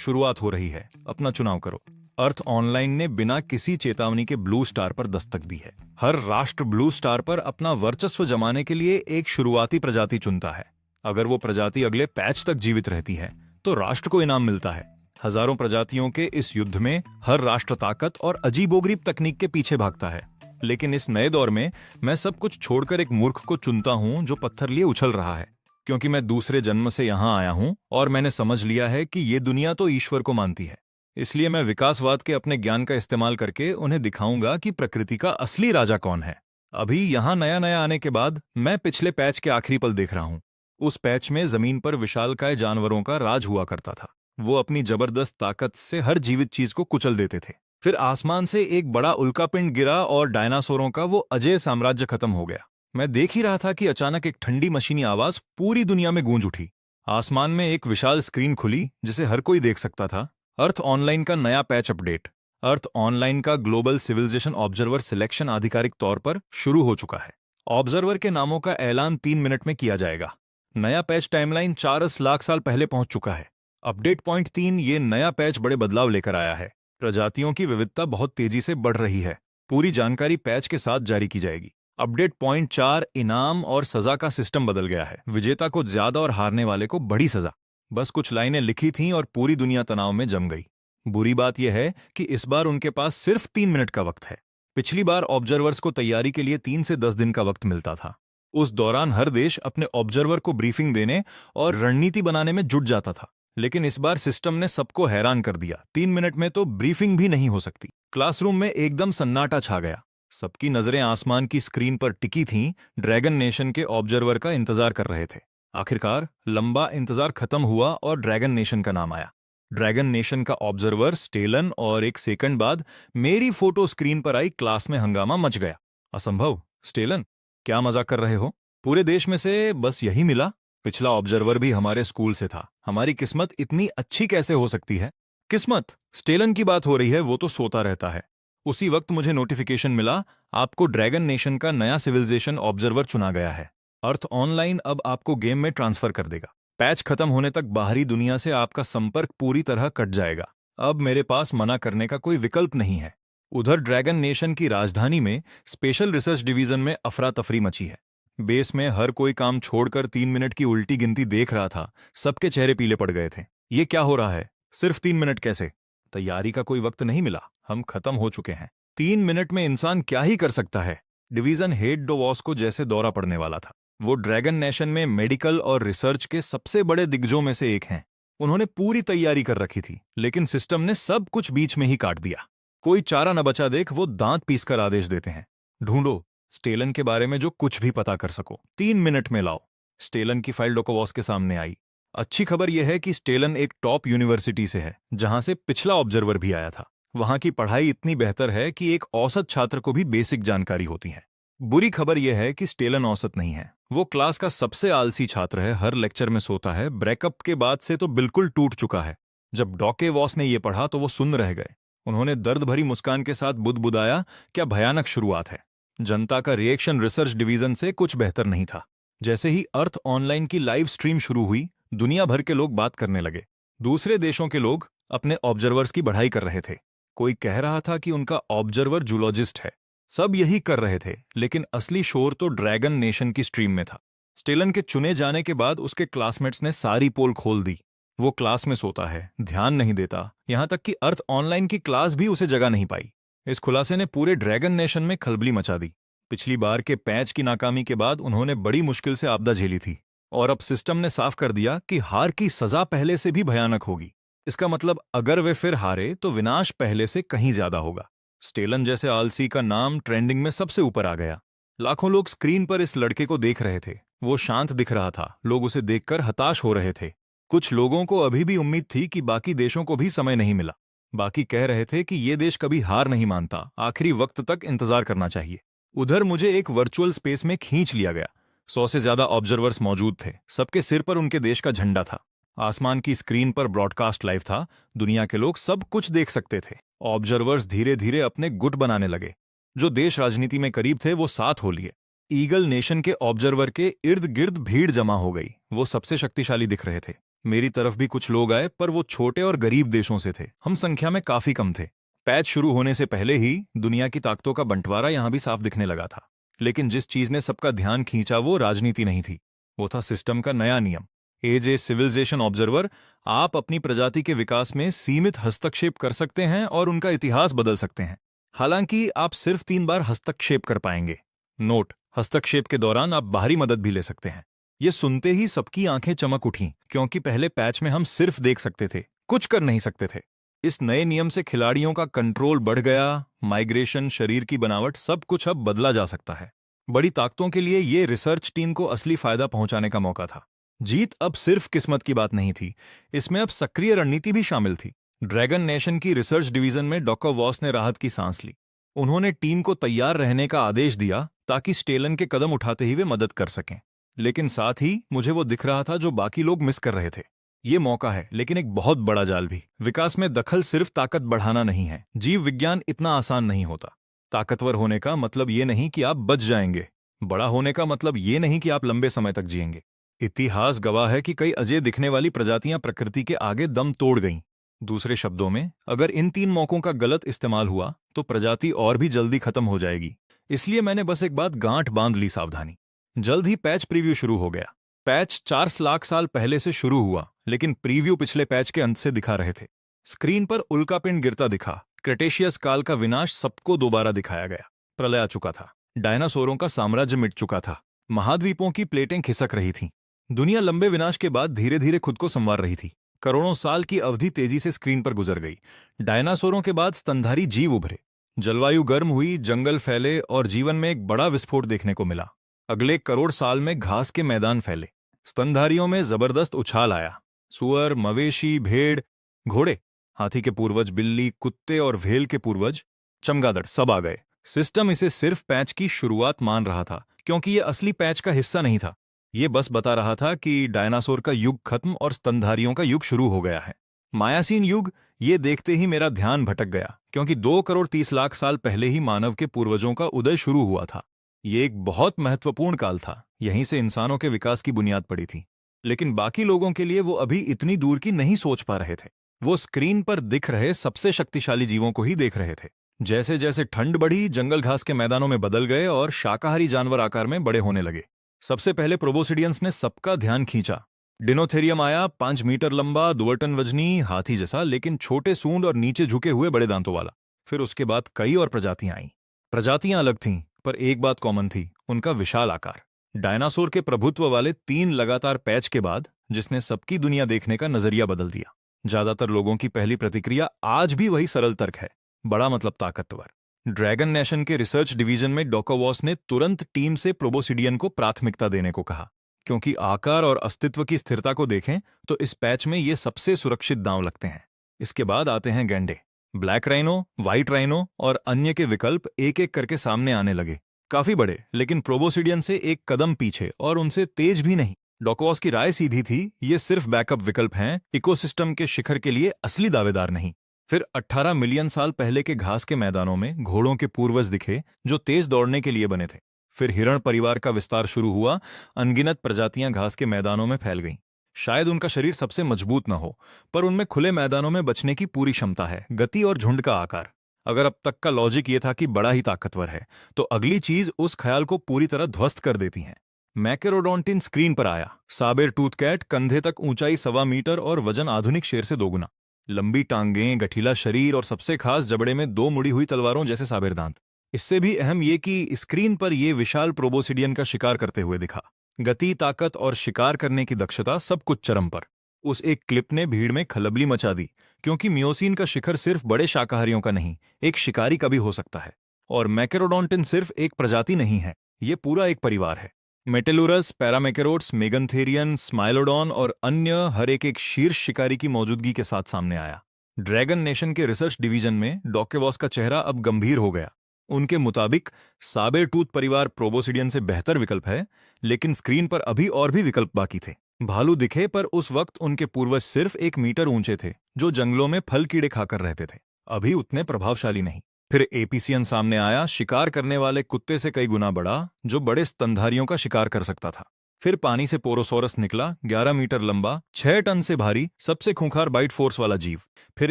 शुरुआत हो रही है, अपना चुनाव करो। अर्थ ऑनलाइन ने बिना किसी चेतावनी के ब्लू स्टार पर दस्तक दी है। हर राष्ट्र ब्लू स्टार पर अपना वर्चस्व जमाने के लिए एक शुरुआती प्रजाति चुनता है। अगर वो प्रजाति अगले पैच तक जीवित रहती है तो राष्ट्र को इनाम मिलता है। हजारों प्रजातियों के इस युद्ध में हर राष्ट्र ताकत और अजीबोगरीब तकनीक के पीछे भागता है। लेकिन इस नए दौर में मैं सब कुछ छोड़कर एक मूर्ख को चुनता हूं जो पत्थर लिए उछल रहा है, क्योंकि मैं दूसरे जन्म से यहां आया हूं और मैंने समझ लिया है कि ये दुनिया तो ईश्वर को मानती है। इसलिए मैं विकासवाद के अपने ज्ञान का इस्तेमाल करके उन्हें दिखाऊंगा कि प्रकृति का असली राजा कौन है। अभी यहां नया नया आने के बाद मैं पिछले पैच के आखिरी पल देख रहा हूं। उस पैच में जमीन पर विशालकाय जानवरों का राज हुआ करता था। वो अपनी जबरदस्त ताकत से हर जीवित चीज को कुचल देते थे। फिर आसमान से एक बड़ा उल्कापिंड गिरा और डायनासोरों का वो अजय साम्राज्य खत्म हो गया। मैं देख ही रहा था कि अचानक एक ठंडी मशीनी आवाज पूरी दुनिया में गूंज उठी। आसमान में एक विशाल स्क्रीन खुली जिसे हर कोई देख सकता था। अर्थ ऑनलाइन का नया पैच अपडेट। अर्थ ऑनलाइन का ग्लोबल सिविलाइजेशन ऑब्जर्वर सिलेक्शन आधिकारिक तौर पर शुरू हो चुका है। ऑब्जर्वर के नामों का ऐलान 3 मिनट में किया जाएगा। नया पैच टाइमलाइन 4 लाख साल पहले पहुंच चुका है। अपडेट पॉइंट 3, ये नया पैच बड़े बदलाव लेकर आया है। प्रजातियों की विविधता बहुत तेजी से बढ़ रही है। पूरी जानकारी पैच के साथ जारी की जाएगी। अपडेट पॉइंट 4, इनाम और सजा का सिस्टम बदल गया है। विजेता को ज्यादा और हारने वाले को बड़ी सजा। बस कुछ लाइनें लिखी थीं और पूरी दुनिया तनाव में जम गई। बुरी बात यह है कि इस बार उनके पास सिर्फ 3 मिनट का वक्त है। पिछली बार ऑब्जर्वर्स को तैयारी के लिए 3 से 10 दिन का वक्त मिलता था। उस दौरान हर देश अपने ऑब्जर्वर को ब्रीफिंग देने और रणनीति बनाने में जुट जाता था। लेकिन इस बार सिस्टम ने सबको हैरान कर दिया। 3 मिनट में तो ब्रीफिंग भी नहीं हो सकती। क्लासरूम में एकदम सन्नाटा छा गया। सबकी नजरें आसमान की स्क्रीन पर टिकी थीं। ड्रैगन नेशन के ऑब्जर्वर का इंतजार कर रहे थे। आखिरकार लंबा इंतजार खत्म हुआ और ड्रैगन नेशन का नाम आया। ड्रैगन नेशन का ऑब्जर्वर स्टेलन, और 1 सेकंड बाद मेरी फोटो स्क्रीन पर आई। क्लास में हंगामा मच गया। असंभव, स्टेलन, क्या मजाक कर रहे हो? पूरे देश में से बस यही मिला? पिछला ऑब्जर्वर भी हमारे स्कूल से था। हमारी किस्मत इतनी अच्छी कैसे हो सकती है? किस्मत? स्टेलन की बात हो रही है, वो तो सोता रहता है। उसी वक्त मुझे नोटिफिकेशन मिला, आपको ड्रैगन नेशन का नया सिविलाइजेशन ऑब्जर्वर चुना गया है। अर्थ ऑनलाइन अब आपको गेम में ट्रांसफर कर देगा। पैच खत्म होने तक बाहरी दुनिया से आपका संपर्क पूरी तरह कट जाएगा। अब मेरे पास मना करने का कोई विकल्प नहीं है। उधर ड्रैगन नेशन की राजधानी में स्पेशल रिसर्च डिवीजन में अफरा तफरी मची है। बेस में हर कोई काम छोड़कर 3 मिनट की उल्टी गिनती देख रहा था। सबके चेहरे पीले पड़ गए थे। ये क्या हो रहा है? सिर्फ 3 मिनट कैसे? तैयारी का कोई वक्त नहीं मिला। हम खत्म हो चुके हैं। 3 मिनट में इंसान क्या ही कर सकता है? डिवीजन हेड डोवॉस को जैसे दौरा पड़ने वाला था। वो ड्रैगन नेशन में मेडिकल और रिसर्च के सबसे बड़े दिग्गजों में से एक हैं। उन्होंने पूरी तैयारी कर रखी थी, लेकिन सिस्टम ने सब कुछ बीच में ही काट दिया। कोई चारा न बचा देख वो दांत पीसकर आदेश देते हैं, ढूंढो स्टेलन के बारे में जो कुछ भी पता कर सको, 3 मिनट में लाओ। स्टेलन की फाइल डोकोवॉस के सामने आई। अच्छी खबर यह है कि स्टेलन एक टॉप यूनिवर्सिटी से है, जहां से पिछला ऑब्जर्वर भी आया था। वहां की पढ़ाई इतनी बेहतर है कि एक औसत छात्र को भी बेसिक जानकारी होती है। बुरी खबर यह है कि स्टेलन औसत नहीं है। वो क्लास का सबसे आलसी छात्र है, हर लेक्चर में सोता है। ब्रेकअप के बाद से तो बिल्कुल टूट चुका है। जब डॉकेवॉस ने यह पढ़ा तो वो सुन्न रह गए। उन्होंने दर्द भरी मुस्कान के साथ बुदबुदाया, क्या भयानक शुरुआत है। जनता का रिएक्शन रिसर्च डिवीजन से कुछ बेहतर नहीं था। जैसे ही अर्थ ऑनलाइन की लाइव स्ट्रीम शुरू हुई, दुनिया भर के लोग बात करने लगे। दूसरे देशों के लोग अपने ऑब्जर्वर्स की बढ़ाई कर रहे थे। कोई कह रहा था कि उनका ऑब्जर्वर जूलॉजिस्ट है। सब यही कर रहे थे, लेकिन असली शोर तो ड्रैगन नेशन की स्ट्रीम में था। स्टेलन के चुने जाने के बाद उसके क्लासमेट्स ने सारी पोल खोल दी। वो क्लास में सोता है, ध्यान नहीं देता, यहां तक कि अर्थ ऑनलाइन की क्लास भी उसे जगह नहीं पाई। इस खुलासे ने पूरे ड्रैगन नेशन में खलबली मचा दी। पिछली बार के पैच की नाकामी के बाद उन्होंने बड़ी मुश्किल से आपदा झेली थी, और अब सिस्टम ने साफ कर दिया कि हार की सजा पहले से भी भयानक होगी। इसका मतलब अगर वे फिर हारे तो विनाश पहले से कहीं ज्यादा होगा। स्टेलन जैसे आलसी का नाम ट्रेंडिंग में सबसे ऊपर आ गया। लाखों लोग स्क्रीन पर इस लड़के को देख रहे थे। वो शांत दिख रहा था। लोग उसे देखकर हताश हो रहे थे। कुछ लोगों को अभी भी उम्मीद थी कि बाकी देशों को भी समय नहीं मिला। बाकी कह रहे थे कि ये देश कभी हार नहीं मानता, आखिरी वक्त तक इंतजार करना चाहिए। उधर मुझे एक वर्चुअल स्पेस में खींच लिया गया। 100 से ज्यादा ऑब्जर्वर्स मौजूद थे। सबके सिर पर उनके देश का झंडा था। आसमान की स्क्रीन पर ब्रॉडकास्ट लाइव था। दुनिया के लोग सब कुछ देख सकते थे। ऑब्जर्वर्स धीरे धीरे अपने गुट बनाने लगे। जो देश राजनीति में करीब थे वो साथ हो लिए। ईगल नेशन के ऑब्जर्वर के इर्द गिर्द भीड़ जमा हो गई। वो सबसे शक्तिशाली दिख रहे थे। मेरी तरफ भी कुछ लोग आए, पर वो छोटे और गरीब देशों से थे। हम संख्या में काफी कम थे। पैच शुरू होने से पहले ही दुनिया की ताकतों का बंटवारा यहां भी साफ दिखने लगा था। लेकिन जिस चीज ने सबका ध्यान खींचा वो राजनीति नहीं थी, वो था सिस्टम का नया नियम। एज ए सिविलाइजेशन ऑब्जर्वर, आप अपनी प्रजाति के विकास में सीमित हस्तक्षेप कर सकते हैं और उनका इतिहास बदल सकते हैं। हालांकि आप सिर्फ 3 बार हस्तक्षेप कर पाएंगे। नोट: हस्तक्षेप के दौरान आप बाहरी मदद भी ले सकते हैं। ये सुनते ही सबकी आंखें चमक उठीं, क्योंकि पहले पैच में हम सिर्फ देख सकते थे, कुछ कर नहीं सकते थे। इस नए नियम से खिलाड़ियों का कंट्रोल बढ़ गया, माइग्रेशन, शरीर की बनावट, सब कुछ अब बदला जा सकता है। बड़ी ताकतों के लिए ये रिसर्च टीम को असली फायदा पहुंचाने का मौका था। जीत अब सिर्फ किस्मत की बात नहीं थी, इसमें अब सक्रिय रणनीति भी शामिल थी। ड्रैगन नेशन की रिसर्च डिवीजन में डॉक्टर वॉस ने राहत की सांस ली। उन्होंने टीम को तैयार रहने का आदेश दिया ताकि स्टेलन के कदम उठाते ही वे मदद कर सकें। लेकिन साथ ही मुझे वो दिख रहा था जो बाकी लोग मिस कर रहे थे। ये मौका है, लेकिन एक बहुत बड़ा जाल भी। विकास में दखल सिर्फ ताकत बढ़ाना नहीं है। जीव विज्ञान इतना आसान नहीं होता। ताकतवर होने का मतलब ये नहीं कि आप बच जाएंगे। बड़ा होने का मतलब ये नहीं कि आप लंबे समय तक जिएंगे। इतिहास गवाह है कि कई अजय दिखने वाली प्रजातियां प्रकृति के आगे दम तोड़ गईं। दूसरे शब्दों में, अगर इन 3 मौकों का गलत इस्तेमाल हुआ तो प्रजाति और भी जल्दी खत्म हो जाएगी। इसलिए मैंने बस एक बात गांठ बांध ली: सावधानी। जल्द ही पैच प्रीव्यू शुरू हो गया। पैच 4 लाख साल पहले से शुरू हुआ, लेकिन प्रीव्यू पिछले पैच के अंत से दिखा रहे थे। स्क्रीन पर उल्कापिंड गिरता दिखा। क्रेटेशियस काल का विनाश सबको दोबारा दिखाया गया। प्रलय आ चुका था। डायनासोरों का साम्राज्य मिट चुका था। महाद्वीपों की प्लेटें खिसक रही थीं। दुनिया लंबे विनाश के बाद धीरे धीरे खुद को संवार रही थी। करोड़ों साल की अवधि तेजी से स्क्रीन पर गुजर गई। डायनासोरों के बाद स्तनधारी जीव उभरे। जलवायु गर्म हुई, जंगल फैले और जीवन में एक बड़ा विस्फोट देखने को मिला। अगले करोड़ साल में घास के मैदान फैले। स्तनधारियों में जबरदस्त उछाल आया। सुअर, मवेशी, भेड़, घोड़े, हाथी के पूर्वज, बिल्ली, कुत्ते और व्हेल के पूर्वज, चमगादड़, सब आ गए। सिस्टम इसे सिर्फ पैच की शुरुआत मान रहा था, क्योंकि ये असली पैच का हिस्सा नहीं था। ये बस बता रहा था कि डायनासोर का युग खत्म और स्तनधारियों का युग शुरू हो गया है। मायासीन युग, ये देखते ही मेरा ध्यान भटक गया, क्योंकि 2 करोड़ 30 लाख साल पहले ही मानव के पूर्वजों का उदय शुरू हुआ था। ये एक बहुत महत्वपूर्ण काल था। यहीं से इंसानों के विकास की बुनियाद पड़ी थी। लेकिन बाकी लोगों के लिए वो अभी इतनी दूर की नहीं सोच पा रहे थे। वो स्क्रीन पर दिख रहे सबसे शक्तिशाली जीवों को ही देख रहे थे। जैसे जैसे ठंड बढ़ी, जंगल घास के मैदानों में बदल गए और शाकाहारी जानवर आकार में बड़े होने लगे। सबसे पहले प्रोबोसिडियंस ने सबका ध्यान खींचा। डिनोथेरियम आया, 5 मीटर लंबा, 2 टन वजनी, हाथी जैसा, लेकिन छोटे सूंड और नीचे झुके हुए बड़े दांतों वाला। फिर उसके बाद कई और प्रजातियां आईं। प्रजातियां अलग थीं, पर एक बात कॉमन थी: उनका विशाल आकार। डायनासोर के प्रभुत्व वाले 3 लगातार पैच के बाद, जिसने सबकी दुनिया देखने का नजरिया बदल दिया। ज्यादातर लोगों की पहली प्रतिक्रिया आज भी वही सरल तर्क है: बड़ा मतलब ताकतवर। ड्रैगन नेशन के रिसर्च डिवीजन में डॉक्टर वॉस ने तुरंत टीम से प्रोबोसिडियन को प्राथमिकता देने को कहा, क्योंकि आकार और अस्तित्व की स्थिरता को देखें तो इस पैच में ये सबसे सुरक्षित दांव लगते हैं। इसके बाद आते हैं गैंडे। ब्लैक राइनो, व्हाइट राइनो और अन्य के विकल्प एक एक करके सामने आने लगे। काफी बड़े, लेकिन प्रोबोसिडियन से एक कदम पीछे और उनसे तेज भी नहीं। डॉक्टर वॉस की राय सीधी थी: ये सिर्फ बैकअप विकल्प हैं, इकोसिस्टम के शिखर के लिए असली दावेदार नहीं। फिर 18 मिलियन साल पहले के घास के मैदानों में घोड़ों के पूर्वज दिखे, जो तेज दौड़ने के लिए बने थे। फिर हिरण परिवार का विस्तार शुरू हुआ। अनगिनत प्रजातियां घास के मैदानों में फैल गईं। शायद उनका शरीर सबसे मजबूत न हो, पर उनमें खुले मैदानों में बचने की पूरी क्षमता है, गति और झुंड का आकार। अगर अब तक का लॉजिक ये था कि बड़ा ही ताकतवर है, तो अगली चीज उस ख्याल को पूरी तरह ध्वस्त कर देती है। मैकेरोडोंटिन स्क्रीन पर आया। साबेर टूथ कैट, कंधे तक ऊंचाई 1.25 मीटर और वजन आधुनिक शेर से 2 गुना। लंबी टांगें, गठीला शरीर और सबसे खास जबड़े में 2 मुड़ी हुई तलवारों जैसे साबेर दांत। इससे भी अहम ये कि स्क्रीन पर ये विशाल प्रोबोसिडियन का शिकार करते हुए दिखा। गति, ताकत और शिकार करने की दक्षता, सब कुछ चरम पर। उस एक क्लिप ने भीड़ में खलबली मचा दी, क्योंकि मियोसीन का शिखर सिर्फ बड़े शाकाहारियों का नहीं, एक शिकारी का भी हो सकता है। और मैकेरोडोंटिन सिर्फ एक प्रजाति नहीं है, ये पूरा एक परिवार है। मेटेलुरस, पैरामेकेरोट्स, मेगनथेरियन, स्माइलोडॉन और अन्य हर एक शीर्ष शिकारी की मौजूदगी के साथ सामने आया। ड्रैगन नेशन के रिसर्च डिवीजन में डॉक्टर वॉस का चेहरा अब गंभीर हो गया। उनके मुताबिक साबेर टूथ परिवार प्रोबोसिडियन से बेहतर विकल्प है, लेकिन स्क्रीन पर अभी और भी विकल्प बाकी थे। भालू दिखे, पर उस वक्त उनके पूर्वज सिर्फ 1 मीटर ऊंचे थे, जो जंगलों में फल कीड़े खाकर रहते थे, अभी उतने प्रभावशाली नहीं। फिर एपीसियन सामने आया, शिकार करने वाले कुत्ते से कई गुना बड़ा, जो बड़े स्तनधारियों का शिकार कर सकता था। फिर पानी से पोरोसोरस निकला, 11 मीटर लंबा, 6 टन से भारी, सबसे खूंखार बाइट फोर्स वाला जीव। फिर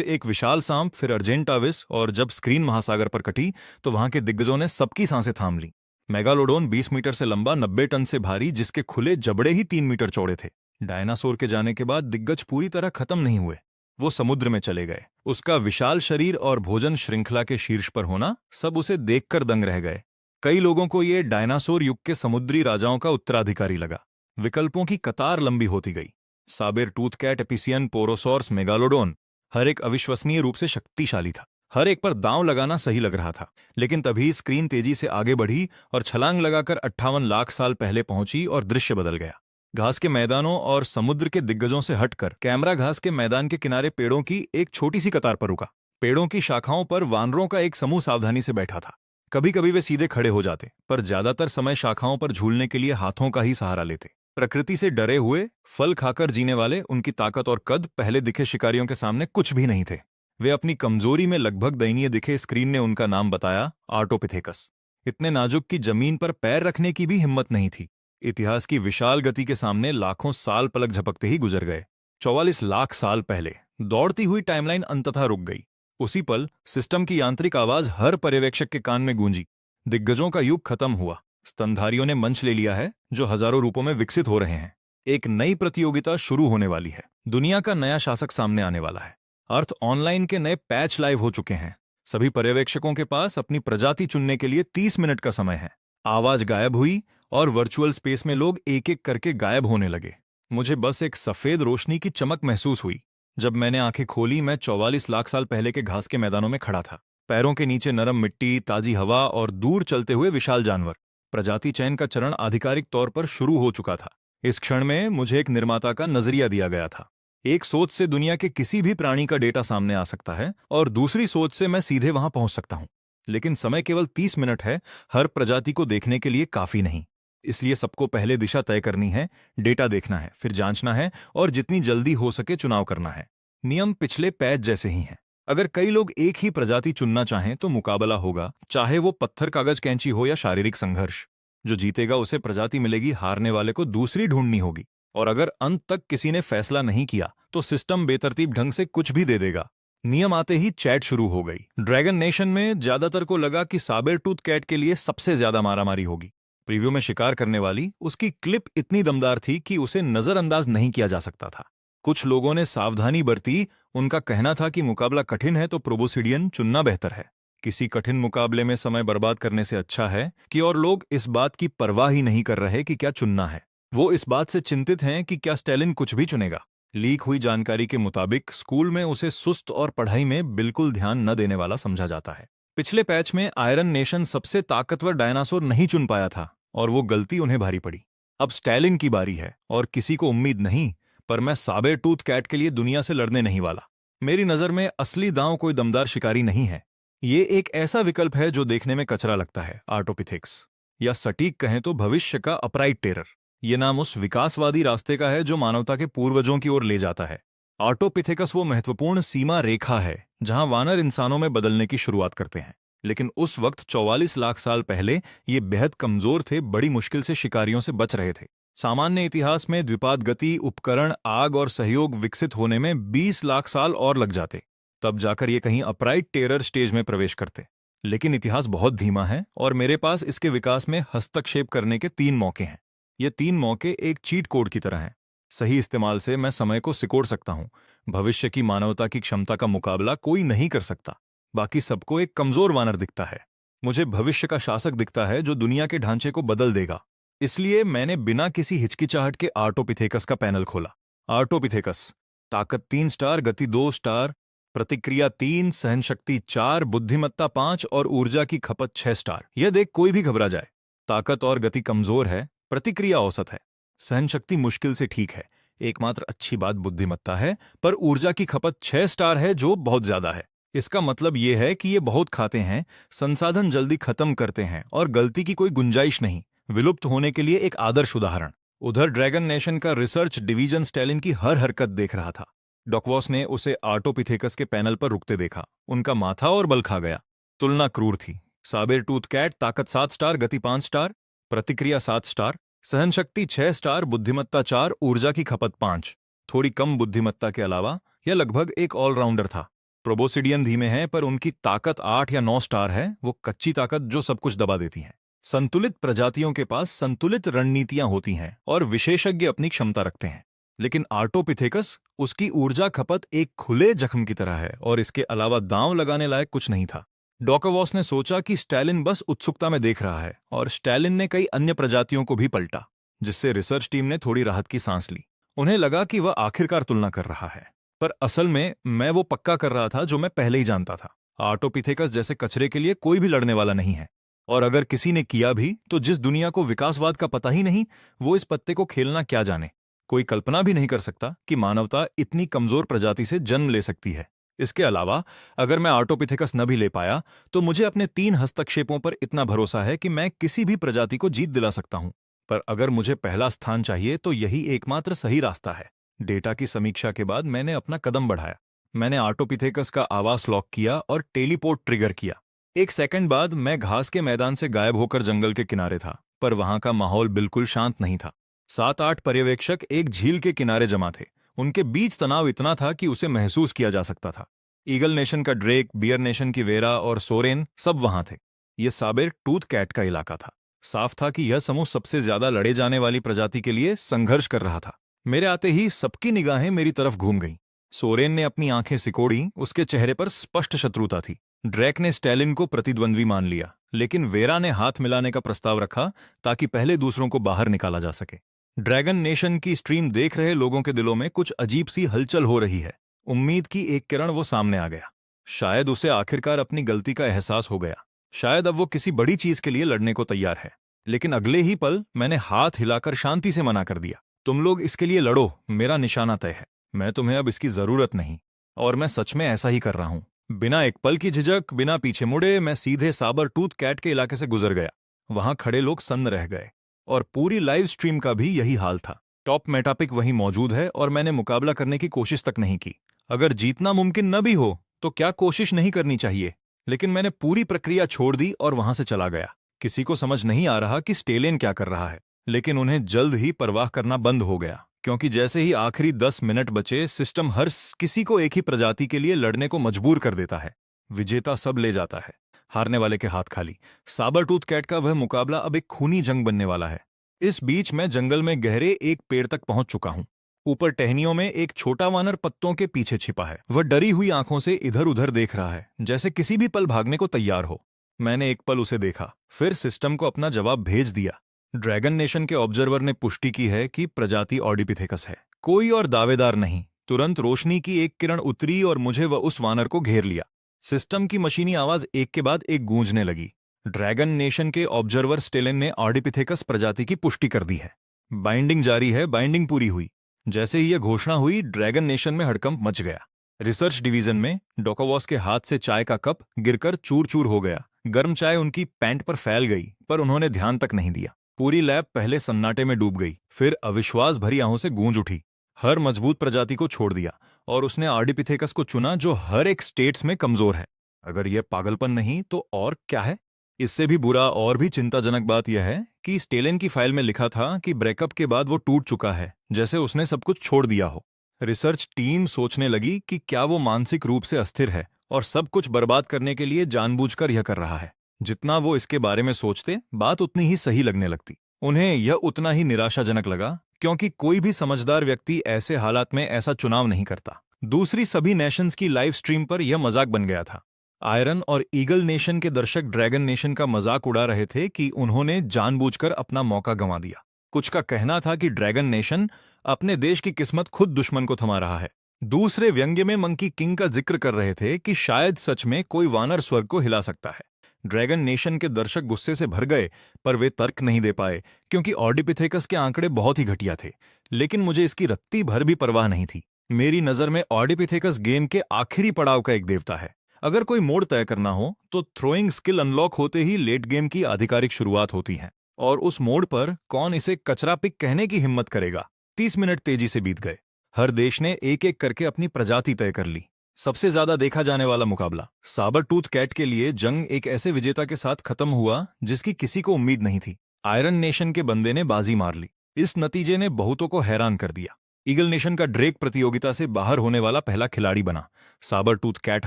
एक विशाल सांप, फिर अर्जेंटाविस, और जब स्क्रीन महासागर पर कटी तो वहां के दिग्गजों ने सबकी सांसें थाम ली। मेगालोडोन 20 मीटर से लंबा, 90 टन से भारी, जिसके खुले जबड़े ही 3 मीटर चौड़े थे। डायनासोर के जाने के बाद दिग्गज पूरी तरह खत्म नहीं हुए। वो समुद्र में चले गए। उसका विशाल शरीर और भोजन श्रृंखला के शीर्ष पर होना, सब उसे देखकर दंग रह गए। कई लोगों को ये डायनासोर युग के समुद्री राजाओं का उत्तराधिकारी लगा। विकल्पों की कतार लंबी होती गई। साबेर टूथ कैट, एपिसियन, पोरोसॉर्स, मेगालोडोन, हर एक अविश्वसनीय रूप से शक्तिशाली था। हर एक पर दांव लगाना सही लग रहा था। लेकिन तभी स्क्रीन तेजी से आगे बढ़ी और छलांग लगाकर 58 लाख साल पहले पहुंची और दृश्य बदल गया। घास के मैदानों और समुद्र के दिग्गजों से हटकर कैमरा घास के मैदान के किनारे पेड़ों की एक छोटी सी कतार पर रुका। पेड़ों की शाखाओं पर वानरों का एक समूह सावधानी से बैठा था। कभी कभी वे सीधे खड़े हो जाते, पर ज्यादातर समय शाखाओं पर झूलने के लिए हाथों का ही सहारा लेते। प्रकृति से डरे हुए, फल खाकर जीने वाले, उनकी ताकत और कद पहले दिखे शिकारियों के सामने कुछ भी नहीं थे। वे अपनी कमजोरी में लगभग दयनीय दिखे। स्क्रीन ने उनका नाम बताया, आर्टोपिथेकस। इतने नाजुक कि जमीन पर पैर रखने की भी हिम्मत नहीं थी। इतिहास की विशाल गति के सामने लाखों साल पलक झपकते ही गुजर गए। 44 लाख साल पहले दौड़ती हुई टाइमलाइन अंततः रुक गई। उसी पल सिस्टम की यांत्रिक आवाज हर पर्यवेक्षक के कान में गूंजी। दिग्गजों का युग खत्म हुआ। स्तनधारियों ने मंच ले लिया है, जो हजारों रूपों में विकसित हो रहे हैं। एक नई प्रतियोगिता शुरू होने वाली है। दुनिया का नया शासक सामने आने वाला है। अर्थ ऑनलाइन के नए पैच लाइव हो चुके हैं। सभी पर्यवेक्षकों के पास अपनी प्रजाति चुनने के लिए 30 मिनट का समय है। आवाज गायब हुई और वर्चुअल स्पेस में लोग एक एक करके गायब होने लगे। मुझे बस एक सफेद रोशनी की चमक महसूस हुई। जब मैंने आंखें खोली, मैं 44 लाख साल पहले के घास के मैदानों में खड़ा था। पैरों के नीचे नरम मिट्टी, ताजी हवा और दूर चलते हुए विशाल जानवर। प्रजाति चयन का चरण आधिकारिक तौर पर शुरू हो चुका था। इस क्षण में मुझे एक निर्माता का नजरिया दिया गया था। एक सोच से दुनिया के किसी भी प्राणी का डेटा सामने आ सकता है और दूसरी सोच से मैं सीधे वहां पहुंच सकता हूं। लेकिन समय केवल 30 मिनट है। हर प्रजाति को देखने के लिए काफी नहीं। इसलिए सबको पहले दिशा तय करनी है, डेटा देखना है, फिर जांचना है और जितनी जल्दी हो सके चुनाव करना है। नियम पिछले पैच जैसे ही हैं। अगर कई लोग एक ही प्रजाति चुनना चाहें तो मुकाबला होगा, चाहे वो पत्थर कागज कैंची हो या शारीरिक संघर्ष। जो जीतेगा उसे प्रजाति मिलेगी, हारने वाले को दूसरी ढूंढनी होगी। और अगर अंत तक किसी ने फैसला नहीं किया तो सिस्टम बेतरतीब ढंग से कुछ भी दे देगा। नियम आते ही चैट शुरू हो गई। ड्रैगन नेशन में ज्यादातर को लगा कि साबर टूथ कैट के लिए सबसे ज्यादा मारामारी होगी। प्रीव्यू में शिकार करने वाली उसकी क्लिप इतनी दमदार थी कि उसे नजरअंदाज नहीं किया जा सकता था। कुछ लोगों ने सावधानी बरती। उनका कहना था कि मुकाबला कठिन है तो प्रोबोसिडियन चुनना बेहतर है। किसी कठिन मुकाबले में समय बर्बाद करने से अच्छा है कि और लोग इस बात की परवाह ही नहीं कर रहे कि क्या चुनना है। वो इस बात से चिंतित हैं कि क्या स्टेलिन कुछ भी चुनेगा। लीक हुई जानकारी के मुताबिक स्कूल में उसे सुस्त और पढ़ाई में बिल्कुल ध्यान न देने वाला समझा जाता है। पिछले पैच में आयरन नेशन सबसे ताकतवर डायनासोर नहीं चुन पाया था और वो गलती उन्हें भारी पड़ी। अब स्टेलिन की बारी है और किसी को उम्मीद नहीं, पर मैं साबर टूथ कैट के लिए दुनिया से लड़ने नहीं वाला। मेरी नजर में असली दांव कोई दमदार शिकारी नहीं है। ये एक ऐसा विकल्प है जो देखने में कचरा लगता है, आर्टोपिथेक्स, या सटीक कहें तो भविष्य का अपराइट टेरर। ये नाम उस विकासवादी रास्ते का है जो मानवता के पूर्वजों की ओर ले जाता है। आर्टोपिथेकस वो महत्वपूर्ण सीमा रेखा है जहां वानर इंसानों में बदलने की शुरुआत करते हैं। लेकिन उस वक्त 44 लाख साल पहले ये बेहद कमजोर थे, बड़ी मुश्किल से शिकारियों से बच रहे थे। सामान्य इतिहास में द्विपाद गति, उपकरण, आग और सहयोग विकसित होने में 20 लाख साल और लग जाते, तब जाकर ये कहीं अपराइट टेरर स्टेज में प्रवेश करते। लेकिन इतिहास बहुत धीमा है और मेरे पास इसके विकास में हस्तक्षेप करने के 3 मौके हैं। ये 3 मौके एक चीट कोड की तरह हैं। सही इस्तेमाल से मैं समय को सिकोड़ सकता हूं। भविष्य की मानवता की क्षमता का मुकाबला कोई नहीं कर सकता। बाकी सबको एक कमजोर वानर दिखता है। मुझे भविष्य का शासक दिखता है जो दुनिया के ढांचे को बदल देगा। इसलिए मैंने बिना किसी हिचकिचाहट के आर्टोपिथेकस का पैनल खोला। आर्टोपिथेकस, ताकत 3 स्टार, गति 2 स्टार, प्रतिक्रिया 3, सहनशक्ति 4, बुद्धिमत्ता 5 और ऊर्जा की खपत 6 स्टार। यह देख कोई भी घबरा जाए। ताकत और गति कमजोर है, प्रतिक्रिया औसत है, सहनशक्ति मुश्किल से ठीक है। एकमात्र अच्छी बात बुद्धिमत्ता है, पर ऊर्जा की खपत 6 स्टार है, जो बहुत ज्यादा है। इसका मतलब यह है कि ये बहुत खाते हैं, संसाधन जल्दी खत्म करते हैं और गलती की कोई गुंजाइश नहीं। विलुप्त होने के लिए एक आदर्श उदाहरण। उधर ड्रैगन नेशन का रिसर्च डिवीजन स्टेलिन की हर हरकत देख रहा था। डॉकवॉस ने उसे आर्टोपिथेकस के पैनल पर रुकते देखा। उनका माथा और बल खा गया। तुलना क्रूर थी। साबर टूथ कैट, ताकत 7 स्टार, गति 5 स्टार, प्रतिक्रिया 7 स्टार, सहनशक्ति 6 स्टार, बुद्धिमत्ता 4, ऊर्जा की खपत 5। थोड़ी कम बुद्धिमत्ता के अलावा यह लगभग एक ऑलराउंडर था। प्रोबोसिडियन धीमे हैं पर उनकी ताकत 8 या 9 स्टार है, वो कच्ची ताकत जो सब कुछ दबा देती है। संतुलित प्रजातियों के पास संतुलित रणनीतियां होती हैं और विशेषज्ञ अपनी क्षमता रखते हैं। लेकिन आर्टोपिथेकस, उसकी ऊर्जा खपत एक खुले जख्म की तरह है और इसके अलावा दांव लगाने लायक कुछ नहीं था। डॉकवॉस ने सोचा कि स्टैलिन बस उत्सुकता में देख रहा है और स्टैलिन ने कई अन्य प्रजातियों को भी पलटा, जिससे रिसर्च टीम ने थोड़ी राहत की सांस ली। उन्हें लगा कि वह आखिरकार तुलना कर रहा है, पर असल में मैं वो पक्का कर रहा था जो मैं पहले ही जानता था। आर्टोपिथेकस जैसे कचरे के लिए कोई भी लड़ने वाला नहीं है, और अगर किसी ने किया भी तो जिस दुनिया को विकासवाद का पता ही नहीं, वो इस पत्ते को खेलना क्या जाने। कोई कल्पना भी नहीं कर सकता कि मानवता इतनी कमजोर प्रजाति से जन्म ले सकती है। इसके अलावा अगर मैं आर्टोपिथेकस न भी ले पाया तो मुझे अपने 3 हस्तक्षेपों पर इतना भरोसा है कि मैं किसी भी प्रजाति को जीत दिला सकता हूं। पर अगर मुझे पहला स्थान चाहिए तो यही एकमात्र सही रास्ता है। डेटा की समीक्षा के बाद मैंने अपना कदम बढ़ाया। मैंने आर्टोपिथेकस का आवास लॉक किया और टेलीपोर्ट ट्रिगर किया। 1 सेकंड बाद मैं घास के मैदान से गायब होकर जंगल के किनारे था, पर वहां का माहौल बिल्कुल शांत नहीं था। 7-8 पर्यवेक्षक एक झील के किनारे जमा थे। उनके बीच तनाव इतना था कि उसे महसूस किया जा सकता था। ईगल नेशन का ड्रेक, बियर नेशन की वेरा और सोरेन सब वहां थे। यह साबेर टूथ कैट का इलाका था। साफ था कि यह समूह सबसे ज्यादा लड़े जाने वाली प्रजाति के लिए संघर्ष कर रहा था। मेरे आते ही सबकी निगाहें मेरी तरफ घूम गईं। सोरेन ने अपनी आंखें सिकोड़ी, उसके चेहरे पर स्पष्ट शत्रुता थी। ड्रैक ने स्टैलिन को प्रतिद्वंद्वी मान लिया, लेकिन वेरा ने हाथ मिलाने का प्रस्ताव रखा ताकि पहले दूसरों को बाहर निकाला जा सके। ड्रैगन नेशन की स्ट्रीम देख रहे लोगों के दिलों में कुछ अजीब सी हलचल हो रही है। उम्मीद की एक किरण वो सामने आ गया। शायद उसे आखिरकार अपनी गलती का एहसास हो गया। शायद अब वो किसी बड़ी चीज के लिए लड़ने को तैयार है। लेकिन अगले ही पल मैंने हाथ हिलाकर शांति से मना कर दिया। तुम लोग इसके लिए लड़ो, मेरा निशाना तय है। मैं तुम्हें अब इसकी जरूरत नहीं। और मैं सच में ऐसा ही कर रहा हूं। बिना एक पल की झिझक, बिना पीछे मुड़े मैं सीधे साबर टूथ कैट के इलाके से गुजर गया। वहां खड़े लोग सन्न रह गए, और पूरी लाइव स्ट्रीम का भी यही हाल था। टॉप मेटापिक वहीं मौजूद है और मैंने मुकाबला करने की कोशिश तक नहीं की। अगर जीतना मुमकिन न भी हो तो क्या कोशिश नहीं करनी चाहिए? लेकिन मैंने पूरी प्रक्रिया छोड़ दी और वहां से चला गया। किसी को समझ नहीं आ रहा कि स्टेलेन क्या कर रहा है, लेकिन उन्हें जल्द ही परवाह करना बंद हो गया, क्योंकि जैसे ही आखिरी 10 मिनट बचे, सिस्टम हर किसी को एक ही प्रजाति के लिए लड़ने को मजबूर कर देता है। विजेता सब ले जाता है, हारने वाले के हाथ खाली। साबरटूथ कैट का वह मुकाबला अब एक खूनी जंग बनने वाला है। इस बीच मैं जंगल में गहरे एक पेड़ तक पहुंच चुका हूं। ऊपर टहनियों में एक छोटा वानर पत्तों के पीछे छिपा है। वह डरी हुई आंखों से इधर उधर देख रहा है, जैसे किसी भी पल भागने को तैयार हो। मैंने एक पल उसे देखा, फिर सिस्टम को अपना जवाब भेज दिया। ड्रैगन नेशन के ऑब्जर्वर ने पुष्टि की है कि प्रजाति ऑर्डिपिथेकस है। कोई और दावेदार नहीं। तुरंत रोशनी की एक किरण उतरी और मुझे व उस वानर को घेर लिया। सिस्टम की मशीनी आवाज एक के बाद एक गूंजने लगी। ड्रैगन नेशन के ऑब्जर्वर स्टेलेन ने ऑर्डिपिथेकस प्रजाति की पुष्टि कर दी है। बाइंडिंग जारी है, बाइंडिंग पूरी हुई। जैसे ही यह घोषणा हुई, ड्रैगन नेशन में हड़कंप मच गया। रिसर्च डिवीजन में डॉकोवॉस के हाथ से चाय का कप गिरकर चूर चूर हो गया। गर्म चाय उनकी पैंट पर फैल गई, पर उन्होंने ध्यान तक नहीं दिया। पूरी लैब पहले सन्नाटे में डूब गई, फिर अविश्वास भरी आंखों से गूंज उठी। हर मजबूत प्रजाति को छोड़ दिया और उसने ऑर्डिपिथेकस को चुना, जो हर एक स्टेट्स में कमजोर है। अगर यह पागलपन नहीं तो और क्या है? इससे भी बुरा और भी चिंताजनक बात यह है कि स्टेलेन की फाइल में लिखा था कि ब्रेकअप के बाद वो टूट चुका है, जैसे उसने सब कुछ छोड़ दिया हो। रिसर्च टीम सोचने लगी कि क्या वो मानसिक रूप से अस्थिर है और सब कुछ बर्बाद करने के लिए जानबूझकर यह कर रहा है। जितना वो इसके बारे में सोचते, बात उतनी ही सही लगने लगती। उन्हें यह उतना ही निराशाजनक लगा, क्योंकि कोई भी समझदार व्यक्ति ऐसे हालात में ऐसा चुनाव नहीं करता। दूसरी सभी नेशंस की लाइव स्ट्रीम पर यह मजाक बन गया था। आयरन और ईगल नेशन के दर्शक ड्रैगन नेशन का मजाक उड़ा रहे थे कि उन्होंने जानबूझकर अपना मौका गंवा दिया। कुछ का कहना था कि ड्रैगन नेशन अपने देश की किस्मत खुद दुश्मन को थमा रहा है। दूसरे व्यंग्य में मंकी किंग का जिक्र कर रहे थे कि शायद सच में कोई वानर स्वर्ग को हिला सकता है। ड्रैगन नेशन के दर्शक गुस्से से भर गए, पर वे तर्क नहीं दे पाए, क्योंकि ऑर्डिपिथेकस के आंकड़े बहुत ही घटिया थे। लेकिन मुझे इसकी रत्ती भर भी परवाह नहीं थी। मेरी नजर में ऑर्डिपिथेकस गेम के आखिरी पड़ाव का एक देवता है। अगर कोई मोड़ तय करना हो तो थ्रोइंग स्किल अनलॉक होते ही लेट गेम की आधिकारिक शुरुआत होती है, और उस मोड़ पर कौन इसे कचरा पिक कहने की हिम्मत करेगा। 30 मिनट तेजी से बीत गए। हर देश ने एक एक करके अपनी प्रजाति तय कर ली। सबसे ज्यादा देखा जाने वाला मुकाबला साबर टूथ कैट के लिए जंग एक ऐसे विजेता के साथ खत्म हुआ जिसकी किसी को उम्मीद नहीं थी। आयरन नेशन के बंदे ने बाजी मार ली। इस नतीजे ने बहुतों को हैरान कर दिया। ईगल नेशन का ड्रेक प्रतियोगिता से बाहर होने वाला पहला खिलाड़ी बना। साबर टूथ कैट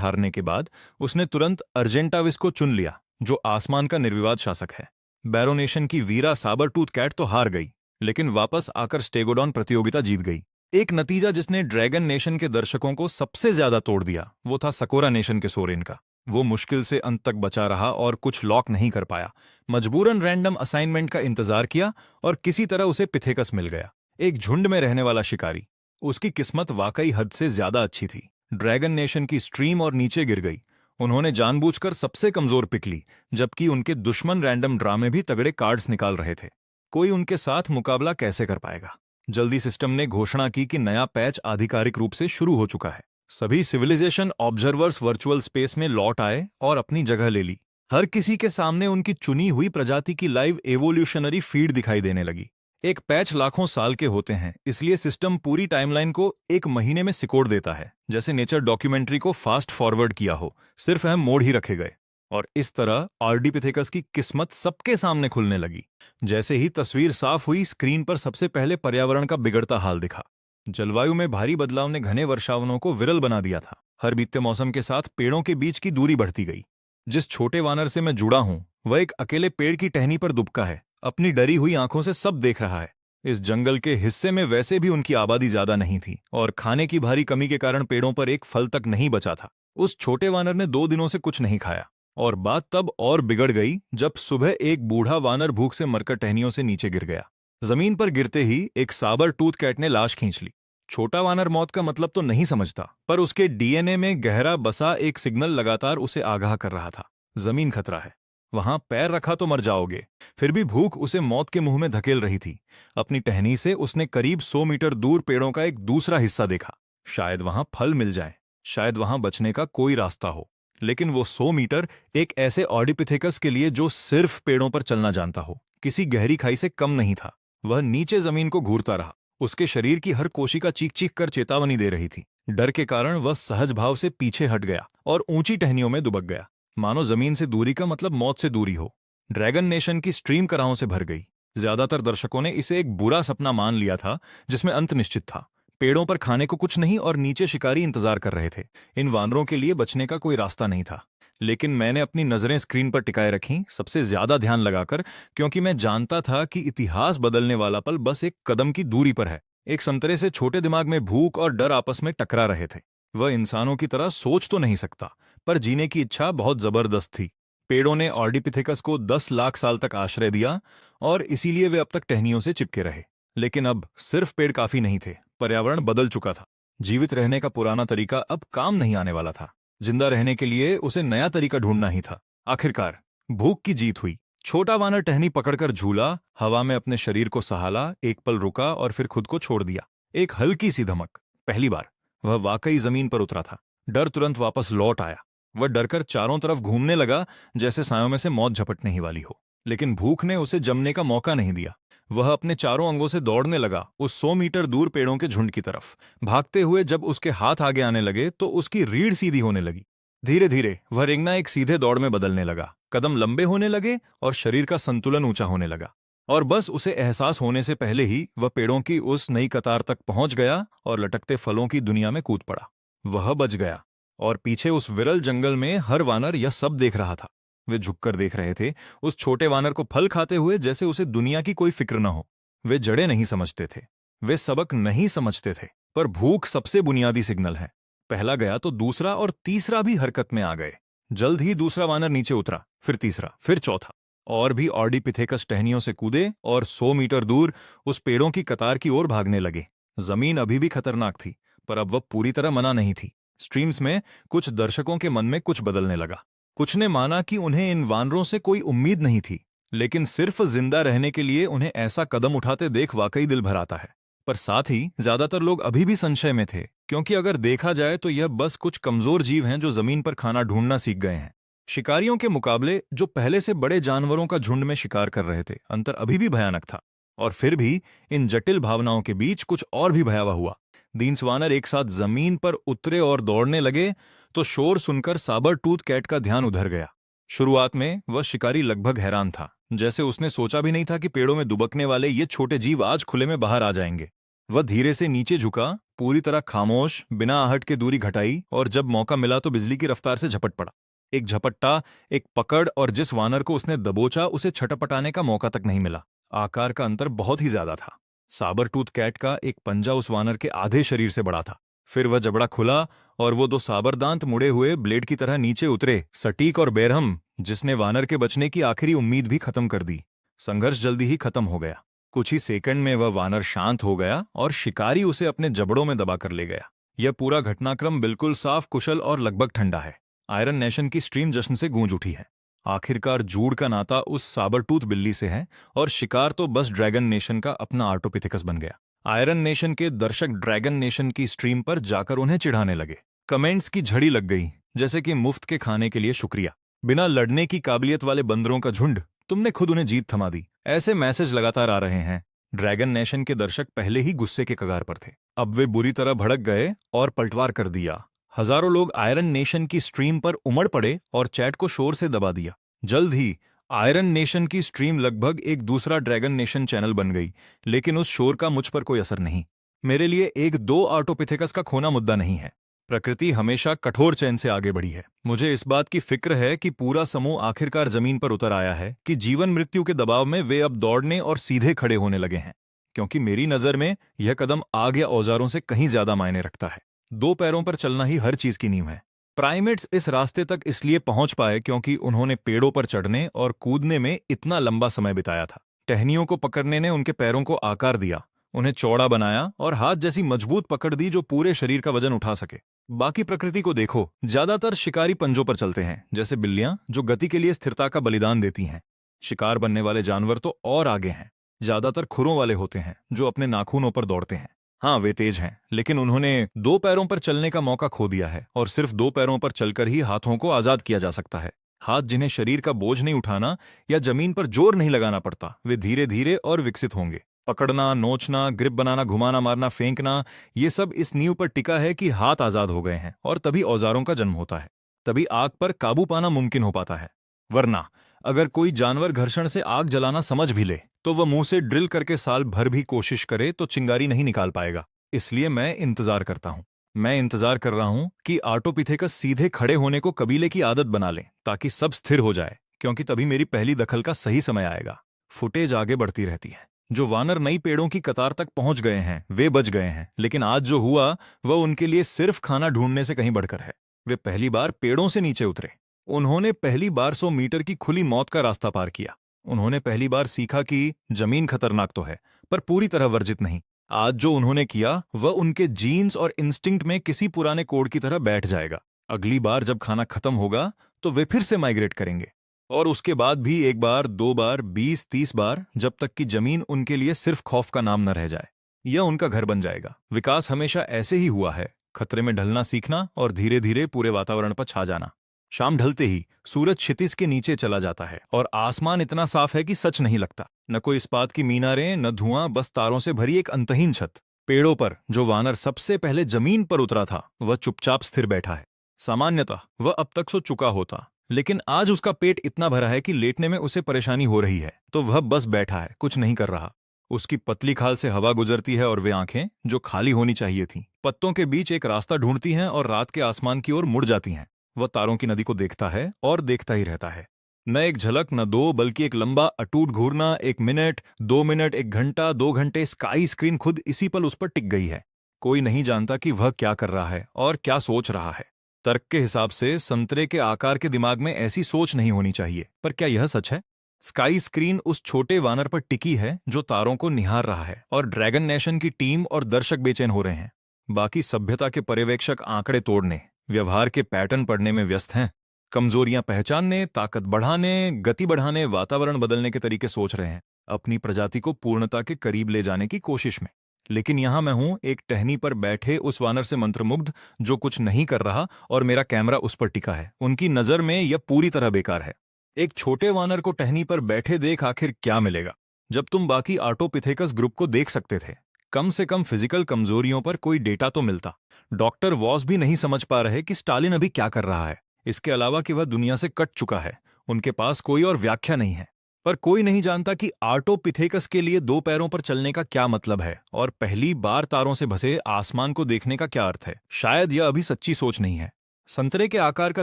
हारने के बाद उसने तुरंत अर्जेंटाविस को चुन लिया, जो आसमान का निर्विवाद शासक है। बैरो नेशन की वीरा साबर टूथ कैट तो हार गई, लेकिन वापस आकर स्टेगोडॉन प्रतियोगिता जीत गई। एक नतीजा जिसने ड्रैगन नेशन के दर्शकों को सबसे ज्यादा तोड़ दिया वो था सकोरा नेशन के सोरेन का। वो मुश्किल से अंत तक बचा रहा और कुछ लॉक नहीं कर पाया। मजबूरन रैंडम असाइनमेंट का इंतजार किया और किसी तरह उसे पिथेकस मिल गया, एक झुंड में रहने वाला शिकारी। उसकी किस्मत वाकई हद से ज्यादा अच्छी थी। ड्रैगन नेशन की स्ट्रीम और नीचे गिर गई। उन्होंने जानबूझकर सबसे कमजोर पिक ली, जबकि उनके दुश्मन रैंडम ड्रा में भी तगड़े कार्ड्स निकाल रहे थे। कोई उनके साथ मुकाबला कैसे कर पाएगा? जल्दी सिस्टम ने घोषणा की कि नया पैच आधिकारिक रूप से शुरू हो चुका है। सभी सिविलाइजेशन ऑब्जर्वर्स वर्चुअल स्पेस में लौट आए और अपनी जगह ले ली। हर किसी के सामने उनकी चुनी हुई प्रजाति की लाइव एवोल्यूशनरी फीड दिखाई देने लगी। एक पैच लाखों साल के होते हैं, इसलिए सिस्टम पूरी टाइमलाइन को एक महीने में सिकोड़ देता है, जैसे नेचर डॉक्यूमेंट्री को फास्ट फॉरवर्ड किया हो, सिर्फ अहम मोड़ ही रखे गए। और इस तरह ऑर्डिपिथेकस की किस्मत सबके सामने खुलने लगी। जैसे ही तस्वीर साफ हुई, स्क्रीन पर सबसे पहले पर्यावरण का बिगड़ता हाल दिखा। जलवायु में भारी बदलाव ने घने वर्षावनों को विरल बना दिया था। हर बीतते मौसम के साथ पेड़ों के बीच की दूरी बढ़ती गई। जिस छोटे वानर से मैं जुड़ा हूं, वह एक अकेले पेड़ की टहनी पर दुबका है, अपनी डरी हुई आंखों से सब देख रहा है। इस जंगल के हिस्से में वैसे भी उनकी आबादी ज्यादा नहीं थी और खाने की भारी कमी के कारण पेड़ों पर एक फल तक नहीं बचा था। उस छोटे वानर ने 2 दिनों से कुछ नहीं खाया और बात तब और बिगड़ गई जब सुबह एक बूढ़ा वानर भूख से मरकर टहनियों से नीचे गिर गया। जमीन पर गिरते ही एक साबर टूथ कैट ने लाश खींच ली। छोटा वानर मौत का मतलब तो नहीं समझता, पर उसके डीएनए में गहरा बसा एक सिग्नल लगातार उसे आगाह कर रहा था, जमीन खतरा है, वहां पैर रखा तो मर जाओगे। फिर भी भूख उसे मौत के मुंह में धकेल रही थी। अपनी टहनी से उसने करीब 100 मीटर दूर पेड़ों का एक दूसरा हिस्सा देखा। शायद वहां फल मिल जाए, शायद वहां बचने का कोई रास्ता हो। लेकिन वो 100 मीटर एक ऐसे ऑर्डिपिथेकस के लिए जो सिर्फ पेड़ों पर चलना जानता हो, किसी गहरी खाई से कम नहीं था। वह नीचे जमीन को घूरता रहा। उसके शरीर की हर कोशिका चीख चीख कर चेतावनी दे रही थी। डर के कारण वह सहज भाव से पीछे हट गया और ऊंची टहनियों में दुबक गया, मानो जमीन से दूरी का मतलब मौत से दूरी हो। ड्रैगन नेशन की स्ट्रीम कराहों से भर गई। ज्यादातर दर्शकों ने इसे एक बुरा सपना मान लिया था, जिसमें अंत निश्चित था। पेड़ों पर खाने को कुछ नहीं और नीचे शिकारी इंतजार कर रहे थे। इन वानरों के लिए बचने का कोई रास्ता नहीं था। लेकिन मैंने अपनी नजरें स्क्रीन पर टिकाए रखीं, सबसे ज्यादा ध्यान लगाकर, क्योंकि मैं जानता था कि इतिहास बदलने वाला पल बस एक कदम की दूरी पर है। एक संतरे से छोटे दिमाग में भूख और डर आपस में टकरा रहे थे। वह इंसानों की तरह सोच तो नहीं सकता, पर जीने की इच्छा बहुत जबरदस्त थी। पेड़ों ने ऑर्डिपिथेकस को 10 लाख साल तक आश्रय दिया और इसीलिए वे अब तक टहनियों से चिपके रहे। लेकिन अब सिर्फ पेड़ काफी नहीं थे, पर्यावरण बदल चुका था। जीवित रहने का पुराना तरीका अब काम नहीं आने वाला था। जिंदा रहने के लिए उसे नया तरीका ढूंढना ही था। आखिरकार भूख की जीत हुई। छोटा वानर टहनी पकड़कर झूला, हवा में अपने शरीर को सहाला, एक पल रुका और फिर खुद को छोड़ दिया। एक हल्की सी धमक। पहली बार वह वाकई जमीन पर उतरा था। डर तुरंत वापस लौट आया। वह डरकर चारों तरफ घूमने लगा, जैसे सायों में से मौत झपटने ही वाली हो। लेकिन भूख ने उसे जमने का मौका नहीं दिया। वह अपने चारों अंगों से दौड़ने लगा, उस 100 मीटर दूर पेड़ों के झुंड की तरफ। भागते हुए जब उसके हाथ आगे आने लगे तो उसकी रीढ़ सीधी होने लगी। धीरे धीरे वह रेंगना एक सीधे दौड़ में बदलने लगा। कदम लंबे होने लगे और शरीर का संतुलन ऊंचा होने लगा। और बस उसे एहसास होने से पहले ही वह पेड़ों की उस नई कतार तक पहुंच गया और लटकते फलों की दुनिया में कूद पड़ा। वह बच गया और पीछे उस विरल जंगल में हर वानर यह सब देख रहा था। वे झुककर देख रहे थे, उस छोटे वानर को फल खाते हुए, जैसे उसे दुनिया की कोई फिक्र न हो। वे जड़ें नहीं समझते थे, वे सबक नहीं समझते थे, पर भूख सबसे बुनियादी सिग्नल है। पहला गया तो दूसरा और तीसरा भी हरकत में आ गए। जल्द ही दूसरा वानर नीचे उतरा, फिर तीसरा, फिर चौथा। और भी ऑर्डिपिथेकस टहनियों से कूदे और 100 मीटर दूर उस पेड़ों की कतार की ओर भागने लगे। जमीन अभी भी खतरनाक थी, पर अब वह पूरी तरह मना नहीं थी। स्ट्रीम्स में कुछ दर्शकों के मन में कुछ बदलने लगा। कुछ ने माना कि उन्हें इन वानरों से कोई उम्मीद नहीं थी, लेकिन सिर्फ जिंदा रहने के लिए उन्हें ऐसा कदम उठाते देख वाकई दिल भर आता है। पर साथ ही ज्यादातर लोग अभी भी संशय में थे, क्योंकि अगर देखा जाए तो यह बस कुछ कमजोर जीव हैं जो जमीन पर खाना ढूंढना सीख गए हैं। शिकारियों के मुकाबले जो पहले से बड़े जानवरों का झुंड में शिकार कर रहे थे, अंतर अभी भी भयानक था। और फिर भी इन जटिल भावनाओं के बीच कुछ और भी भयावह हुआ। दीनस्वानर एक साथ जमीन पर उतरे और दौड़ने लगे तो शोर सुनकर साबर टूथ कैट का ध्यान उधर गया। शुरुआत में वह शिकारी लगभग हैरान था, जैसे उसने सोचा भी नहीं था कि पेड़ों में दुबकने वाले ये छोटे जीव आज खुले में बाहर आ जाएंगे। वह धीरे से नीचे झुका, पूरी तरह खामोश, बिना आहट के दूरी घटाई, और जब मौका मिला तो बिजली की रफ्तार से झपट पड़ा। एक झपट्टा, एक पकड़, और जिस वानर को उसने दबोचा उसे छटपटाने का मौका तक नहीं मिला। आकार का अंतर बहुत ही ज्यादा था। साबर टूथ कैट का एक पंजा उस वानर के आधे शरीर से बड़ा था। फिर वह जबड़ा खुला और वो दो साबर दांत मुड़े हुए ब्लेड की तरह नीचे उतरे, सटीक और बेरहम, जिसने वानर के बचने की आखिरी उम्मीद भी खत्म कर दी। संघर्ष जल्दी ही खत्म हो गया। कुछ ही सेकंड में वह वानर शांत हो गया और शिकारी उसे अपने जबड़ों में दबाकर ले गया। यह पूरा घटनाक्रम बिल्कुल साफ, कुशल और लगभग ठंडा है। आयरन नेशन की स्ट्रीम जश्न से गूंज उठी है। आखिरकार जूड़ का नाता उस साबरटूथ बिल्ली से है और शिकार तो बस ड्रैगन नेशन का अपना आर्टोपिथेकस बन गया। आयरन नेशन के दर्शक ड्रैगन नेशन की स्ट्रीम पर जाकर उन्हें चिढ़ाने लगे। कमेंट्स की झड़ी लग गई, जैसे कि मुफ्त के खाने के लिए शुक्रिया, बिना लड़ने की काबिलियत वाले बंदरों का झुंड, तुमने खुद उन्हें जीत थमा दी, ऐसे मैसेज लगातार आ रहे हैं। ड्रैगन नेशन के दर्शक पहले ही गुस्से के कगार पर थे। अब वे बुरी तरह भड़क गए और पलटवार कर दिया। हजारों लोग आयरन नेशन की स्ट्रीम पर उमड़ पड़े और चैट को शोर से दबा दिया। जल्द ही आयरन नेशन की स्ट्रीम लगभग एक दूसरा ड्रैगन नेशन चैनल बन गई, लेकिन उस शोर का मुझ पर कोई असर नहीं। मेरे लिए एक दो आर्टोपिथेकस का खोना मुद्दा नहीं है। प्रकृति हमेशा कठोर चयन से आगे बढ़ी है। मुझे इस बात की फिक्र है कि पूरा समूह आखिरकार जमीन पर उतर आया है, कि जीवन मृत्यु के दबाव में वे अब दौड़ने और सीधे खड़े होने लगे हैं। क्योंकि मेरी नजर में यह कदम आग या औजारों से कहीं ज्यादा मायने रखता है। दो पैरों पर चलना ही हर चीज की नींव है। प्राइमेट्स इस रास्ते तक इसलिए पहुंच पाए क्योंकि उन्होंने पेड़ों पर चढ़ने और कूदने में इतना लंबा समय बिताया था। टहनियों को पकड़ने ने उनके पैरों को आकार दिया, उन्हें चौड़ा बनाया और हाथ जैसी मजबूत पकड़ दी जो पूरे शरीर का वजन उठा सके। बाकी प्रकृति को देखो, ज्यादातर शिकारी पंजों पर चलते हैं, जैसे बिल्लियां जो गति के लिए स्थिरता का बलिदान देती हैं। शिकार बनने वाले जानवर तो और आगे हैं, ज्यादातर खुरों वाले होते हैं जो अपने नाखूनों पर दौड़ते हैं। हाँ, वे तेज हैं, लेकिन उन्होंने दो पैरों पर चलने का मौका खो दिया है, और सिर्फ दो पैरों पर चलकर ही हाथों को आजाद किया जा सकता है। हाथ जिन्हें शरीर का बोझ नहीं उठाना या जमीन पर जोर नहीं लगाना पड़ता, वे धीरे धीरे और विकसित होंगे। पकड़ना, नोचना, ग्रिप बनाना, घुमाना, मारना, फेंकना, ये सब इस नींव पर टिका है कि हाथ आजाद हो गए हैं, और तभी औजारों का जन्म होता है। तभी आग पर काबू पाना मुमकिन हो पाता है। वरना अगर कोई जानवर घर्षण से आग जलाना समझ भी ले तो वह मुंह से ड्रिल करके साल भर भी कोशिश करे तो चिंगारी नहीं निकाल पाएगा। इसलिए मैं इंतजार करता हूं। मैं इंतजार कर रहा हूं कि आर्टोपिथेकस सीधे खड़े होने को कबीले की आदत बना लें, ताकि सब स्थिर हो जाए, क्योंकि तभी मेरी पहली दखल का सही समय आएगा। फुटेज आगे बढ़ती रहती है। जो वानर नई पेड़ों की कतार तक पहुंच गए हैं वे बच गए हैं, लेकिन आज जो हुआ वह उनके लिए सिर्फ खाना ढूंढने से कहीं बढ़कर है। वे पहली बार पेड़ों से नीचे उतरे। उन्होंने पहली बार 100 मीटर की खुली मौत का रास्ता पार किया। उन्होंने पहली बार सीखा कि जमीन खतरनाक तो है, पर पूरी तरह वर्जित नहीं। आज जो उन्होंने किया वह उनके जीन्स और इंस्टिंक्ट में किसी पुराने कोड की तरह बैठ जाएगा। अगली बार जब खाना खत्म होगा तो वे फिर से माइग्रेट करेंगे, और उसके बाद भी 1 बार, 2 बार, 20-30 बार, जब तक कि जमीन उनके लिए सिर्फ खौफ का नाम न रह जाए। यह उनका घर बन जाएगा। विकास हमेशा ऐसे ही हुआ है, खतरे में ढलना सीखना और धीरे धीरे पूरे वातावरण पर छा जाना। शाम ढलते ही सूरज क्षितिज के नीचे चला जाता है और आसमान इतना साफ है कि सच नहीं लगता। न कोई इस्पात की मीनारें, न धुआं, बस तारों से भरी एक अंतहीन छत। पेड़ों पर जो वानर सबसे पहले जमीन पर उतरा था वह चुपचाप स्थिर बैठा है। सामान्यतः वह अब तक सो चुका होता, लेकिन आज उसका पेट इतना भरा है कि लेटने में उसे परेशानी हो रही है, तो वह बस बैठा है, कुछ नहीं कर रहा। उसकी पतली खाल से हवा गुजरती है और वे आंखें, जो खाली होनी चाहिए थीं, पत्तों के बीच एक रास्ता ढूंढती हैं और रात के आसमान की ओर मुड़ जाती हैं। वह तारों की नदी को देखता है और देखता ही रहता है। न एक झलक, न दो, बल्कि एक लंबा अटूट घूरना। 1 मिनट, 2 मिनट, 1 घंटा, 2 घंटे। स्काई स्क्रीन खुद इसी पल उस पर टिक गई है। कोई नहीं जानता कि वह क्या कर रहा है और क्या सोच रहा है। तर्क के हिसाब से संतरे के आकार के दिमाग में ऐसी सोच नहीं होनी चाहिए, पर क्या यह सच है? स्काई स्क्रीन उस छोटे वानर पर टिकी है जो तारों को निहार रहा है, और ड्रैगन नेशन की टीम और दर्शक बेचैन हो रहे हैं। बाकी सभ्यता के पर्यवेक्षक आंकड़े तोड़ने, व्यवहार के पैटर्न पढ़ने में व्यस्त हैं। कमजोरियां पहचानने, ताकत बढ़ाने, गति बढ़ाने, वातावरण बदलने के तरीके सोच रहे हैं, अपनी प्रजाति को पूर्णता के करीब ले जाने की कोशिश में। लेकिन यहां मैं हूं, एक टहनी पर बैठे उस वानर से मंत्रमुग्ध जो कुछ नहीं कर रहा, और मेरा कैमरा उस पर टिका है। उनकी नजर में यह पूरी तरह बेकार है। एक छोटे वानर को टहनी पर बैठे देख आखिर क्या मिलेगा, जब तुम बाकी आर्टोपिथेकस ग्रुप को देख सकते थे? कम से कम फिजिकल कमजोरियों पर कोई डेटा तो मिलता। डॉक्टर वॉस भी नहीं समझ पा रहे कि स्टालिन अभी क्या कर रहा है, इसके अलावा कि वह दुनिया से कट चुका है। उनके पास कोई और व्याख्या नहीं है। पर कोई नहीं जानता कि आर्टोपिथेकस के लिए दो पैरों पर चलने का क्या मतलब है और पहली बार तारों से भसे आसमान को देखने का क्या अर्थ है। शायद यह अभी सच्ची सोच नहीं है। संतरे के आकार का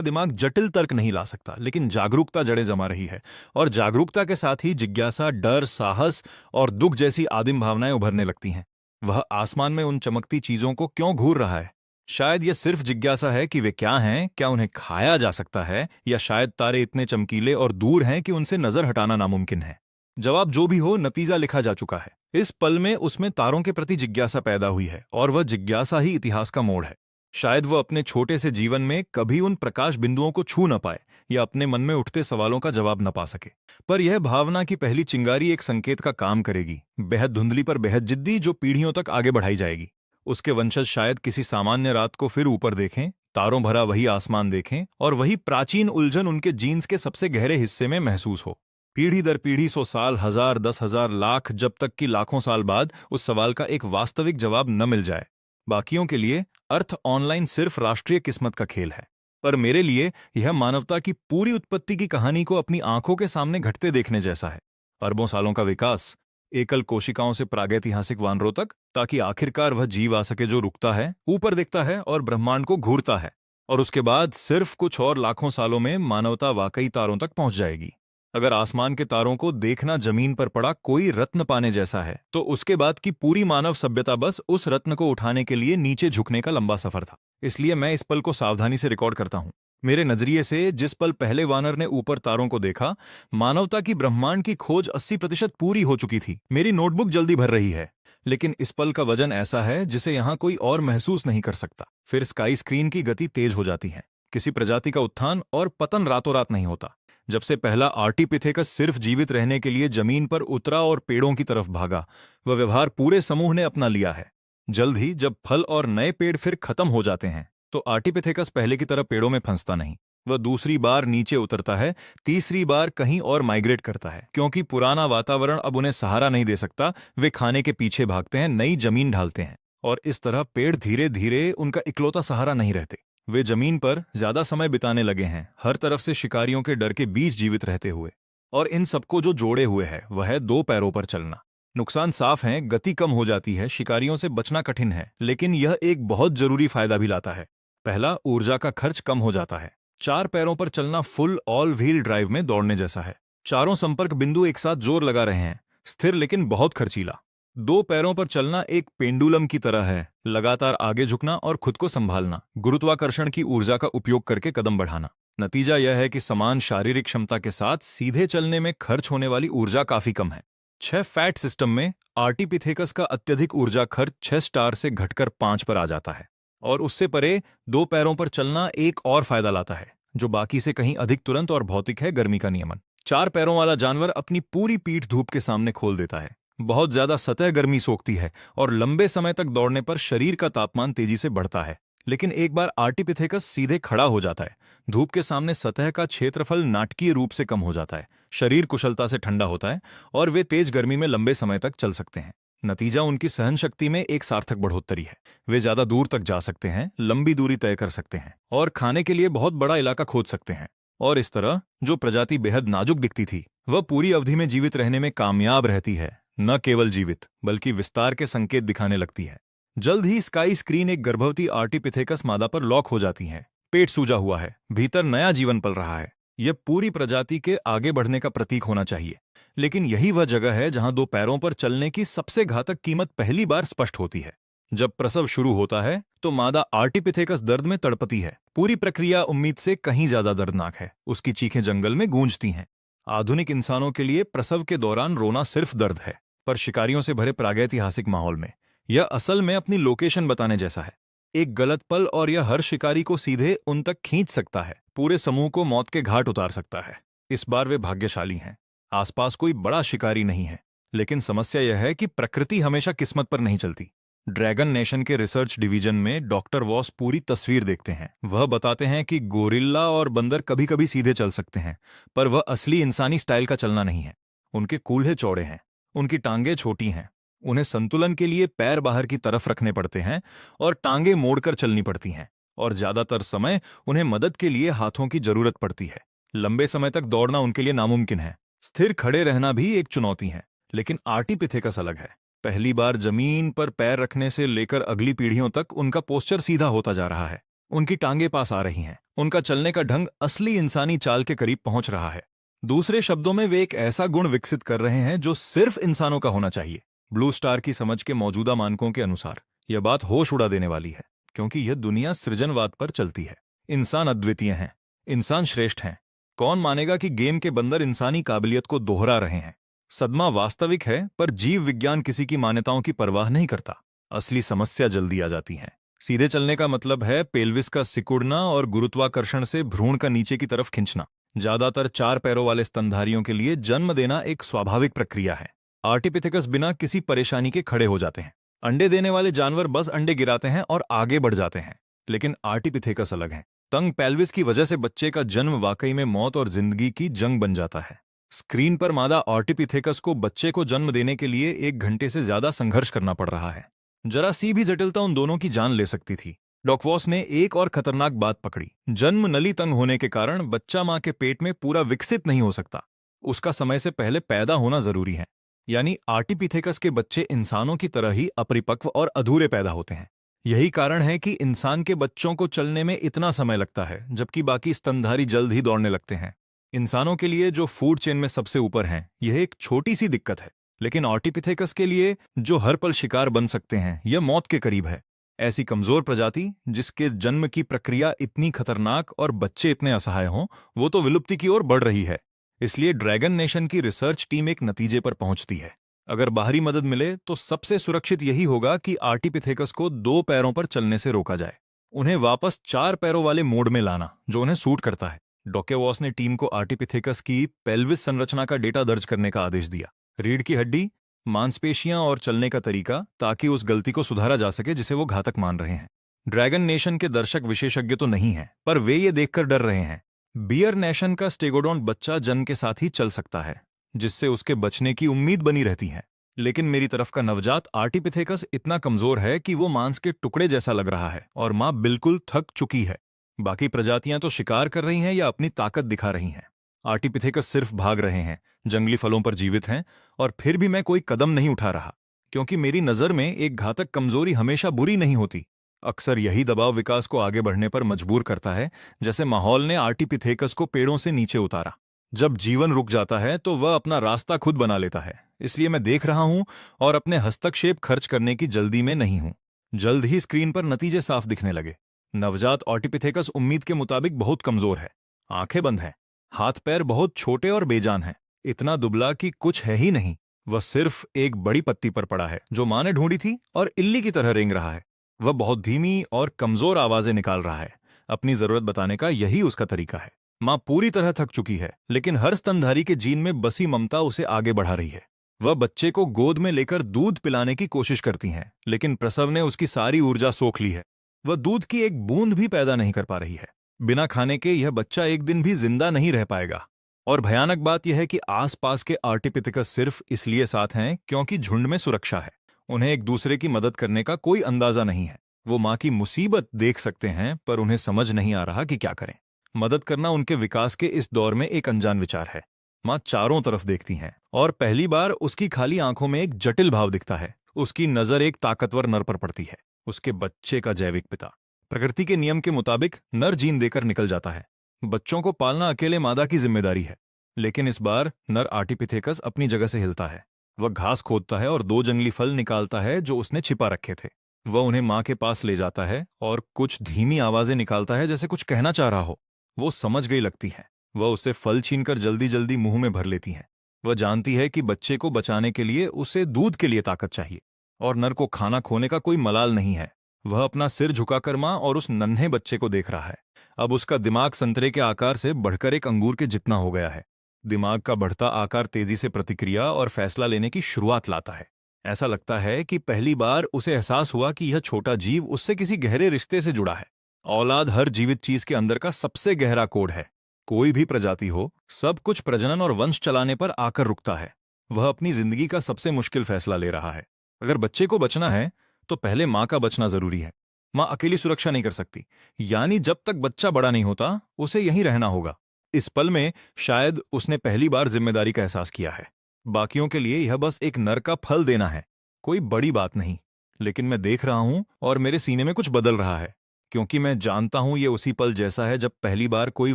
दिमाग जटिल तर्क नहीं ला सकता, लेकिन जागरूकता जड़ें जमा रही है। और जागरूकता के साथ ही जिज्ञासा, डर, साहस और दुख जैसी आदिम भावनाएं उभरने लगती हैं। वह आसमान में उन चमकती चीजों को क्यों घूर रहा है? शायद यह सिर्फ जिज्ञासा है कि वे क्या हैं, क्या उन्हें खाया जा सकता है, या शायद तारे इतने चमकीले और दूर हैं कि उनसे नजर हटाना नामुमकिन है। जवाब जो भी हो, नतीजा लिखा जा चुका है। इस पल में उसमें तारों के प्रति जिज्ञासा पैदा हुई है, और वह जिज्ञासा ही इतिहास का मोड़ है। शायद वह अपने छोटे से जीवन में कभी उन प्रकाश बिंदुओं को छू न पाए या अपने मन में उठते सवालों का जवाब न पा सके। पर यह भावना की पहली चिंगारी एक संकेत का काम करेगी, बेहद धुंधली पर बेहद जिद्दी, जो पीढ़ियों तक आगे बढ़ाई जाएगी। उसके वंशज शायद किसी सामान्य रात को फिर ऊपर देखें, तारों भरा वही आसमान देखें, और वही प्राचीन उलझन उनके जीन्स के सबसे गहरे हिस्से में महसूस हो। पीढ़ी दर पीढ़ी, 100 साल, 1000, 10,000, लाख, जब तक कि लाखों साल बाद उस सवाल का एक वास्तविक जवाब न मिल जाए। बाकियों के लिए अर्थ ऑनलाइन सिर्फ राष्ट्रीय किस्मत का खेल है, पर मेरे लिए यह मानवता की पूरी उत्पत्ति की कहानी को अपनी आंखों के सामने घटते देखने जैसा है। अरबों सालों का विकास, एकल कोशिकाओं से प्रागैतिहासिक वानरों तक, ताकि आखिरकार वह जीव आ सके जो रुकता है, ऊपर देखता है और ब्रह्मांड को घूरता है। और उसके बाद सिर्फ कुछ और लाखों सालों में मानवता वाकई तारों तक पहुंच जाएगी। अगर आसमान के तारों को देखना जमीन पर पड़ा कोई रत्न पाने जैसा है, तो उसके बाद की पूरी मानव सभ्यता बस उस रत्न को उठाने के लिए नीचे झुकने का लंबा सफर था। इसलिए मैं इस पल को सावधानी से रिकॉर्ड करता हूं। मेरे नजरिए से जिस पल पहले वानर ने ऊपर तारों को देखा, मानवता की ब्रह्मांड की खोज 80% पूरी हो चुकी थी। मेरी नोटबुक जल्दी भर रही है, लेकिन इस पल का वजन ऐसा है जिसे यहां कोई और महसूस नहीं कर सकता। फिर स्काई स्क्रीन की गति तेज हो जाती है। किसी प्रजाति का उत्थान और पतन रातों रात नहीं होता। जब से पहला आर्टिपिथेकस सिर्फ जीवित रहने के लिए जमीन पर उतरा और पेड़ों की तरफ भागा, वह व्यवहार पूरे समूह ने अपना लिया है। जल्द ही जब फल और नए पेड़ फिर खत्म हो जाते हैं, तो आर्टिपिथेकस पहले की तरह पेड़ों में फंसता नहीं। वह दूसरी बार नीचे उतरता है, तीसरी बार कहीं और माइग्रेट करता है, क्योंकि पुराना वातावरण अब उन्हें सहारा नहीं दे सकता। वे खाने के पीछे भागते हैं, नई जमीन ढालते हैं, और इस तरह पेड़ धीरे धीरे उनका इकलौता सहारा नहीं रहते। वे जमीन पर ज्यादा समय बिताने लगे हैं, हर तरफ से शिकारियों के डर के बीच जीवित रहते हुए। और इन सबको जो जोड़े हुए है वह है दो पैरों पर चलना। नुकसान साफ है, गति कम हो जाती है, शिकारियों से बचना कठिन है, लेकिन यह एक बहुत जरूरी फायदा भी लाता है। पहला, ऊर्जा का खर्च कम हो जाता है। चार पैरों पर चलना फुल ऑल व्हील ड्राइव में दौड़ने जैसा है। चारों संपर्क बिंदु एक साथ जोर लगा रहे हैं, स्थिर लेकिन बहुत खर्चीला। दो पैरों पर चलना एक पेंडुलम की तरह है, लगातार आगे झुकना और खुद को संभालना, गुरुत्वाकर्षण की ऊर्जा का उपयोग करके कदम बढ़ाना। नतीजा यह है कि समान शारीरिक क्षमता के साथ सीधे चलने में खर्च होने वाली ऊर्जा काफी कम है। 6 फैट सिस्टम में आर्टिपिथेकस का अत्यधिक ऊर्जा खर्च 6 स्टार से घटकर 5 पर आ जाता है। और उससे परे दो पैरों पर चलना एक और फायदा लाता है, जो बाकी से कहीं अधिक तुरंत और भौतिक है: गर्मी का नियमन। चार पैरों वाला जानवर अपनी पूरी पीठ धूप के सामने खोल देता है। बहुत ज्यादा सतह गर्मी सोखती है, और लंबे समय तक दौड़ने पर शरीर का तापमान तेजी से बढ़ता है। लेकिन एक बार आर्टिपिथेकस सीधे खड़ा हो जाता है, धूप के सामने सतह का क्षेत्रफल नाटकीय रूप से कम हो जाता है, शरीर कुशलता से ठंडा होता है, और वे तेज गर्मी में लंबे समय तक चल सकते हैं। नतीजा, उनकी सहन शक्ति में एक सार्थक बढ़ोतरी है। वे ज्यादा दूर तक जा सकते हैं, लंबी दूरी तय कर सकते हैं, और खाने के लिए बहुत बड़ा इलाका खोद सकते हैं। और इस तरह जो प्रजाति बेहद नाजुक दिखती थी, वह पूरी अवधि में जीवित रहने में कामयाब रहती है। न केवल जीवित, बल्कि विस्तार के संकेत दिखाने लगती है। जल्द ही स्काई स्क्रीन एक गर्भवती आर्टिपिथेकस मादा पर लॉक हो जाती है। पेट सूजा हुआ है, भीतर नया जीवन पल रहा है। यह पूरी प्रजाति के आगे बढ़ने का प्रतीक होना चाहिए। लेकिन यही वह जगह है जहां दो पैरों पर चलने की सबसे घातक कीमत पहली बार स्पष्ट होती है। जब प्रसव शुरू होता है, तो मादा आर्टिपिथेकस दर्द में तड़पती है। पूरी प्रक्रिया उम्मीद से कहीं ज्यादा दर्दनाक है। उसकी चीखें जंगल में गूंजती हैं। आधुनिक इंसानों के लिए प्रसव के दौरान रोना सिर्फ दर्द है, पर शिकारियों से भरे प्रागैतिहासिक माहौल में यह असल में अपनी लोकेशन बताने जैसा है। एक गलत पल और यह हर शिकारी को सीधे उन तक खींच सकता है, पूरे समूह को मौत के घाट उतार सकता है। इस बार वे भाग्यशाली हैं। आसपास कोई बड़ा शिकारी नहीं है, लेकिन समस्या यह है कि प्रकृति हमेशा किस्मत पर नहीं चलती। ड्रैगन नेशन के रिसर्च डिवीजन में डॉक्टर वॉस पूरी तस्वीर देखते हैं। वह बताते हैं कि गोरिल्ला और बंदर कभी कभी सीधे चल सकते हैं, पर वह असली इंसानी स्टाइल का चलना नहीं है। उनके कूल्हे चौड़े हैं, उनकी टांगें छोटी हैं, उन्हें संतुलन के लिए पैर बाहर की तरफ रखने पड़ते हैं और टांगें मोड़कर चलनी पड़ती हैं, और ज्यादातर समय उन्हें मदद के लिए हाथों की जरूरत पड़ती है। लंबे समय तक दौड़ना उनके लिए नामुमकिन है। स्थिर खड़े रहना भी एक चुनौती है, लेकिन आर्टिपिथेकस अलग है। पहली बार जमीन पर पैर रखने से लेकर अगली पीढ़ियों तक उनका पोस्चर सीधा होता जा रहा है। उनकी टांगे पास आ रही हैं, उनका चलने का ढंग असली इंसानी चाल के करीब पहुंच रहा है। दूसरे शब्दों में वे एक ऐसा गुण विकसित कर रहे हैं जो सिर्फ इंसानों का होना चाहिए। ब्लू स्टार की समझ के मौजूदा मानकों के अनुसार यह बात होश उड़ा देने वाली है, क्योंकि यह दुनिया सृजनवाद पर चलती है। इंसान अद्वितीय हैं, इंसान श्रेष्ठ हैं। कौन मानेगा कि गेम के बंदर इंसानी काबिलियत को दोहरा रहे हैं? सदमा वास्तविक है, पर जीव विज्ञान किसी की मान्यताओं की परवाह नहीं करता। असली समस्या जल्दी आ जाती है। सीधे चलने का मतलब है पेल्विस का सिकुड़ना और गुरुत्वाकर्षण से भ्रूण का नीचे की तरफ खिंचना। ज्यादातर 4 पैरों वाले स्तनधारियों के लिए जन्म देना एक स्वाभाविक प्रक्रिया है। आर्टिपिथेकस बिना किसी परेशानी के खड़े हो जाते हैं। अंडे देने वाले जानवर बस अंडे गिराते हैं और आगे बढ़ जाते हैं, लेकिन आर्टिपिथेकस अलग है। तंग पेल्विस की वजह से बच्चे का जन्म वाकई में मौत और जिंदगी की जंग बन जाता है। स्क्रीन पर मादा आर्टिपिथेकस को बच्चे को जन्म देने के लिए 1 घंटे से ज्यादा संघर्ष करना पड़ रहा है। जरा सी भी जटिलता उन दोनों की जान ले सकती थी। डॉकवॉस ने एक और खतरनाक बात पकड़ी। जन्म नली तंग होने के कारण बच्चा मां के पेट में पूरा विकसित नहीं हो सकता। उसका समय से पहले पैदा होना जरूरी है। यानी आर्टिपिथेकस के बच्चे इंसानों की तरह ही अपरिपक्व और अधूरे पैदा होते हैं। यही कारण है कि इंसान के बच्चों को चलने में इतना समय लगता है, जबकि बाकी स्तनधारी जल्द ही दौड़ने लगते हैं। इंसानों के लिए जो फूड चेन में सबसे ऊपर हैं, यह एक छोटी सी दिक्कत है, लेकिन आर्टिपिथेकस के लिए जो हर पल शिकार बन सकते हैं, यह मौत के करीब है। ऐसी कमजोर प्रजाति जिसके जन्म की प्रक्रिया इतनी खतरनाक और बच्चे इतने असहाय हों, वो तो विलुप्ति की ओर बढ़ रही है। इसलिए ड्रैगन नेशन की रिसर्च टीम एक नतीजे पर पहुंचती है। अगर बाहरी मदद मिले तो सबसे सुरक्षित यही होगा कि आर्टिपिथेकस को 2 पैरों पर चलने से रोका जाए। उन्हें वापस 4 पैरों वाले मोड में लाना, जो उन्हें सूट करता है। डॉकेवॉस ने टीम को आर्टिपिथेकस की पेल्विस संरचना का डेटा दर्ज करने का आदेश दिया। रीढ़ की हड्डी, मांसपेशियां और चलने का तरीका, ताकि उस गलती को सुधारा जा सके जिसे वो घातक मान रहे हैं। ड्रैगन नेशन के दर्शक विशेषज्ञ तो नहीं हैं, पर वे ये देखकर डर रहे हैं। बियर नेशन का स्टेगोडोन बच्चा जन्म के साथ ही चल सकता है, जिससे उसके बचने की उम्मीद बनी रहती है। लेकिन मेरी तरफ का नवजात आर्टिपिथेकस इतना कमजोर है कि वो मांस के टुकड़े जैसा लग रहा है और मां बिल्कुल थक चुकी है। बाकी प्रजातियां तो शिकार कर रही हैं या अपनी ताकत दिखा रही हैं। आर्टिपिथेकस सिर्फ भाग रहे हैं, जंगली फलों पर जीवित हैं, और फिर भी मैं कोई कदम नहीं उठा रहा, क्योंकि मेरी नजर में एक घातक कमजोरी हमेशा बुरी नहीं होती। अक्सर यही दबाव विकास को आगे बढ़ने पर मजबूर करता है, जैसे माहौल ने आर्टिपिथेकस को पेड़ों से नीचे उतारा। जब जीवन रुक जाता है तो वह अपना रास्ता खुद बना लेता है। इसलिए मैं देख रहा हूं और अपने हस्तक्षेप खर्च करने की जल्दी में नहीं हूं। जल्द ही स्क्रीन पर नतीजे साफ दिखने लगे। नवजात ऑर्टिपिथेकस उम्मीद के मुताबिक बहुत कमजोर है। आंखें बंद हैं, हाथ पैर बहुत छोटे और बेजान हैं, इतना दुबला कि कुछ है ही नहीं। वह सिर्फ एक बड़ी पत्ती पर पड़ा है जो मां ने ढूंढी थी, और इल्ली की तरह रेंग रहा है। वह बहुत धीमी और कमजोर आवाजें निकाल रहा है। अपनी जरूरत बताने का यही उसका तरीका है। मां पूरी तरह थक चुकी है, लेकिन हर स्तनधारी के जीन में बसी ममता उसे आगे बढ़ा रही है। वह बच्चे को गोद में लेकर दूध पिलाने की कोशिश करती हैं, लेकिन प्रसव ने उसकी सारी ऊर्जा सोख ली है। वह दूध की एक बूंद भी पैदा नहीं कर पा रही है। बिना खाने के यह बच्चा एक दिन भी जिंदा नहीं रह पाएगा। और भयानक बात यह है कि आसपास के आर्टिपिथेकस सिर्फ इसलिए साथ हैं क्योंकि झुंड में सुरक्षा है। उन्हें एक दूसरे की मदद करने का कोई अंदाजा नहीं है। वो मां की मुसीबत देख सकते हैं, पर उन्हें समझ नहीं आ रहा कि क्या करें। मदद करना उनके विकास के इस दौर में एक अनजान विचार है। मां चारों तरफ देखती हैं, और पहली बार उसकी खाली आंखों में एक जटिल भाव दिखता है। उसकी नजर एक ताकतवर नर पर पड़ती है, उसके बच्चे का जैविक पिता। प्रकृति के नियम के मुताबिक नर जीन देकर निकल जाता है। बच्चों को पालना अकेले मादा की जिम्मेदारी है। लेकिन इस बार नर आर्टिपिथेकस अपनी जगह से हिलता है। वह घास खोदता है और 2 जंगली फल निकालता है जो उसने छिपा रखे थे। वह उन्हें मां के पास ले जाता है और कुछ धीमी आवाजें निकालता है, जैसे कुछ कहना चाह रहा हो। वो समझ गई लगती है। वह उसे फल छीनकर जल्दी जल्दी मुंह में भर लेती है। वह जानती है कि बच्चे को बचाने के लिए उसे दूध के लिए ताकत चाहिए, और नर को खाना खोने का कोई मलाल नहीं है। वह अपना सिर झुकाकर मां और उस नन्हे बच्चे को देख रहा है। अब उसका दिमाग संतरे के आकार से बढ़कर एक अंगूर के जितना हो गया है। दिमाग का बढ़ता आकार तेजी से प्रतिक्रिया और फैसला लेने की शुरुआत लाता है। ऐसा लगता है कि पहली बार उसे एहसास हुआ कि यह छोटा जीव उससे किसी गहरे रिश्ते से जुड़ा है। औलाद हर जीवित चीज के अंदर का सबसे गहरा कोड है। कोई भी प्रजाति हो, सब कुछ प्रजनन और वंश चलाने पर आकर रुकता है। वह अपनी जिंदगी का सबसे मुश्किल फैसला ले रहा है। अगर बच्चे को बचना है तो पहले मां का बचना जरूरी है। मां अकेली सुरक्षा नहीं कर सकती, यानी जब तक बच्चा बड़ा नहीं होता उसे यहीं रहना होगा। इस पल में शायद उसने पहली बार जिम्मेदारी का एहसास किया है। बाकियों के लिए यह बस एक नर का फल देना है, कोई बड़ी बात नहीं। लेकिन मैं देख रहा हूं और मेरे सीने में कुछ बदल रहा है, क्योंकि मैं जानता हूं ये उसी पल जैसा है जब पहली बार कोई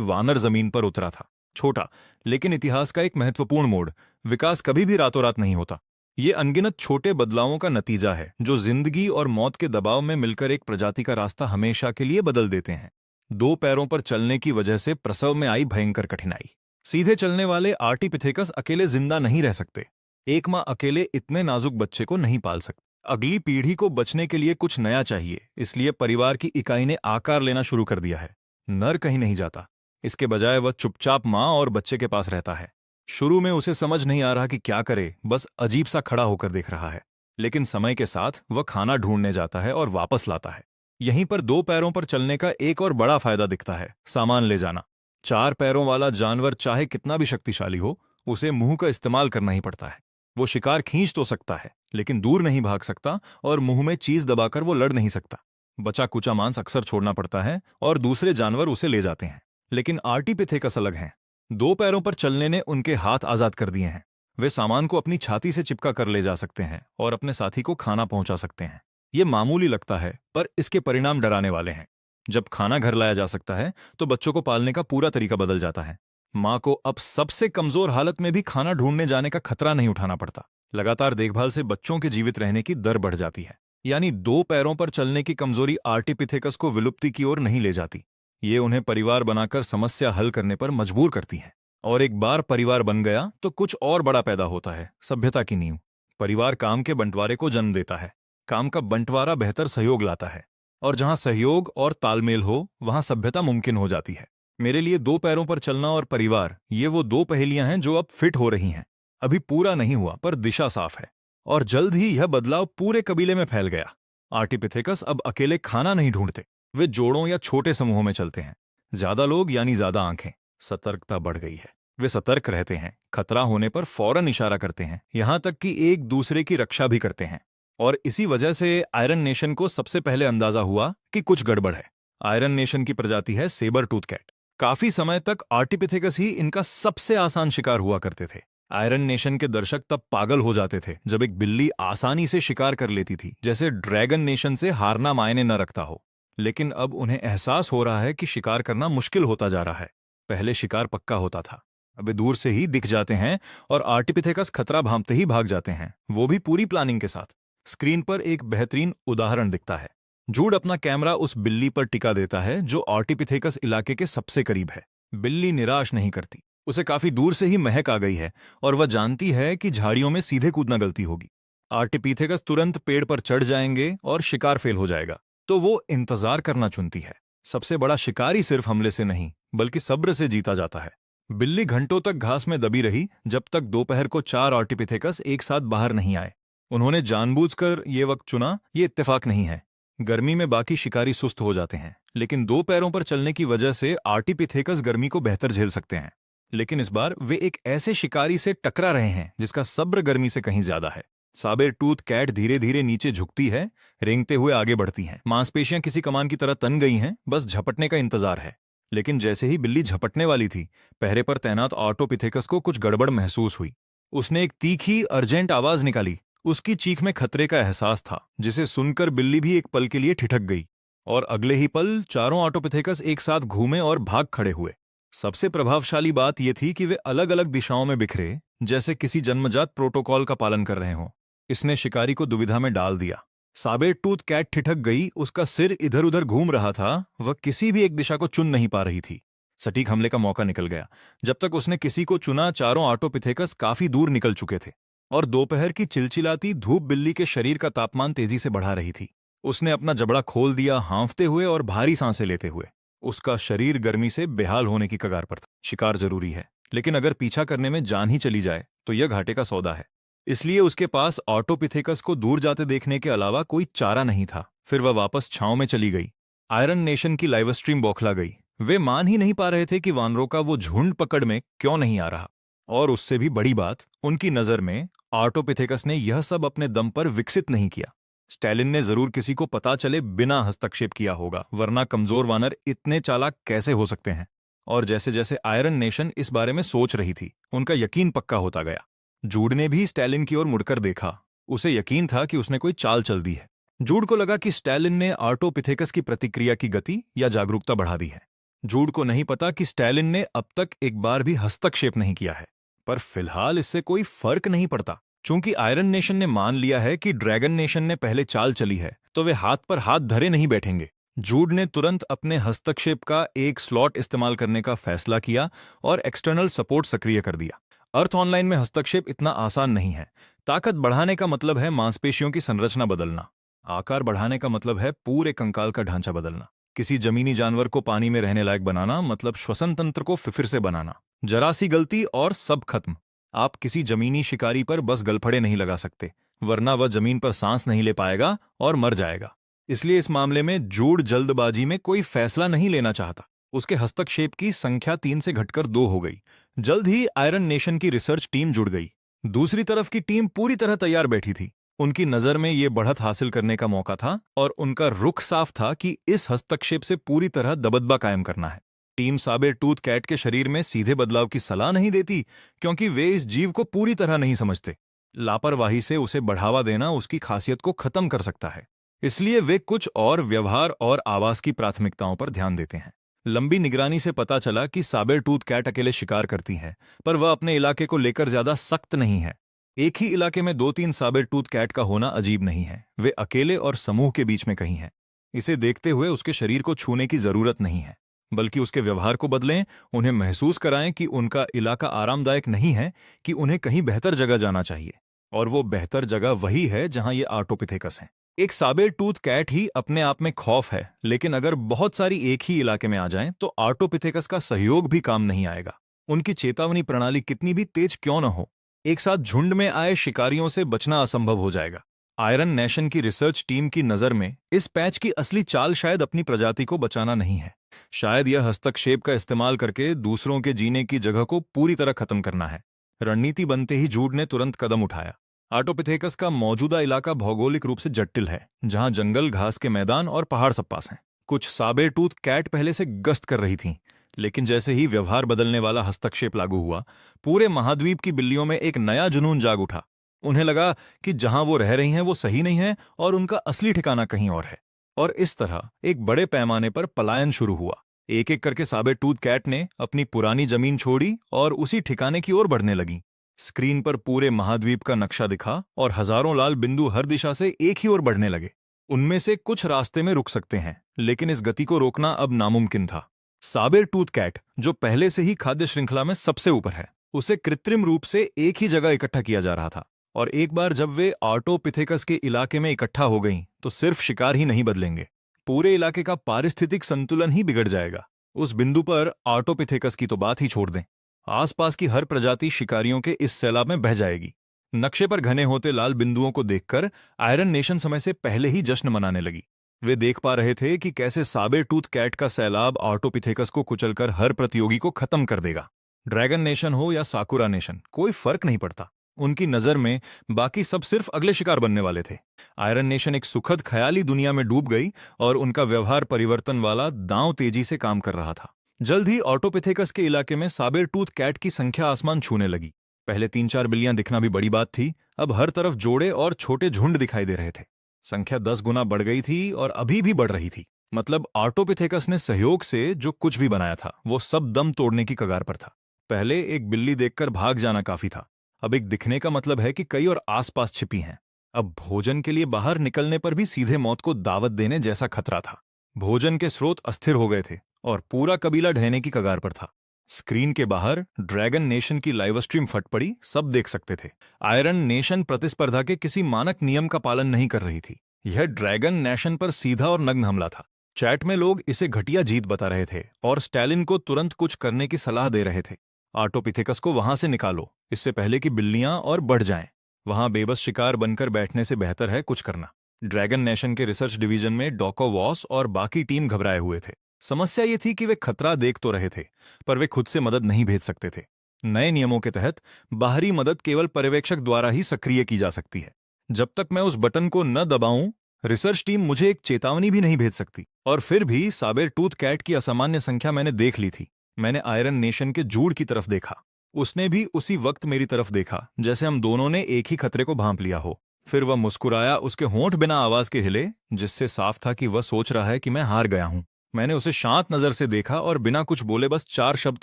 वानर जमीन पर उतरा था। छोटा, लेकिन इतिहास का एक महत्वपूर्ण मोड़। विकास कभी भी रातों रात नहीं होता। ये अनगिनत छोटे बदलावों का नतीजा है जो जिंदगी और मौत के दबाव में मिलकर एक प्रजाति का रास्ता हमेशा के लिए बदल देते हैं। 2 पैरों पर चलने की वजह से प्रसव में आई भयंकर कठिनाई। सीधे चलने वाले आर्टिपिथेकस अकेले जिंदा नहीं रह सकते। एक मां अकेले इतने नाजुक बच्चे को नहीं पाल सकती। अगली पीढ़ी को बचने के लिए कुछ नया चाहिए, इसलिए परिवार की इकाई ने आकार लेना शुरू कर दिया है। नर कहीं नहीं जाता, इसके बजाय वह चुपचाप मां और बच्चे के पास रहता है। शुरू में उसे समझ नहीं आ रहा कि क्या करे, बस अजीब सा खड़ा होकर देख रहा है। लेकिन समय के साथ वह खाना ढूंढने जाता है और वापस लाता है। यहीं पर 2 पैरों पर चलने का एक और बड़ा फायदा दिखता है, सामान ले जाना। 4 पैरों वाला जानवर चाहे कितना भी शक्तिशाली हो, उसे मुंह का इस्तेमाल करना ही पड़ता है। वो शिकार खींच तो सकता है, लेकिन दूर नहीं भाग सकता और मुंह में चीज दबाकर वो लड़ नहीं सकता। बचा कुचा मांस अक्सर छोड़ना पड़ता है और दूसरे जानवर उसे ले जाते हैं। लेकिन आर्टिपिथेकस अलग हैं। 2 पैरों पर चलने ने उनके हाथ आजाद कर दिए हैं। वे सामान को अपनी छाती से चिपका कर ले जा सकते हैं और अपने साथी को खाना पहुंचा सकते हैं। ये मामूली लगता है, पर इसके परिणाम डराने वाले हैं। जब खाना घर लाया जा सकता है तो बच्चों को पालने का पूरा तरीका बदल जाता है। मां को अब सबसे कमजोर हालत में भी खाना ढूंढने जाने का खतरा नहीं उठाना पड़ता। लगातार देखभाल से बच्चों के जीवित रहने की दर बढ़ जाती है। यानी 2 पैरों पर चलने की कमजोरी आर्टिपिथेकस को विलुप्ति की ओर नहीं ले जाती। ये उन्हें परिवार बनाकर समस्या हल करने पर मजबूर करती है। और एक बार परिवार बन गया तो कुछ और बड़ा पैदा होता है, सभ्यता की नींव। परिवार काम के बंटवारे को जन्म देता है। काम का बंटवारा बेहतर सहयोग लाता है, और जहां सहयोग और तालमेल हो वहां सभ्यता मुमकिन हो जाती है। मेरे लिए 2 पैरों पर चलना और परिवार, ये वो 2 पहेलियां हैं जो अब फिट हो रही हैं। अभी पूरा नहीं हुआ, पर दिशा साफ है। और जल्द ही यह बदलाव पूरे कबीले में फैल गया। आर्टिपिथेकस अब अकेले खाना नहीं ढूंढते, वे जोड़ों या छोटे समूहों में चलते हैं। ज्यादा लोग यानी ज्यादा आंखें। सतर्कता बढ़ गई है। वे सतर्क रहते हैं, खतरा होने पर फौरन इशारा करते हैं, यहां तक कि एक दूसरे की रक्षा भी करते हैं। और इसी वजह से आयरन नेशन को सबसे पहले अंदाजा हुआ कि कुछ गड़बड़ है। आयरन नेशन की प्रजाति है सेबर टूथ कैट। काफी समय तक आर्टिपिथेकस ही इनका सबसे आसान शिकार हुआ करते थे। आयरन नेशन के दर्शक तब पागल हो जाते थे जब एक बिल्ली आसानी से शिकार कर लेती थी, जैसे ड्रैगन नेशन से हारना मायने न रखता हो। लेकिन अब उन्हें एहसास हो रहा है कि शिकार करना मुश्किल होता जा रहा है। पहले शिकार पक्का होता था, अब वे दूर से ही दिख जाते हैं और आर्टिपिथेकस खतरा भांपते ही भाग जाते हैं, वो भी पूरी प्लानिंग के साथ। स्क्रीन पर एक बेहतरीन उदाहरण दिखता है। जूड अपना कैमरा उस बिल्ली पर टिका देता है जो आर्टिपिथेकस इलाके के सबसे करीब है। बिल्ली निराश नहीं करती। उसे काफी दूर से ही महक आ गई है और वह जानती है कि झाड़ियों में सीधे कूदना गलती होगी। आर्टिपिथेकस तुरंत पेड़ पर चढ़ जाएंगे और शिकार फेल हो जाएगा, तो वो इंतजार करना चुनती है। सबसे बड़ा शिकारी सिर्फ हमले से नहीं, बल्कि सब्र से जीता जाता है। बिल्ली घंटों तक घास में दबी रही जब तक दोपहर को 4 आर्टिपिथेकस एक साथ बाहर नहीं आए। उन्होंने जानबूझकर ये वक्त चुना, ये इत्तेफाक नहीं है। गर्मी में बाकी शिकारी सुस्त हो जाते हैं, लेकिन 2 पैरों पर चलने की वजह से आर्टिपिथेकस गर्मी को बेहतर झेल सकते हैं। लेकिन इस बार वे एक ऐसे शिकारी से टकरा रहे हैं जिसका सब्र गर्मी से कहीं ज्यादा है। साबेर टूथ कैट धीरे धीरे नीचे झुकती है, रेंगते हुए आगे बढ़ती हैं। मांसपेशियां किसी कमान की तरह तन गई हैं, बस झपटने का इंतजार है। लेकिन जैसे ही बिल्ली झपटने वाली थी, पहरे पर तैनात आर्टिपिथेकस को कुछ गड़बड़ महसूस हुई। उसने एक तीखी अर्जेंट आवाज निकाली। उसकी चीख में खतरे का एहसास था, जिसे सुनकर बिल्ली भी एक पल के लिए ठिठक गई। और अगले ही पल चारों आर्टिपिथेकस एक साथ घूमे और भाग खड़े हुए। सबसे प्रभावशाली बात यह थी कि वे अलग अलग दिशाओं में बिखरे, जैसे किसी जन्मजात प्रोटोकॉल का पालन कर रहे हों। इसने शिकारी को दुविधा में डाल दिया। साबेर टूथ कैट ठिठक गई, उसका सिर इधर उधर घूम रहा था, वह किसी भी एक दिशा को चुन नहीं पा रही थी। सटीक हमले का मौका निकल गया। जब तक उसने किसी को चुना, चारों आर्टिपिथेकस काफी दूर निकल चुके थे और दोपहर की चिलचिलाती धूप बिल्ली के शरीर का तापमान तेजी से बढ़ा रही थी। उसने अपना जबड़ा खोल दिया, हांफते हुए और भारी सांसें लेते हुए। उसका शरीर गर्मी से बेहाल होने की कगार पर था। शिकार जरूरी है, लेकिन अगर पीछा करने में जान ही चली जाए तो यह घाटे का सौदा है। इसलिए उसके पास आर्टिपिथेकस को दूर जाते देखने के अलावा कोई चारा नहीं था। फिर वह वापस छांव में चली गई। आयरन नेशन की लाइव स्ट्रीम बौखला गई। वे मान ही नहीं पा रहे थे कि वानरों का वो झुंड पकड़ में क्यों नहीं आ रहा। और उससे भी बड़ी बात, उनकी नजर में आर्टिपिथेकस ने यह सब अपने दम पर विकसित नहीं किया। स्टैलिन ने जरूर किसी को पता चले बिना हस्तक्षेप किया होगा, वरना कमजोर वानर इतने चालाक कैसे हो सकते हैं। और जैसे जैसे आयरन नेशन इस बारे में सोच रही थी, उनका यकीन पक्का होता गया। जूड ने भी स्टैलिन की ओर मुड़कर देखा। उसे यकीन था कि उसने कोई चाल चल दी है। जूड को लगा कि स्टैलिन ने आर्टोपिथेकस की प्रतिक्रिया की गति या जागरूकता बढ़ा दी है। जूड को नहीं पता कि स्टैलिन ने अब तक एक बार भी हस्तक्षेप नहीं किया है, पर फिलहाल इससे कोई फर्क नहीं पड़ता। चूंकि आयरन नेशन ने मान लिया है कि ड्रैगन नेशन ने पहले चाल चली है, तो वे हाथ पर हाथ धरे नहीं बैठेंगे। जूड ने तुरंत अपने हस्तक्षेप का एक स्लॉट इस्तेमाल करने का फैसला किया और एक्सटर्नल सपोर्ट सक्रिय कर दिया। अर्थ ऑनलाइन में हस्तक्षेप इतना आसान नहीं है। ताकत बढ़ाने का मतलब है मांसपेशियों की संरचना बदलना। आकार बढ़ाने का मतलब है पूरे कंकाल का ढांचा बदलना। किसी जमीनी जानवर को पानी में रहने लायक बनाना मतलब श्वसन तंत्र को फिर से बनाना। जरा सी गलती और सब खत्म। आप किसी जमीनी शिकारी पर बस गलफड़े नहीं लगा सकते, वरना वह जमीन पर सांस नहीं ले पाएगा और मर जाएगा। इसलिए इस मामले में जूड जल्दबाजी में कोई फैसला नहीं लेना चाहता। उसके हस्तक्षेप की संख्या 3 से घटकर 2 हो गई। जल्द ही आयरन नेशन की रिसर्च टीम जुड़ गई। दूसरी तरफ की टीम पूरी तरह तैयार बैठी थी। उनकी नजर में ये बढ़त हासिल करने का मौका था और उनका रुख साफ था कि इस हस्तक्षेप से पूरी तरह दबदबा कायम करना है। टीम साबर टूथ कैट के शरीर में सीधे बदलाव की सलाह नहीं देती, क्योंकि वे इस जीव को पूरी तरह नहीं समझते। लापरवाही से उसे बढ़ावा देना उसकी खासियत को खत्म कर सकता है। इसलिए वे कुछ और व्यवहार और आवास की प्राथमिकताओं पर ध्यान देते हैं। लंबी निगरानी से पता चला कि साबर टूथ कैट अकेले शिकार करती है, पर वह अपने इलाके को लेकर ज्यादा सख्त नहीं है। एक ही इलाके में 2-3 साबर टूथ कैट का होना अजीब नहीं है। वे अकेले और समूह के बीच में कहीं हैं। इसे देखते हुए उसके शरीर को छूने की जरूरत नहीं है, बल्कि उसके व्यवहार को बदलें, उन्हें महसूस कराएं कि उनका इलाका आरामदायक नहीं है, कि उन्हें कहीं बेहतर जगह जाना चाहिए। और वो बेहतर जगह वही है जहां ये आर्टोपिथेकस हैं। एक साबर टूथ कैट ही अपने आप में खौफ है, लेकिन अगर बहुत सारी एक ही इलाके में आ जाएं तो आर्टोपिथेकस का सहयोग भी काम नहीं आएगा। उनकी चेतावनी प्रणाली कितनी भी तेज क्यों न हो, एक साथ झुंड में आए शिकारियों से बचना असंभव हो जाएगा। आयरन नेशन की रिसर्च टीम की नजर में इस पैच की असली चाल शायद अपनी प्रजाति को बचाना नहीं है। शायद यह हस्तक्षेप का इस्तेमाल करके दूसरों के जीने की जगह को पूरी तरह खत्म करना है। रणनीति बनते ही जूड ने तुरंत कदम उठाया। आर्टोपिथेकस का मौजूदा इलाका भौगोलिक रूप से जटिल है, जहां जंगल, घास के मैदान और पहाड़ सब पास हैं। कुछ साबर टूथ कैट पहले से गश्त कर रही थीं, लेकिन जैसे ही व्यवहार बदलने वाला हस्तक्षेप लागू हुआ, पूरे महाद्वीप की बिल्लियों में एक नया जुनून जाग उठा। उन्हें लगा कि जहां वो रह रही हैं वो सही नहीं है और उनका असली ठिकाना कहीं और है। और इस तरह एक बड़े पैमाने पर पलायन शुरू हुआ। एक एक करके साबर टूथ कैट ने अपनी पुरानी जमीन छोड़ी और उसी ठिकाने की ओर बढ़ने लगी। स्क्रीन पर पूरे महाद्वीप का नक्शा दिखा और हजारों लाल बिंदु हर दिशा से एक ही ओर बढ़ने लगे। उनमें से कुछ रास्ते में रुक सकते हैं, लेकिन इस गति को रोकना अब नामुमकिन था। साबर टूथ कैट, जो पहले से ही खाद्य श्रृंखला में सबसे ऊपर है, उसे कृत्रिम रूप से एक ही जगह इकट्ठा किया जा रहा था। और एक बार जब वे आर्टोपिथेकस के इलाके में इकट्ठा हो गईं, तो सिर्फ शिकार ही नहीं बदलेंगे, पूरे इलाके का पारिस्थितिक संतुलन ही बिगड़ जाएगा। उस बिंदु पर आर्टोपिथेकस की तो बात ही छोड़ दें, आसपास की हर प्रजाति शिकारियों के इस सैलाब में बह जाएगी। नक्शे पर घने होते लाल बिंदुओं को देखकर आयरन नेशन समय से पहले ही जश्न मनाने लगी। वे देख पा रहे थे कि कैसे साबर टूथ कैट का सैलाब आर्टोपिथेकस को कुचलकर हर प्रतियोगी को खत्म कर देगा। ड्रैगन नेशन हो या साकुरा नेशन, कोई फर्क नहीं पड़ता। उनकी नजर में बाकी सब सिर्फ अगले शिकार बनने वाले थे। आयरन नेशन एक सुखद ख्याली दुनिया में डूब गई और उनका व्यवहार परिवर्तन वाला दांव तेजी से काम कर रहा था। जल्द ही आर्टोपिथेकस के इलाके में साबर टूथ कैट की संख्या आसमान छूने लगी। पहले 3-4 बिल्लियां दिखना भी बड़ी बात थी, अब हर तरफ जोड़े और छोटे झुंड दिखाई दे रहे थे। संख्या 10 गुना बढ़ गई थी और अभी भी बढ़ रही थी। मतलब आर्टोपिथेकस ने सहयोग से जो कुछ भी बनाया था, वो सब दम तोड़ने की कगार पर था। पहले एक बिल्ली देखकर भाग जाना काफी था, अब एक दिखने का मतलब है कि कई और आसपास छिपी हैं। अब भोजन के लिए बाहर निकलने पर भी सीधे मौत को दावत देने जैसा खतरा था। भोजन के स्रोत अस्थिर हो गए थे और पूरा कबीला ढहने की कगार पर था। स्क्रीन के बाहर ड्रैगन नेशन की लाइव स्ट्रीम फट पड़ी, सब देख सकते थे। आयरन नेशन प्रतिस्पर्धा के किसी मानक नियम का पालन नहीं कर रही थी। यह ड्रैगन नेशन पर सीधा और नग्न हमला था। चैट में लोग इसे घटिया जीत बता रहे थे और स्टैलिन को तुरंत कुछ करने की सलाह दे रहे थे। आर्टोपिथेकस को वहां से निकालो, इससे पहले कि बिल्लियां और बढ़ जाएं। वहां बेबस शिकार बनकर बैठने से बेहतर है कुछ करना। ड्रैगन नेशन के रिसर्च डिवीजन में डॉको वॉस और बाकी टीम घबराए हुए थे। समस्या ये थी कि वे खतरा देख तो रहे थे, पर वे खुद से मदद नहीं भेज सकते थे। नए नियमों के तहत बाहरी मदद केवल पर्यवेक्षक द्वारा ही सक्रिय की जा सकती है। जब तक मैं उस बटन को न दबाऊं, रिसर्च टीम मुझे एक चेतावनी भी नहीं भेज सकती। और फिर भी साबर टूथ कैट की असामान्य संख्या मैंने देख ली थी। मैंने आयरन नेशन के जूड की तरफ देखा। उसने भी उसी वक्त मेरी तरफ देखा, जैसे हम दोनों ने एक ही खतरे को भांप लिया हो। फिर वह मुस्कुराया, उसके होंठ बिना आवाज के हिले, जिससे साफ था कि वह सोच रहा है कि मैं हार गया हूं। मैंने उसे शांत नजर से देखा और बिना कुछ बोले बस 4 शब्द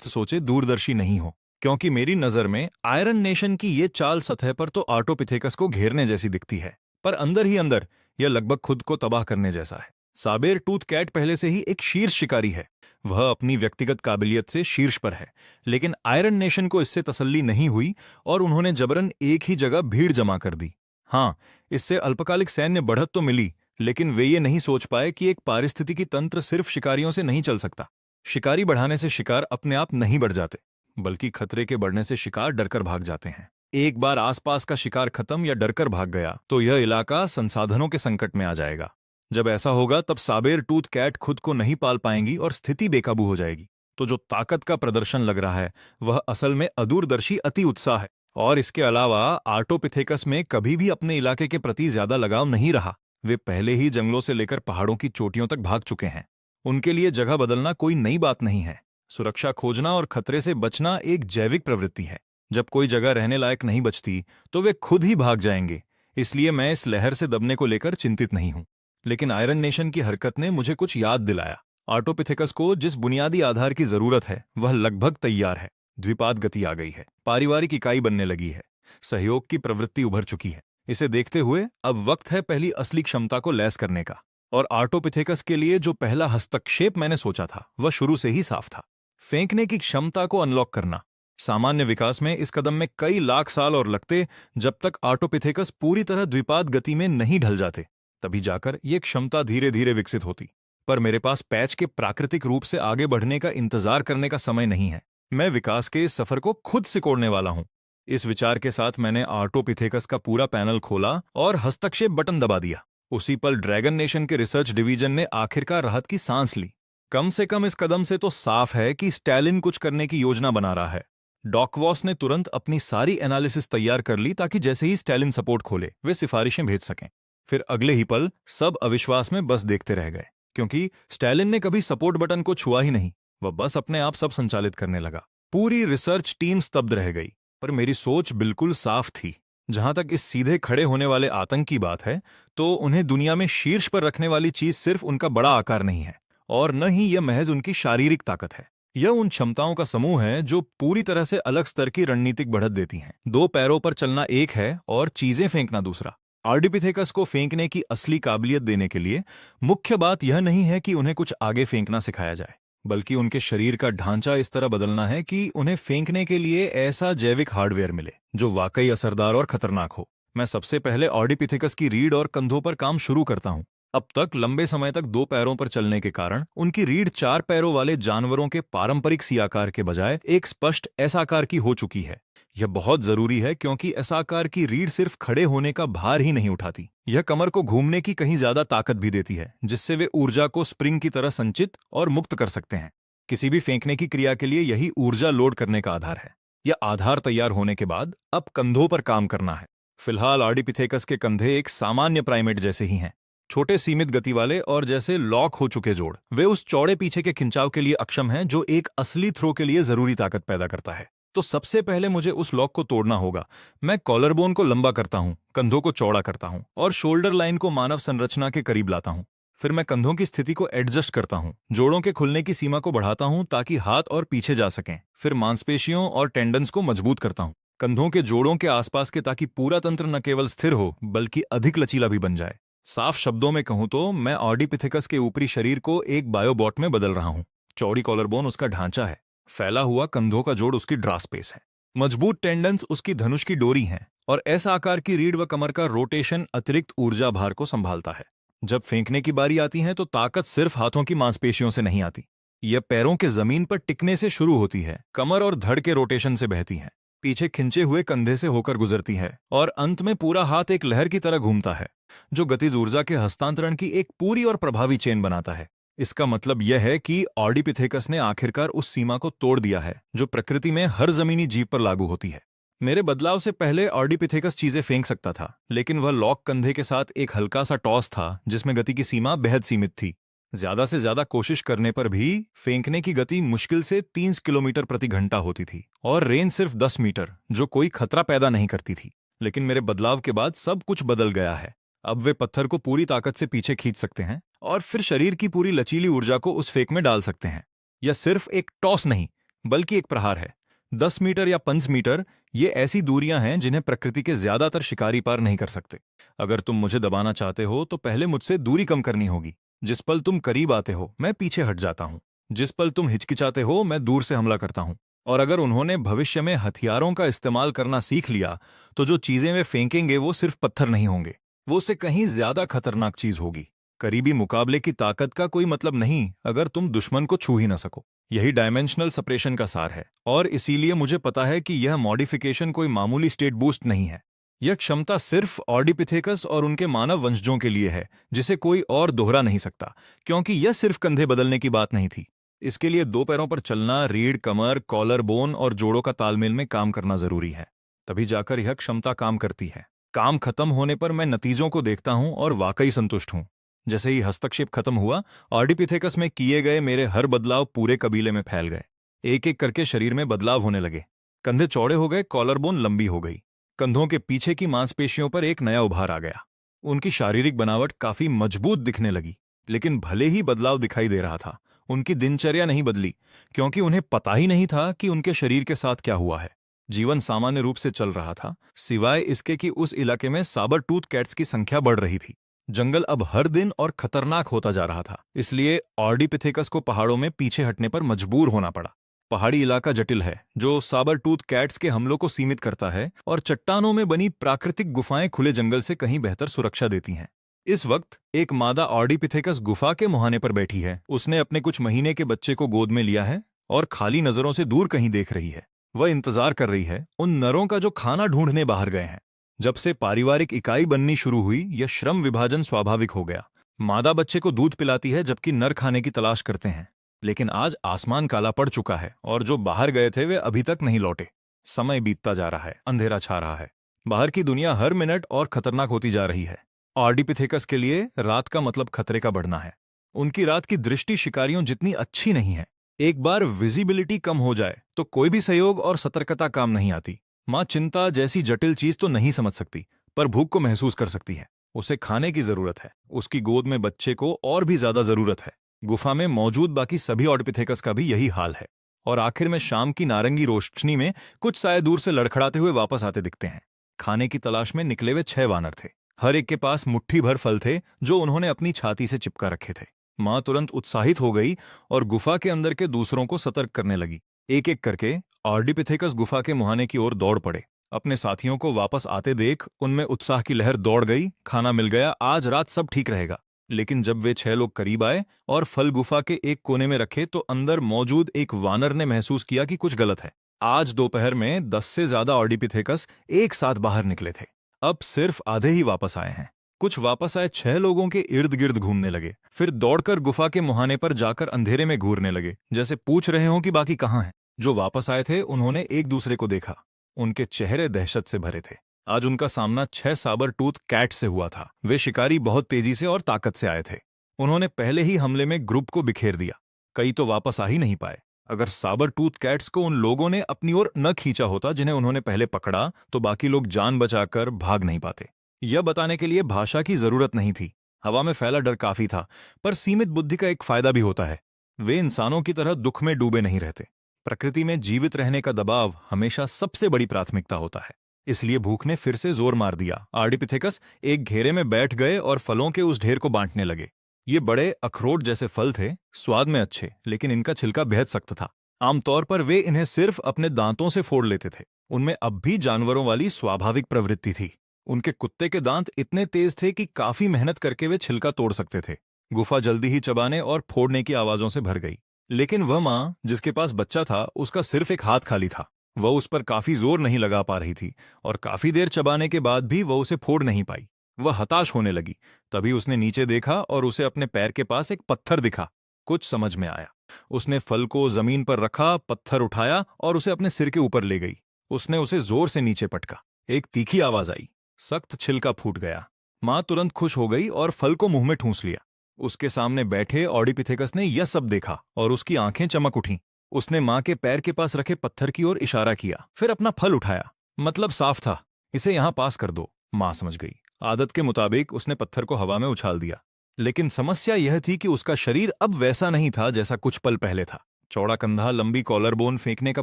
सोचे, दूरदर्शी नहीं हो। क्योंकि मेरी नजर में आयरन नेशन की ये चाल सतह पर तो आर्टोपिथेकस को घेरने जैसी दिखती है, पर अंदर ही अंदर यह लगभग खुद को तबाह करने जैसा है। साबेर टूथ कैट पहले से ही एक शीर्ष शिकारी है। वह अपनी व्यक्तिगत काबिलियत से शीर्ष पर है, लेकिन आयरन नेशन को इससे तसल्ली नहीं हुई और उन्होंने जबरन एक ही जगह भीड़ जमा कर दी। हाँ, इससे अल्पकालिक सैन्य बढ़त तो मिली, लेकिन वे ये नहीं सोच पाए कि एक पारिस्थितिकी तंत्र सिर्फ शिकारियों से नहीं चल सकता। शिकारी बढ़ाने से शिकार अपने आप नहीं बढ़ जाते, बल्कि खतरे के बढ़ने से शिकार डरकर भाग जाते हैं। एक बार आसपास का शिकार खत्म या डरकर भाग गया तो यह इलाका संसाधनों के संकट में आ जाएगा। जब ऐसा होगा तब साबेर टूथ कैट खुद को नहीं पाल पाएंगी और स्थिति बेकाबू हो जाएगी। तो जो ताकत का प्रदर्शन लग रहा है वह असल में अदूरदर्शी अति उत्साह है। और इसके अलावा आर्टोपिथेकस में कभी भी अपने इलाके के प्रति ज्यादा लगाव नहीं रहा। वे पहले ही जंगलों से लेकर पहाड़ों की चोटियों तक भाग चुके हैं। उनके लिए जगह बदलना कोई नई बात नहीं है। सुरक्षा खोजना और खतरे से बचना एक जैविक प्रवृत्ति है। जब कोई जगह रहने लायक नहीं बचती तो वे खुद ही भाग जाएंगे। इसलिए मैं इस लहर से दबने को लेकर चिंतित नहीं हूं। लेकिन आयरन नेशन की हरकत ने मुझे कुछ याद दिलाया। आर्टोपिथेकस को जिस बुनियादी आधार की जरूरत है वह लगभग तैयार है। द्विपाद गति आ गई है, पारिवारिक इकाई बनने लगी है, सहयोग की प्रवृत्ति उभर चुकी है। इसे देखते हुए अब वक्त है पहली असली क्षमता को लैस करने का। और आर्टोपिथेकस के लिए जो पहला हस्तक्षेप मैंने सोचा था वह शुरू से ही साफ था। फेंकने की क्षमता को अनलॉक करना। सामान्य विकास में इस कदम में कई लाख साल और लगते, जब तक आर्टोपिथेकस पूरी तरह द्विपाद गति में नहीं ढल जाते। तभी जाकर ये क्षमता धीरे धीरे विकसित होती। पर मेरे पास पैच के प्राकृतिक रूप से आगे बढ़ने का इंतजार करने का समय नहीं है। मैं विकास के इस सफर को खुद सिकोड़ने वाला हूं। इस विचार के साथ मैंने आर्टोपिथेकस का पूरा पैनल खोला और हस्तक्षेप बटन दबा दिया। उसी पल ड्रैगन नेशन के रिसर्च डिवीजन ने आखिरकार राहत की सांस ली। कम से कम इस कदम से तो साफ है कि स्टैलिन कुछ करने की योजना बना रहा है। डॉकवॉस ने तुरंत अपनी सारी एनालिसिस तैयार कर ली ताकि जैसे ही स्टैलिन सपोर्ट खोले वे सिफारिशें भेज सकें। फिर अगले ही पल सब अविश्वास में बस देखते रह गए, क्योंकि स्टैलिन ने कभी सपोर्ट बटन को छुआ ही नहीं। वह बस अपने आप सब संचालित करने लगा। पूरी रिसर्च टीम स्तब्ध रह गई। पर मेरी सोच बिल्कुल साफ थी। जहां तक इस सीधे खड़े होने वाले आतंक की बात है, तो उन्हें दुनिया में शीर्ष पर रखने वाली चीज सिर्फ उनका बड़ा आकार नहीं है, और न ही यह महज उनकी शारीरिक ताकत है। यह उन क्षमताओं का समूह है जो पूरी तरह से अलग स्तर की रणनीतिक बढ़त देती हैं। 2 पैरों पर चलना एक है और चीजें फेंकना दूसरा। आर्डिपिथेकस को फेंकने की असली काबिलियत देने के लिए मुख्य बात यह नहीं है कि उन्हें कुछ आगे फेंकना सिखाया जाए, बल्कि उनके शरीर का ढांचा इस तरह बदलना है कि उन्हें फेंकने के लिए ऐसा जैविक हार्डवेयर मिले जो वाकई असरदार और खतरनाक हो। मैं सबसे पहले आर्डिपिथेकस की रीढ़ और कंधों पर काम शुरू करता हूं। अब तक लंबे समय तक 2 पैरों पर चलने के कारण उनकी रीढ़ 4 पैरों वाले जानवरों के पारंपरिक सी आकार के बजाय एक स्पष्ट एस आकार की हो चुकी है। यह बहुत जरूरी है, क्योंकि एस आकार की रीढ़ सिर्फ खड़े होने का भार ही नहीं उठाती, यह कमर को घूमने की कहीं ज्यादा ताकत भी देती है, जिससे वे ऊर्जा को स्प्रिंग की तरह संचित और मुक्त कर सकते हैं। किसी भी फेंकने की क्रिया के लिए यही ऊर्जा लोड करने का आधार है। यह आधार तैयार होने के बाद अब कंधों पर काम करना है। फिलहाल आर्डिपिथेकस के कंधे एक सामान्य प्राइमेट जैसे ही हैं, छोटे सीमित गति वाले और जैसे लॉक हो चुके जोड़। वे उस चौड़े पीछे के खिंचाव के लिए अक्षम हैं जो एक असली थ्रो के लिए जरूरी ताकत पैदा करता है। तो सबसे पहले मुझे उस लॉक को तोड़ना होगा। मैं कॉलर बोन को लंबा करता हूं, कंधों को चौड़ा करता हूं और शोल्डर लाइन को मानव संरचना के करीब लाता हूं। फिर मैं कंधों की स्थिति को एडजस्ट करता हूं, जोड़ों के खुलने की सीमा को बढ़ाता हूं ताकि हाथ और पीछे जा सकें। फिर मांसपेशियों और टेंडन्स को मजबूत करता हूं, कंधों के जोड़ों के आसपास के, ताकि पूरा तंत्र न केवल स्थिर हो बल्कि अधिक लचीला भी बन जाए। साफ शब्दों में कहूं तो मैं आर्डिपिथेकस के ऊपरी शरीर को एक बायोबॉट में बदल रहा हूं। चौड़ी कॉलर बोन उसका ढांचा है, फैला हुआ कंधों का जोड़ उसकी ड्रा स्पेस है, मजबूत टेंडन्स उसकी धनुष की डोरी हैं, और ऐसा आकार की रीढ़ व कमर का रोटेशन अतिरिक्त ऊर्जा भार को संभालता है। जब फेंकने की बारी आती है तो ताकत सिर्फ हाथों की मांसपेशियों से नहीं आती। यह पैरों के जमीन पर टिकने से शुरू होती है, कमर और धड़ के रोटेशन से बहती है, पीछे खिंचे हुए कंधे से होकर गुजरती है, और अंत में पूरा हाथ एक लहर की तरह घूमता है जो गतिज ऊर्जा के हस्तांतरण की एक पूरी और प्रभावी चेन बनाता है। इसका मतलब यह है कि आर्डिपिथेकस ने आखिरकार उस सीमा को तोड़ दिया है जो प्रकृति में हर जमीनी जीव पर लागू होती है। मेरे बदलाव से पहले आर्डिपिथेकस चीजें फेंक सकता था, लेकिन वह लॉक कंधे के साथ एक हल्का सा टॉस था जिसमें गति की सीमा बेहद सीमित थी। ज्यादा से ज्यादा कोशिश करने पर भी फेंकने की गति मुश्किल से 30 किलोमीटर प्रति घंटा होती थी और रेंज सिर्फ 10 मीटर, जो कोई खतरा पैदा नहीं करती थी। लेकिन मेरे बदलाव के बाद सब कुछ बदल गया है। अब वे पत्थर को पूरी ताकत से पीछे खींच सकते हैं और फिर शरीर की पूरी लचीली ऊर्जा को उस फेंक में डाल सकते हैं। यह सिर्फ एक टॉस नहीं, बल्कि एक प्रहार है। 10 मीटर या 5 मीटर, ये ऐसी दूरियां हैं जिन्हें प्रकृति के ज्यादातर शिकारी पार नहीं कर सकते। अगर तुम मुझे दबाना चाहते हो तो पहले मुझसे दूरी कम करनी होगी। जिस पल तुम करीब आते हो मैं पीछे हट जाता हूं। जिस पल तुम हिचकिचाते हो मैं दूर से हमला करता हूं। और अगर उन्होंने भविष्य में हथियारों का इस्तेमाल करना सीख लिया तो जो चीजें वे फेंकेंगे वो सिर्फ पत्थर नहीं होंगे, वो उससे कहीं ज्यादा खतरनाक चीज होगी। करीबी मुकाबले की ताकत का कोई मतलब नहीं अगर तुम दुश्मन को छू ही ना सको। यही डायमेंशनल सेपरेशन का सार है, और इसीलिए मुझे पता है कि यह मॉडिफिकेशन कोई मामूली स्टेट बूस्ट नहीं है। यह क्षमता सिर्फ ऑर्डिपिथेकस और उनके मानव वंशजों के लिए है, जिसे कोई और दोहरा नहीं सकता, क्योंकि यह सिर्फ कंधे बदलने की बात नहीं थी। इसके लिए दो पैरों पर चलना, रीढ़, कमर, कॉलर बोन और जोड़ों का तालमेल में काम करना जरूरी है। तभी जाकर यह क्षमता काम करती है। काम खत्म होने पर मैं नतीजों को देखता हूं और वाकई संतुष्ट हूं। जैसे ही हस्तक्षेप खत्म हुआ, ऑर्डिपिथेकस में किए गए मेरे हर बदलाव पूरे कबीले में फैल गए। एक एक करके शरीर में बदलाव होने लगे। कंधे चौड़े हो गए, कॉलर बोन लंबी हो गई, कंधों के पीछे की मांसपेशियों पर एक नया उभार आ गया। उनकी शारीरिक बनावट काफी मजबूत दिखने लगी। लेकिन भले ही बदलाव दिखाई दे रहा था, उनकी दिनचर्या नहीं बदली, क्योंकि उन्हें पता ही नहीं था कि उनके शरीर के साथ क्या हुआ है। जीवन सामान्य रूप से चल रहा था, सिवाय इसके कि उस इलाके में साबर टूथ कैट्स की संख्या बढ़ रही थी। जंगल अब हर दिन और खतरनाक होता जा रहा था, इसलिए ऑर्डिपिथेकस को पहाड़ों में पीछे हटने पर मजबूर होना पड़ा। पहाड़ी इलाका जटिल है, जो साबर टूथ कैट्स के हमलों को सीमित करता है, और चट्टानों में बनी प्राकृतिक गुफाएं खुले जंगल से कहीं बेहतर सुरक्षा देती हैं। इस वक्त एक मादा ऑर्डिपिथेकस गुफा के मुहाने पर बैठी है। उसने अपने कुछ महीने के बच्चे को गोद में लिया है और खाली नजरों से दूर कहीं देख रही है। वह इंतजार कर रही है उन नरों का जो खाना ढूंढने बाहर गए हैं। जब से पारिवारिक इकाई बननी शुरू हुई, यह श्रम विभाजन स्वाभाविक हो गया। मादा बच्चे को दूध पिलाती है जबकि नर खाने की तलाश करते हैं। लेकिन आज आसमान काला पड़ चुका है और जो बाहर गए थे वे अभी तक नहीं लौटे। समय बीतता जा रहा है, अंधेरा छा रहा है। बाहर की दुनिया हर मिनट और खतरनाक होती जा रही है। ऑर्डिपिथेकस के लिए रात का मतलब खतरे का बढ़ना है। उनकी रात की दृष्टि शिकारियों जितनी अच्छी नहीं है। एक बार विजिबिलिटी कम हो जाए तो कोई भी सहयोग और सतर्कता काम नहीं आती। माँ चिंता जैसी जटिल चीज तो नहीं समझ सकती, पर भूख को महसूस कर सकती है। उसे खाने की जरूरत है, उसकी गोद में बच्चे को और भी ज्यादा जरूरत है। गुफा में मौजूद बाकी सभी ऑर्डिपिथेकस का भी यही हाल है। और आखिर में शाम की नारंगी रोशनी में कुछ साए दूर से लड़खड़ाते हुए वापस आते दिखते हैं। खाने की तलाश में निकले हुए 6 वानर थे। हर एक के पास मुट्ठी भर फल थे जो उन्होंने अपनी छाती से चिपका रखे थे। माँ तुरंत उत्साहित हो गई और गुफा के अंदर के दूसरों को सतर्क करने लगी। एक एक करके ऑर्डिपिथेकस गुफा के मुहाने की ओर दौड़ पड़े। अपने साथियों को वापस आते देख उनमें उत्साह की लहर दौड़ गई। खाना मिल गया, आज रात सब ठीक रहेगा। लेकिन जब वे 6 लोग करीब आए और फल गुफा के एक कोने में रखे तो अंदर मौजूद एक वानर ने महसूस किया कि कुछ गलत है। आज दोपहर में 10 से ज्यादा ऑर्डिपिथेकस एक साथ बाहर निकले थे। अब सिर्फ आधे ही वापस आए हैं। कुछ वापस आए 6 लोगों के इर्द गिर्द घूमने लगे, फिर दौड़कर गुफा के मुहाने पर जाकर अंधेरे में घूरने लगे, जैसे पूछ रहे हों कि बाकी कहाँ हैं। जो वापस आए थे उन्होंने एक दूसरे को देखा। उनके चेहरे दहशत से भरे थे। आज उनका सामना 6 साबर टूथ कैट से हुआ था। वे शिकारी बहुत तेजी से और ताकत से आए थे। उन्होंने पहले ही हमले में ग्रुप को बिखेर दिया। कई तो वापस आ ही नहीं पाए। अगर साबर टूथ कैट्स को उन लोगों ने अपनी ओर न खींचा होता जिन्हें उन्होंने पहले पकड़ा, तो बाकी लोग जान बचाकर भाग नहीं पाते। यह बताने के लिए भाषा की जरूरत नहीं थी। हवा में फैला डर काफी था, पर सीमित बुद्धि का एक फायदा भी होता है। वे इंसानों की तरह दुख में डूबे नहीं रहते। प्रकृति में जीवित रहने का दबाव हमेशा सबसे बड़ी प्राथमिकता होता है। इसलिए भूख ने फिर से जोर मार दिया। ऑर्डिपिथेकस एक घेरे में बैठ गए और फलों के उस ढेर को बांटने लगे। ये बड़े अखरोट जैसे फल थे, स्वाद में अच्छे, लेकिन इनका छिलका बेहद सख्त था। आमतौर पर वे इन्हें सिर्फ अपने दांतों से फोड़ लेते थे। उनमें अब भी जानवरों वाली स्वाभाविक प्रवृत्ति थी। उनके कुत्ते के दांत इतने तेज थे कि काफी मेहनत करके वे छिलका तोड़ सकते थे। गुफा जल्दी ही चबाने और फोड़ने की आवाजों से भर गई। लेकिन वह माँ जिसके पास बच्चा था, उसका सिर्फ एक हाथ खाली था। वह उस पर काफी जोर नहीं लगा पा रही थी और काफी देर चबाने के बाद भी वह उसे फोड़ नहीं पाई। वह हताश होने लगी। तभी उसने नीचे देखा और उसे अपने पैर के पास एक पत्थर दिखा। कुछ समझ में आया। उसने फल को जमीन पर रखा, पत्थर उठाया और उसे अपने सिर के ऊपर ले गई। उसने उसे जोर से नीचे पटका। एक तीखी आवाज आई। सख्त छिलका फूट गया। माँ तुरंत खुश हो गई और फल को मुंह में ठूंस लिया। उसके सामने बैठे ऑडिपिथेकस ने यह सब देखा और उसकी आंखें चमक उठीं। उसने मां के पैर के पास रखे पत्थर की ओर इशारा किया, फिर अपना फल उठाया। मतलब साफ था, इसे यहां पास कर दो। मां समझ गई। आदत के मुताबिक उसने पत्थर को हवा में उछाल दिया। लेकिन समस्या यह थी कि उसका शरीर अब वैसा नहीं था जैसा कुछ पल पहले था। चौड़ा कंधा, लंबी कॉलर बोन, फेंकने का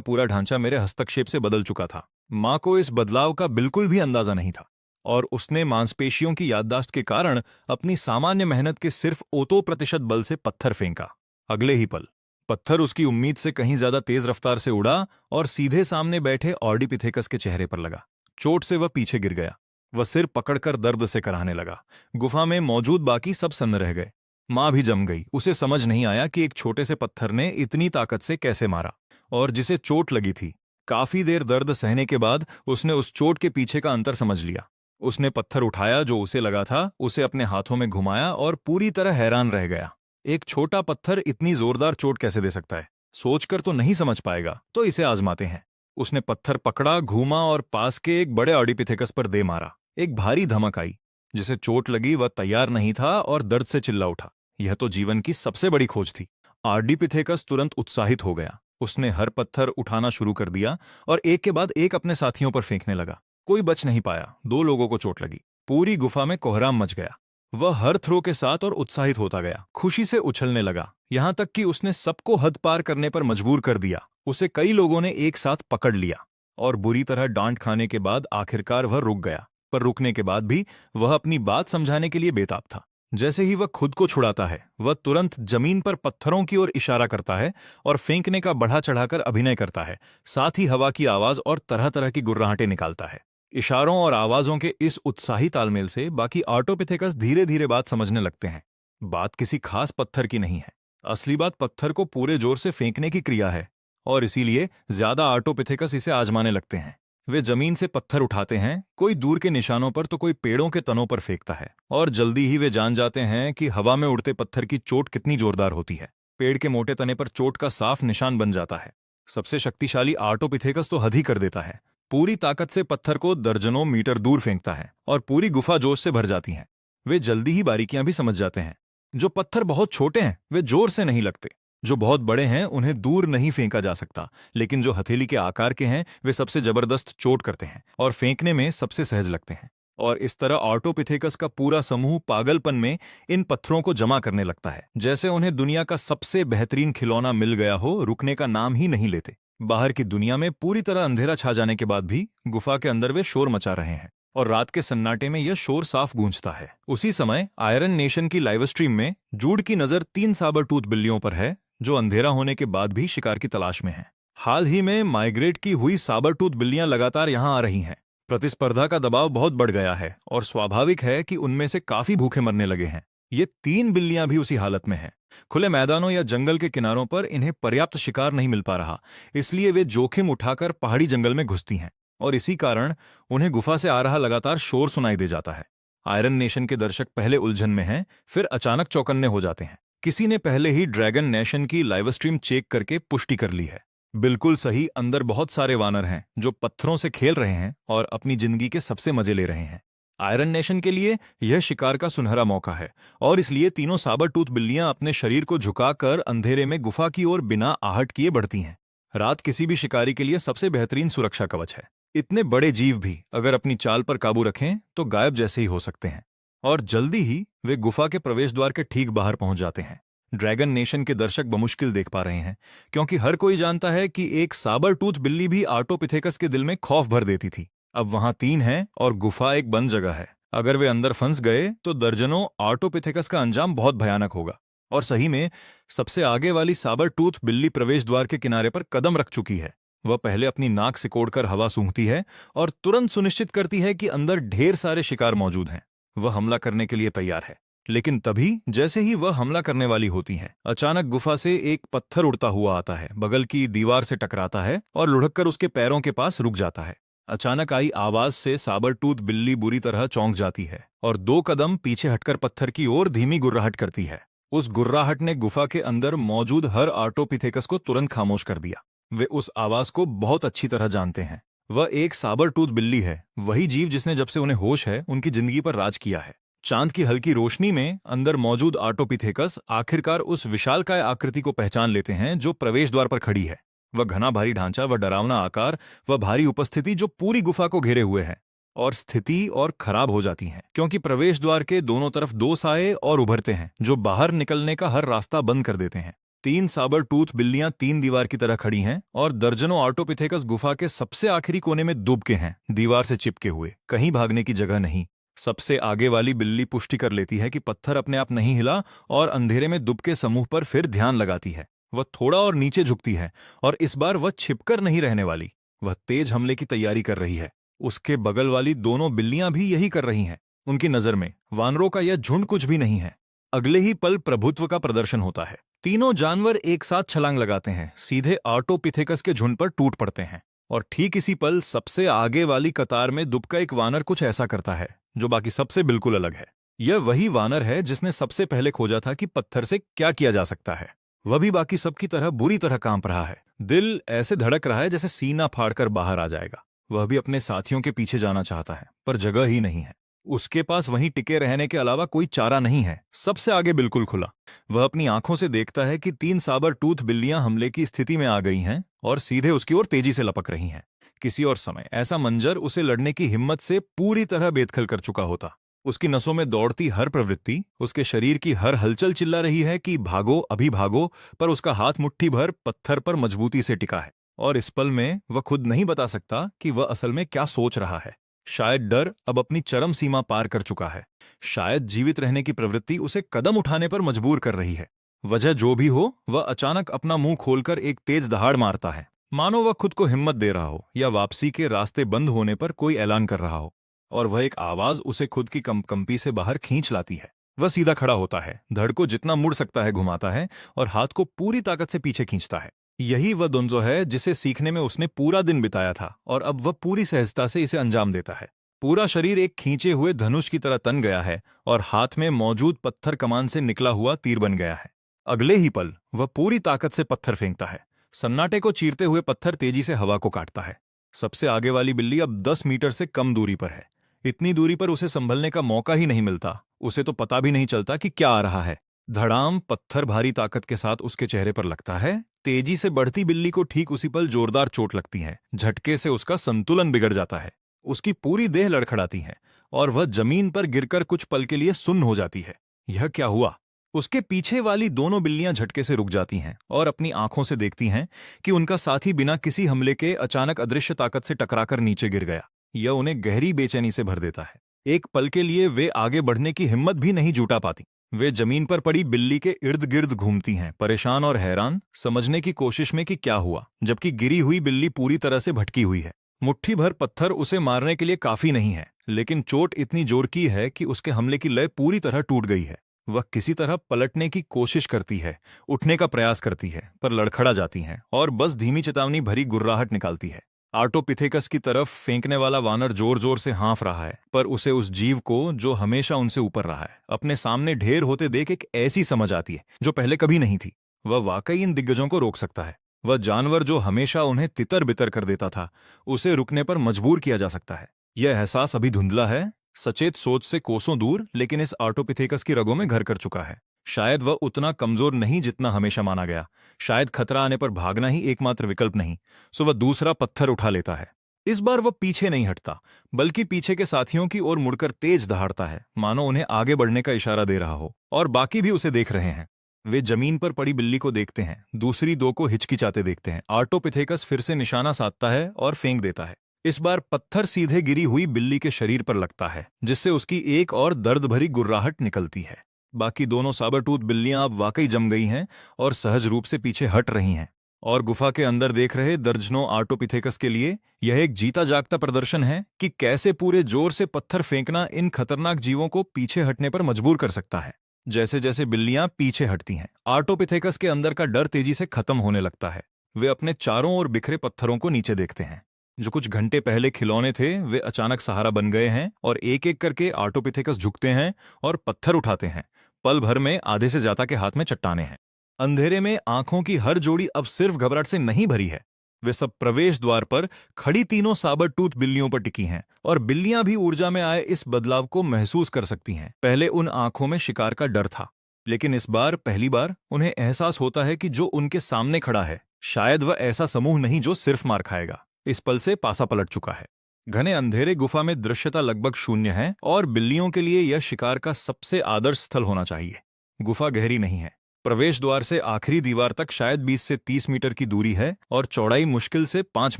पूरा ढांचा मेरे हस्तक्षेप से बदल चुका था। मां को इस बदलाव का बिल्कुल भी अंदाजा नहीं था और उसने मांसपेशियों की याददाश्त के कारण अपनी सामान्य मेहनत के सिर्फ ओतो प्रतिशत बल से पत्थर फेंका। अगले ही पल पत्थर उसकी उम्मीद से कहीं ज्यादा तेज रफ्तार से उड़ा और सीधे सामने बैठे ऑर्डिपिथेकस के चेहरे पर लगा। चोट से वह पीछे गिर गया। वह सिर पकड़कर दर्द से कराहने लगा। गुफा में मौजूद बाकी सब सन्न रह गए। मां भी जम गई। उसे समझ नहीं आया कि एक छोटे से पत्थर ने इतनी ताकत से कैसे मारा, और जिसे चोट लगी थी। काफी देर दर्द सहने के बाद उसने उस चोट के पीछे का अंतर समझ लिया। उसने पत्थर उठाया जो उसे लगा था, उसे अपने हाथों में घुमाया और पूरी तरह हैरान रह गया। एक छोटा पत्थर इतनी जोरदार चोट कैसे दे सकता है? सोचकर तो नहीं समझ पाएगा, तो इसे आजमाते हैं। उसने पत्थर पकड़ा, घूमा और पास के एक बड़े ऑडिपिथेकस पर दे मारा। एक भारी धमक आई। जिसे चोट लगी वह तैयार नहीं था और दर्द से चिल्ला उठा। यह तो जीवन की सबसे बड़ी खोज थी। ऑर्डिपिथेकस तुरंत उत्साहित हो गया। उसने हर पत्थर उठाना शुरू कर दिया और एक के बाद एक अपने साथियों पर फेंकने लगा। कोई बच नहीं पाया। 2 लोगों को चोट लगी। पूरी गुफा में कोहराम मच गया। वह हर थ्रो के साथ और उत्साहित होता गया, खुशी से उछलने लगा, यहां तक कि उसने सबको हद पार करने पर मजबूर कर दिया। उसे कई लोगों ने एक साथ पकड़ लिया और बुरी तरह डांट खाने के बाद आखिरकार वह रुक गया। पर रुकने के बाद भी वह अपनी बात समझाने के लिए बेताब था। जैसे ही वह खुद को छुड़ाता है, वह तुरंत जमीन पर पत्थरों की ओर इशारा करता है और फेंकने का बढ़ा चढ़ाकर अभिनय करता है। साथ ही हवा की आवाज और तरह तरह की गुर्राहटें निकालता है। इशारों और आवाजों के इस उत्साही तालमेल से बाकी ऑर्टोपिथेकस धीरे धीरे बात समझने लगते हैं। बात किसी खास पत्थर की नहीं है। असली बात पत्थर को पूरे जोर से फेंकने की क्रिया है, और इसीलिए ज्यादा ऑर्टोपिथेकस इसे आजमाने लगते हैं। वे जमीन से पत्थर उठाते हैं, कोई दूर के निशानों पर तो कोई पेड़ों के तनों पर फेंकता है, और जल्दी ही वे जान जाते हैं कि हवा में उड़ते पत्थर की चोट कितनी जोरदार होती है। पेड़ के मोटे तने पर चोट का साफ निशान बन जाता है। सबसे शक्तिशाली ऑर्टोपिथेकस तो हद ही कर देता है। पूरी ताकत से पत्थर को दर्जनों मीटर दूर फेंकता है और पूरी गुफा जोश से भर जाती है। वे जल्दी ही बारीकियां भी समझ जाते हैं। जो पत्थर बहुत छोटे हैं वे जोर से नहीं लगते, जो बहुत बड़े हैं उन्हें दूर नहीं फेंका जा सकता, लेकिन जो हथेली के आकार के हैं वे सबसे जबरदस्त चोट करते हैं और फेंकने में सबसे सहज लगते हैं। और इस तरह ऑर्टोपिथेकस का पूरा समूह पागलपन में इन पत्थरों को जमा करने लगता है, जैसे उन्हें दुनिया का सबसे बेहतरीन खिलौना मिल गया हो। रुकने का नाम ही नहीं लेते। बाहर की दुनिया में पूरी तरह अंधेरा छा जाने के बाद भी गुफा के अंदर वे शोर मचा रहे हैं, और रात के सन्नाटे में यह शोर साफ गूंजता है। उसी समय आयरन नेशन की लाइव स्ट्रीम में जूड की नजर 3 साबर-टूथ बिल्लियों पर है, जो अंधेरा होने के बाद भी शिकार की तलाश में हैं। हाल ही में माइग्रेट की हुई साबर-टूथ बिल्लियां लगातार यहां आ रही हैं। प्रतिस्पर्धा का दबाव बहुत बढ़ गया है और स्वाभाविक है कि उनमें से काफी भूखे मरने लगे हैं। ये 3 बिल्लियां भी उसी हालत में हैं। खुले मैदानों या जंगल के किनारों पर इन्हें पर्याप्त शिकार नहीं मिल पा रहा, इसलिए वे जोखिम उठाकर पहाड़ी जंगल में घुसती हैं, और इसी कारण उन्हें गुफा से आ रहा लगातार शोर सुनाई दे जाता है। आयरन नेशन के दर्शक पहले उलझन में हैं, फिर अचानक चौकन्ने हो जाते हैं। किसी ने पहले ही ड्रैगन नेशन की लाइव स्ट्रीम चेक करके पुष्टि कर ली है। बिल्कुल सही, अंदर बहुत सारे वानर हैं जो पत्थरों से खेल रहे हैं और अपनी जिंदगी के सबसे मजे ले रहे हैं। आयरन नेशन के लिए यह शिकार का सुनहरा मौका है, और इसलिए तीनों साबर-टूथ बिल्लियां अपने शरीर को झुकाकर अंधेरे में गुफा की ओर बिना आहट किए बढ़ती हैं। रात किसी भी शिकारी के लिए सबसे बेहतरीन सुरक्षा कवच है। इतने बड़े जीव भी अगर अपनी चाल पर काबू रखें तो गायब जैसे ही हो सकते हैं, और जल्दी ही वे गुफा के प्रवेश द्वार के ठीक बाहर पहुंच जाते हैं। ड्रैगन नेशन के दर्शक बमुश्किल देख पा रहे हैं, क्योंकि हर कोई जानता है कि एक साबर-टूथ बिल्ली भी ऑर्टोपिथेकस के दिल में खौफ भर देती थी। अब वहां 3 हैं और गुफा एक बंद जगह है। अगर वे अंदर फंस गए तो दर्जनों ऑर्टोपिथेकस का अंजाम बहुत भयानक होगा। और सही में सबसे आगे वाली साबर-टूथ बिल्ली प्रवेश द्वार के किनारे पर कदम रख चुकी है। वह पहले अपनी नाक सिकोड़कर हवा सूंघती है और तुरंत सुनिश्चित करती है कि अंदर ढेर सारे शिकार मौजूद हैं। वह हमला करने के लिए तैयार है। लेकिन तभी जैसे ही वह हमला करने वाली होती है, अचानक गुफा से एक पत्थर उड़ता हुआ आता है, बगल की दीवार से टकराता है और लुढ़ककर उसके पैरों के पास रुक जाता है। अचानक आई आवाज से साबर-टूथ बिल्ली बुरी तरह चौंक जाती है और 2 कदम पीछे हटकर पत्थर की ओर धीमी गुर्राहट करती है। उस गुर्राहट ने गुफा के अंदर मौजूद हर ऑर्टोपिथेकस को तुरंत खामोश कर दिया। वे उस आवाज को बहुत अच्छी तरह जानते हैं। वह एक साबर-टूथ बिल्ली है, वही जीव जिसने जब से उन्हें होश है उनकी जिंदगी पर राज किया है। चांद की हल्की रोशनी में अंदर मौजूद आर्टोपिथेकस आखिरकार उस विशालकाय आकृति को पहचान लेते हैं जो प्रवेश द्वार पर खड़ी है। वह घना भारी ढांचा, वह डरावना आकार, वह भारी उपस्थिति जो पूरी गुफा को घेरे हुए है। और स्थिति और खराब हो जाती है क्योंकि प्रवेश द्वार के दोनों तरफ दो साए और उभरते हैं जो बाहर निकलने का हर रास्ता बंद कर देते हैं। तीन साबर टूथ बिल्लियां तीन दीवार की तरह खड़ी हैं और दर्जनों आर्टोपिथेकस गुफा के सबसे आखिरी कोने में दुबके हैं, दीवार से चिपके हुए, कहीं भागने की जगह नहीं। सबसे आगे वाली बिल्ली पुष्टि कर लेती है कि पत्थर अपने आप नहीं हिला और अंधेरे में दुबके समूह पर फिर ध्यान लगाती है। वह थोड़ा और नीचे झुकती है और इस बार वह छिपकर नहीं रहने वाली, वह तेज हमले की तैयारी कर रही है। उसके बगल वाली दोनों बिल्लियां भी यही कर रही हैं। उनकी नजर में वानरों का यह झुंड कुछ भी नहीं है। अगले ही पल प्रभुत्व का प्रदर्शन होता है। तीनों जानवर एक साथ छलांग लगाते हैं, सीधे आर्टोपिथेकस के झुंड पर टूट पड़ते हैं। और ठीक इसी पल सबसे आगे वाली कतार में दुबका एक वानर कुछ ऐसा करता है जो बाकी सबसे बिल्कुल अलग है। यह वही वानर है जिसने सबसे पहले खोजा था कि पत्थर से क्या किया जा सकता है। वह भी बाकी सबकी तरह बुरी तरह कांप रहा है। दिल ऐसे धड़क रहा है जैसे सीना फाड़कर बाहर आ जाएगा। वह भी अपने साथियों के पीछे जाना चाहता है पर जगह ही नहीं है। उसके पास वहीं टिके रहने के अलावा कोई चारा नहीं है। सबसे आगे बिल्कुल खुला। वह अपनी आंखों से देखता है कि तीन साबर टूथ बिल्लियां हमले की स्थिति में आ गई हैं और सीधे उसकी ओर तेजी से लपक रही हैं। किसी और समय ऐसा मंजर उसे लड़ने की हिम्मत से पूरी तरह बेदखल कर चुका होता। उसकी नसों में दौड़ती हर प्रवृत्ति, उसके शरीर की हर हलचल चिल्ला रही है कि भागो, अभी भागो, पर उसका हाथ मुट्ठी भर पत्थर पर मजबूती से टिका है। और इस पल में वह खुद नहीं बता सकता कि वह असल में क्या सोच रहा है। शायद डर अब अपनी चरम सीमा पार कर चुका है। शायद जीवित रहने की प्रवृत्ति उसे कदम उठाने पर मजबूर कर रही है। वजह जो भी हो, वह अचानक अपना मुंह खोलकर एक तेज दहाड़ मारता है, मानो वह खुद को हिम्मत दे रहा हो या वापसी के रास्ते बंद होने पर कोई ऐलान कर रहा हो। और वह एक आवाज उसे खुद की कंपी से बाहर खींच लाती है। वह सीधा खड़ा होता है, धड़ को जितना मुड़ सकता है घुमाता है और हाथ को पूरी ताकत से पीछे खींचता है। यही वह दोनजो है जिसे सीखने में उसने पूरा दिन बिताया था और अब वह पूरी सहजता से इसे अंजाम देता है। पूरा शरीर एक खींचे हुए धनुष की तरह तन गया है और हाथ में मौजूद पत्थर कमान से निकला हुआ तीर बन गया है। अगले ही पल वह पूरी ताकत से पत्थर फेंकता है। सन्नाटे को चीरते हुए पत्थर तेजी से हवा को काटता है। सबसे आगे वाली बिल्ली अब 10 मीटर से कम दूरी पर है। इतनी दूरी पर उसे संभलने का मौका ही नहीं मिलता। उसे तो पता भी नहीं चलता कि क्या आ रहा है। धड़ाम पत्थर भारी ताकत के साथ उसके चेहरे पर लगता है। तेजी से बढ़ती बिल्ली को ठीक उसी पल जोरदार चोट लगती है। झटके से उसका संतुलन बिगड़ जाता है। उसकी पूरी देह लड़खड़ाती है और वह जमीन पर गिरकर कुछ पल के लिए सुन्न हो जाती है। यह क्या हुआ? उसके पीछे वाली दोनों बिल्लियां झटके से रुक जाती हैं और अपनी आंखों से देखती हैं कि उनका साथी बिना किसी हमले के अचानक अदृश्य ताकत से टकराकर नीचे गिर गया। यह उन्हें गहरी बेचैनी से भर देता है। एक पल के लिए वे आगे बढ़ने की हिम्मत भी नहीं जुटा पाती। वे जमीन पर पड़ी बिल्ली के इर्द गिर्द घूमती हैं, परेशान और हैरान, समझने की कोशिश में कि क्या हुआ, जबकि गिरी हुई बिल्ली पूरी तरह से भटकी हुई है। मुट्ठी भर पत्थर उसे मारने के लिए काफी नहीं है, लेकिन चोट इतनी जोर की है कि उसके हमले की लय पूरी तरह टूट गई है। वह किसी तरह पलटने की कोशिश करती है, उठने का प्रयास करती है, पर लड़खड़ा जाती है और बस धीमी चेतावनी भरी गुर्राहट निकालती है। आर्टोपिथेकस की तरफ फेंकने वाला वानर जोर जोर से हाँफ रहा है, पर उसे उस जीव को जो हमेशा उनसे ऊपर रहा है अपने सामने ढेर होते देख एक ऐसी समझ आती है जो पहले कभी नहीं थी। वह वाकई इन दिग्गजों को रोक सकता है। वह जानवर जो हमेशा उन्हें तितर बितर कर देता था, उसे रुकने पर मजबूर किया जा सकता है। यह एहसास अभी धुंधला है, सचेत सोच से कोसों दूर, लेकिन इस आर्टोपिथेकस की रगों में घर कर चुका है। शायद वह उतना कमजोर नहीं जितना हमेशा माना गया। शायद खतरा आने पर भागना ही एकमात्र विकल्प नहीं। सो वह दूसरा पत्थर उठा लेता है। इस बार वह पीछे नहीं हटता, बल्कि पीछे के साथियों की ओर मुड़कर तेज दहाड़ता है, मानो उन्हें आगे बढ़ने का इशारा दे रहा हो, और बाकी भी उसे देख रहे हैं। वे जमीन पर पड़ी बिल्ली को देखते हैं, दूसरी दो को हिचकिचाते देखते हैं। आर्टोपिथेकस फिर से निशाना साधता है और फेंक देता है। इस बार पत्थर सीधे गिरी हुई बिल्ली के शरीर पर लगता है, जिससे उसकी एक और दर्द भरी गुर्राहट निकलती है। बाकी दोनों साबरटूथ बिल्लियां अब वाकई जम गई हैं और सहज रूप से पीछे हट रही हैं। और गुफा के अंदर देख रहे दर्जनों आर्टोपिथेकस के लिए यह एक जीता जागता प्रदर्शन है कि कैसे पूरे जोर से पत्थर फेंकना इन खतरनाक जीवों को पीछे हटने पर मजबूर कर सकता है। जैसे जैसे बिल्लियां पीछे हटती हैं, आर्टोपिथेकस के अंदर का डर तेजी से खत्म होने लगता है। वे अपने चारों ओर बिखरे पत्थरों को नीचे देखते हैं। जो कुछ घंटे पहले खिलौने थे, वे अचानक सहारा बन गए हैं और एक एक करके आर्टोपिथेकस झुकते हैं और पत्थर उठाते हैं। पल भर में आधे से ज्यादा के हाथ में चट्टाने हैं। अंधेरे में आंखों की हर जोड़ी अब सिर्फ घबराहट से नहीं भरी है, वे सब प्रवेश द्वार पर खड़ी तीनों साबर टूथ बिल्लियों पर टिकी हैं और बिल्लियां भी ऊर्जा में आए इस बदलाव को महसूस कर सकती हैं। पहले उन आंखों में शिकार का डर था, लेकिन इस बार पहली बार उन्हें एहसास होता है कि जो उनके सामने खड़ा है शायद वह ऐसा समूह नहीं जो सिर्फ मार खाएगा। इस पल से पासा पलट चुका है। घने अंधेरे गुफा में दृश्यता लगभग शून्य है और बिल्लियों के लिए यह शिकार का सबसे आदर्श स्थल होना चाहिए। गुफा गहरी नहीं है। प्रवेश द्वार से आखिरी दीवार तक शायद 20 से 30 मीटर की दूरी है और चौड़ाई मुश्किल से 5